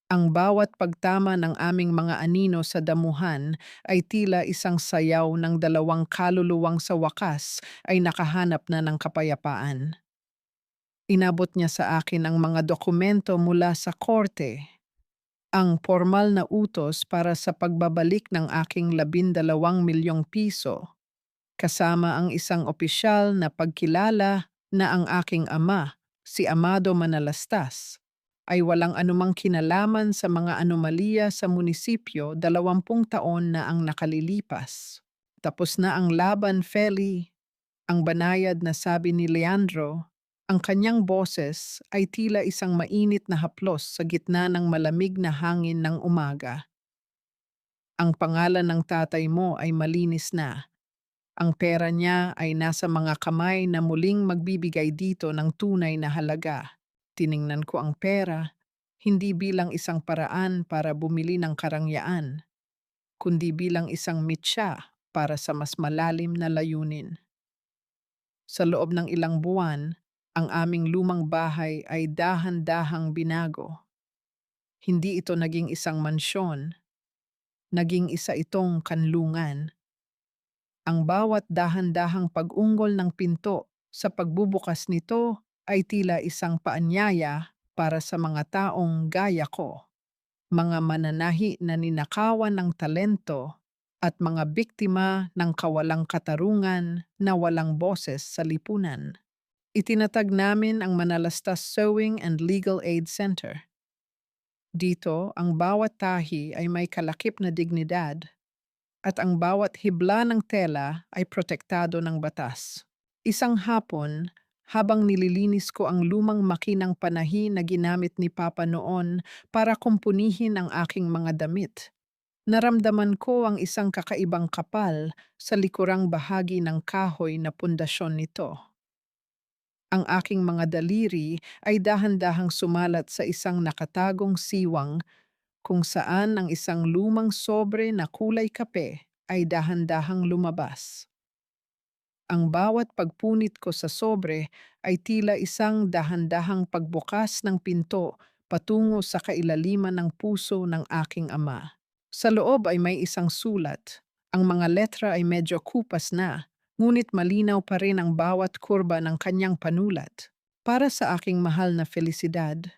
Ang bawat pagtama ng aming mga anino sa damuhan ay tila isang sayaw ng dalawang kaluluwang sa wakas ay nakahanap na ng kapayapaan. Inabot niya sa akin ang mga dokumento mula sa korte, ang formal na utos para sa pagbabalik ng aking 12 milyong piso, kasama ang isang opisyal na pagkilala na ang aking ama, si Amado Manalastas, ay walang anumang kinalaman sa mga anomalya sa munisipyo 20 taon na ang nakalilipas. Tapos na ang laban, Feli, ang banayad na sabi ni Leandro. Ang kanyang boses ay tila isang mainit na haplos sa gitna ng malamig na hangin ng umaga. Ang pangalan ng tatay mo ay malinis na. Ang pera niya ay nasa mga kamay na muling magbibigay dito ng tunay na halaga. Tiningnan ko ang pera, hindi bilang isang paraan para bumili ng karangyaan, kundi bilang isang mitya para sa mas malalim na layunin. Sa loob ng ilang buwan, ang aming lumang bahay ay dahan-dahang binago. Hindi ito naging isang mansyon, naging isa itong kanlungan. Ang bawat dahan-dahang pag-unggol ng pinto sa pagbubukas nito ay tila isang paanyaya para sa mga taong gaya ko, mga mananahi na ninakawan ng talento at mga biktima ng kawalang katarungan na walang boses sa lipunan. Itinatag namin ang Manalastas Sewing and Legal Aid Center. Dito, ang bawat tahi ay may kalakip na dignidad at ang bawat hibla ng tela ay protektado ng batas. Isang hapon, habang nililinis ko ang lumang makinang panahi na ginamit ni Papa noon para kumpunihin ang aking mga damit, naramdaman ko ang isang kakaibang kapal sa likurang bahagi ng kahoy na pundasyon nito. Ang aking mga daliri ay dahan-dahang sumalat sa isang nakatagong siwang kung saan ang isang lumang sobre na kulay kape ay dahan-dahang lumabas. Ang bawat pagpunit ko sa sobre ay tila isang dahan-dahang pagbukas ng pinto patungo sa kailaliman ng puso ng aking ama. Sa loob ay may isang sulat. Ang mga letra ay medyo kupas na, ngunit malinaw pa rin ang bawat kurba ng kanyang panulat. Para sa aking mahal na felisidad,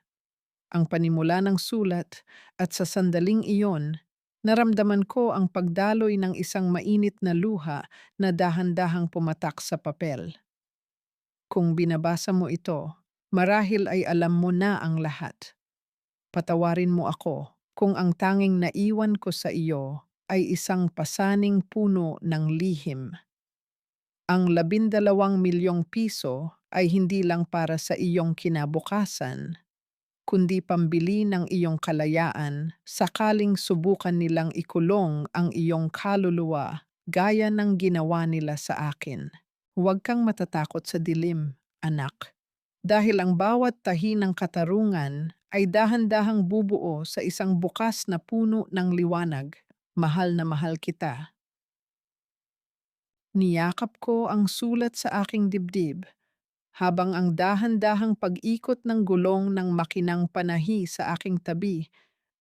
ang panimula ng sulat at sa sandaling iyon, naramdaman ko ang pagdaloy ng isang mainit na luha na dahan-dahang pumatak sa papel. Kung binabasa mo ito, marahil ay alam mo na ang lahat. Patawarin mo ako kung ang tanging naiwan ko sa iyo ay isang pasaning puno ng lihim. Ang 12 milyong piso ay hindi lang para sa iyong kinabukasan, kundi pambili ng iyong kalayaan sakaling subukan nilang ikulong ang iyong kaluluwa gaya ng ginawa nila sa akin. Huwag kang matatakot sa dilim, anak, dahil ang bawat tahi ng katarungan ay dahan-dahang bubuo sa isang bukas na puno ng liwanag. Mahal na mahal kita. Niyakap ko ang sulat sa aking dibdib habang ang dahan-dahang pag-ikot ng gulong ng makinang panahi sa aking tabi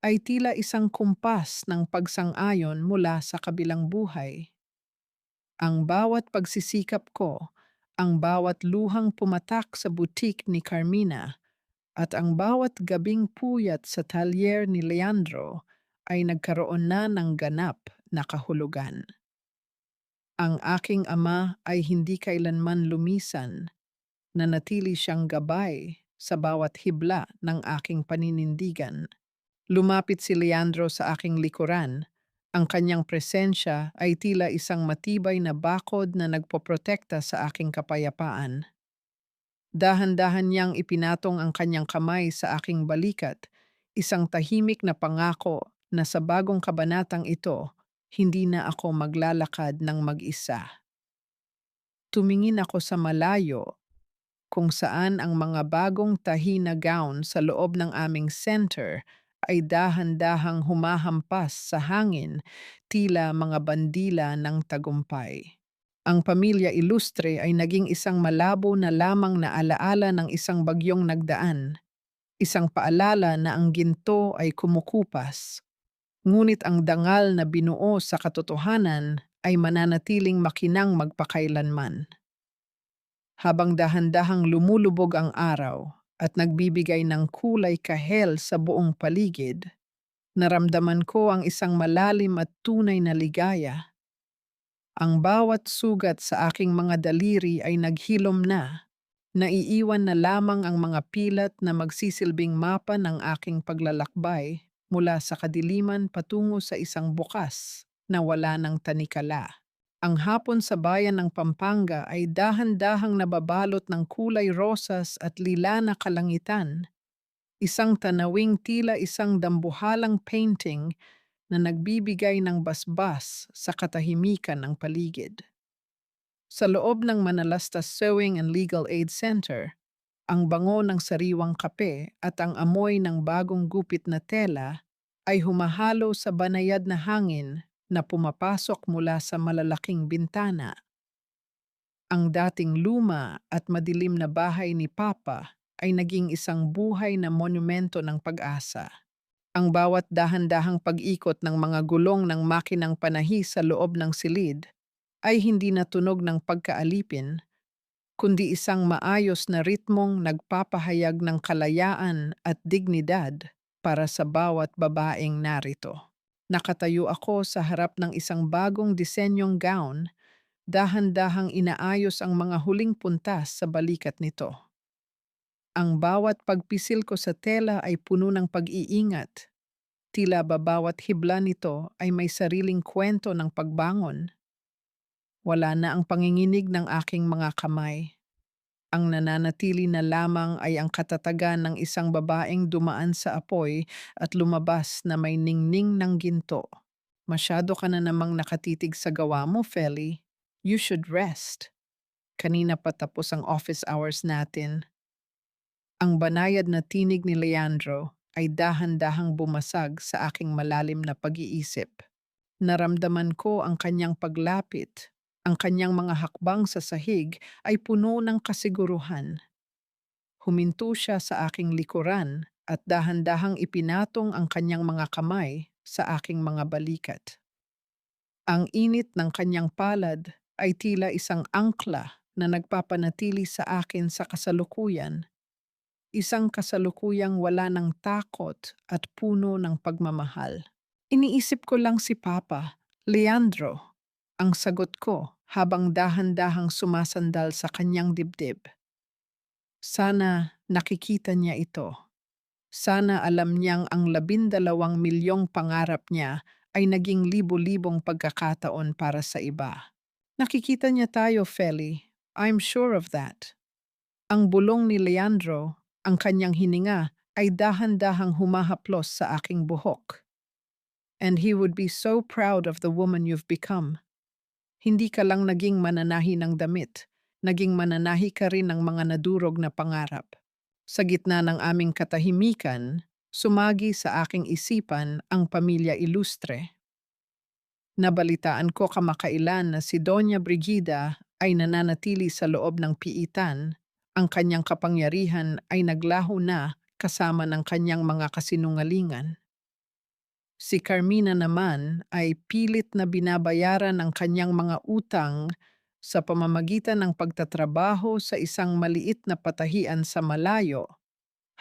ay tila isang kumpas ng pagsang-ayon mula sa kabilang buhay. Ang bawat pagsisikap ko, ang bawat luhang pumatak sa butik ni Carmina, at ang bawat gabing puyat sa talyer ni Leandro ay nagkaroon na ng ganap na kahulugan. Ang aking ama ay hindi kailanman lumisan, nanatili siyang gabay sa bawat hibla ng aking paninindigan. Lumapit si Leandro sa aking likuran. Ang kanyang presensya ay tila isang matibay na bakod na nagpoprotekta sa aking kapayapaan. Dahan-dahan niyang ipinatong ang kanyang kamay sa aking balikat, isang tahimik na pangako na sa bagong kabanatang ito, hindi na ako maglalakad ng mag-isa. Tumingin ako sa malayo kung saan ang mga bagong tahi na gown sa loob ng aming center ay dahan-dahang humahampas sa hangin tila mga bandila ng tagumpay. Ang pamilya ilustre ay naging isang malabo na lamang na alaala ng isang bagyong nagdaan, isang paalala na ang ginto ay kumukupas, ngunit ang dangal na binuo sa katotohanan ay mananatiling makinang magpakailanman. Habang dahan-dahang lumulubog ang araw at nagbibigay ng kulay kahel sa buong paligid, naramdaman ko ang isang malalim at tunay na ligaya. Ang bawat sugat sa aking mga daliri ay naghilom na. Naiiwan na lamang ang mga pilat na magsisilbing mapa ng aking paglalakbay mula sa kadiliman patungo sa isang bukas na wala ng tanikala. Ang hapon sa bayan ng Pampanga ay dahan-dahang nababalot ng kulay rosas at lila na kalangitan, isang tanawing tila isang dambuhalang painting na nagbibigay ng basbas sa katahimikan ng paligid. Sa loob ng Manalastas Sewing and Legal Aid Center, ang bango ng sariwang kape at ang amoy ng bagong gupit na tela ay humahalo sa banayad na hangin na pumapasok mula sa malalaking bintana. Ang dating luma at madilim na bahay ni Papa ay naging isang buhay na monumento ng pag-asa. Ang bawat dahan-dahang pag-ikot ng mga gulong ng makinang panahi sa loob ng silid ay hindi natunog ng pagkaalipin, kundi isang maayos na ritmong nagpapahayag ng kalayaan at dignidad para sa bawat babaeng narito. Nakatayo ako sa harap ng isang bagong disenyong gown, dahan-dahang inaayos ang mga huling puntas sa balikat nito. Ang bawat pagpisil ko sa tela ay puno ng pag-iingat. Tila ba bawat hibla nito ay may sariling kwento ng pagbangon. Wala na ang panginginig ng aking mga kamay. Ang nananatili na lamang ay ang katatagan ng isang babaeng dumaan sa apoy at lumabas na may ningning ng ginto. Masyado ka na namang nakatitig sa gawa mo, Feli. You should rest. Kanina pa tapos ang office hours natin. Ang banayad na tinig ni Leandro ay dahan-dahang bumasag sa aking malalim na pag-iisip. Naramdaman ko ang kanyang paglapit, Ang kanyang mga hakbang sa sahig ay puno ng kasiguruhan. Huminto siya sa aking likuran at dahan-dahang ipinatong ang kanyang mga kamay sa aking mga balikat. Ang init ng kanyang palad ay tila isang angkla na nagpapanatili sa akin sa kasalukuyan, isang kasalukuyang wala ng takot at puno ng pagmamahal. Iniisip ko lang si Papa, Leandro, ang sagot ko habang dahan-dahang sumasandal sa kanyang dibdib. Sana nakikita niya ito. Sana alam niyang ang 12 milyong pangarap niya ay naging libo-libong pagkakataon para sa iba. Nakikita niya tayo, Feli. I'm sure of that. Ang bulong ni Leandro, ang kanyang hininga, ay dahan-dahang humahaplos sa aking buhok. And he would be so proud of the woman you've become. Hindi ka lang naging mananahi ng damit, naging mananahi ka rin ng mga nadurog na pangarap. Sa gitna ng aming katahimikan, sumagi sa aking isipan ang pamilya ilustre. Nabalitaan ko kamakailan na si Doña Brigida ay nananatili sa loob ng piitan. Ang kanyang kapangyarihan ay naglaho na kasama ng kanyang mga kasinungalingan. Si Carmina naman ay pilit na binabayaran ang kanyang mga utang sa pamamagitan ng pagtatrabaho sa isang maliit na patahian sa malayo,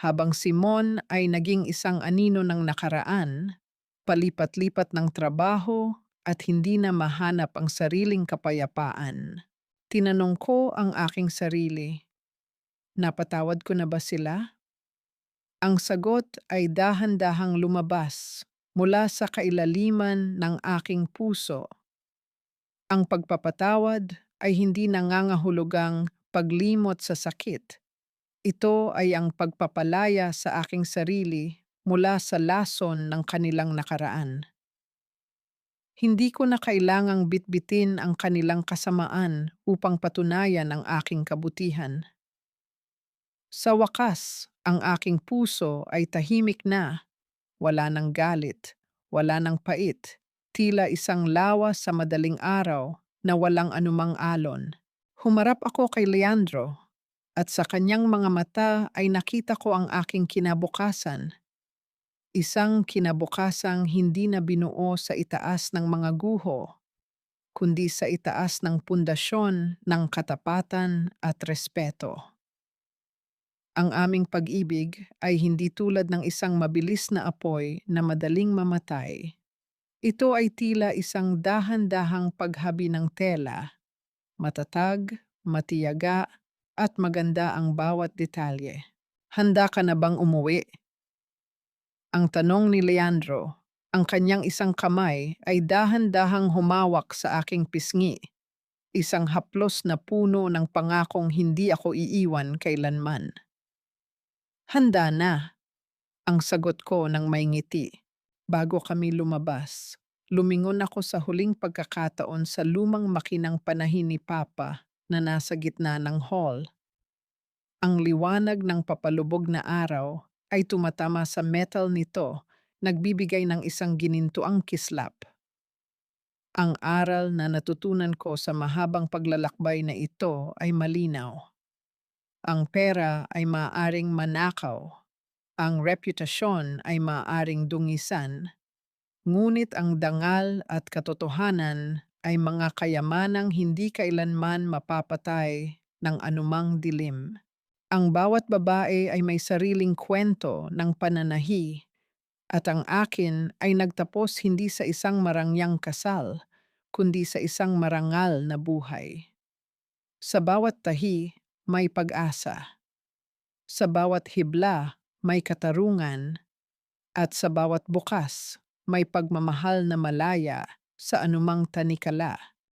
habang si Mon ay naging isang anino ng nakaraan, palipat-lipat ng trabaho at hindi na mahanap ang sariling kapayapaan. Tinanong ko ang aking sarili, napatawad ko na ba sila? Ang sagot ay dahan-dahang lumabas mula sa kailaliman ng aking puso. Ang pagpapatawad ay hindi nangangahulugang paglimot sa sakit. Ito ay ang pagpapalaya sa aking sarili mula sa lason ng kanilang nakaraan. Hindi ko na kailangang bitbitin ang kanilang kasamaan upang patunayan ang aking kabutihan. Sa wakas, ang aking puso ay tahimik na. Wala ng galit, wala ng pait, tila isang lawas sa madaling araw na walang anumang alon. Humarap ako kay Leandro at sa kanyang mga mata ay nakita ko ang aking kinabukasan. Isang kinabukasang hindi na binuo sa itaas ng mga guho, kundi sa itaas ng pundasyon ng katapatan at respeto. Ang aming pag-ibig ay hindi tulad ng isang mabilis na apoy na madaling mamatay. Ito ay tila isang dahan-dahang paghabi ng tela, matatag, matiyaga, at maganda ang bawat detalye. Handa ka na bang umuwi? Ang tanong ni Leandro, ang kanyang isang kamay ay dahan-dahang humawak sa aking pisngi, isang haplos na puno ng pangakong hindi ako iiwan kailanman. Handa na, ang sagot ko ng may ngiti. Bago kami lumabas, lumingon ako sa huling pagkakataon sa lumang makinang panahin ni Papa na nasa gitna ng hall. Ang liwanag ng papalubog na araw ay tumatama sa metal nito, nagbibigay ng isang ginintuang kislap. Ang aral na natutunan ko sa mahabang paglalakbay na ito ay malinaw. Ang pera ay maaaring manakaw. Ang reputasyon ay maaaring dungisan, ngunit ang dangal at katotohanan ay mga kayamanang hindi kailanman mapapatay ng anumang dilim. Ang bawat babae ay may sariling kwento ng pananahi at ang akin ay nagtapos hindi sa isang marangyang kasal, kundi sa isang marangal na buhay. Sa bawat tahi, may pag-asa. Sa bawat hibla, may katarungan, at sa bawat bukas, may pagmamahal na malaya sa anumang tanikala.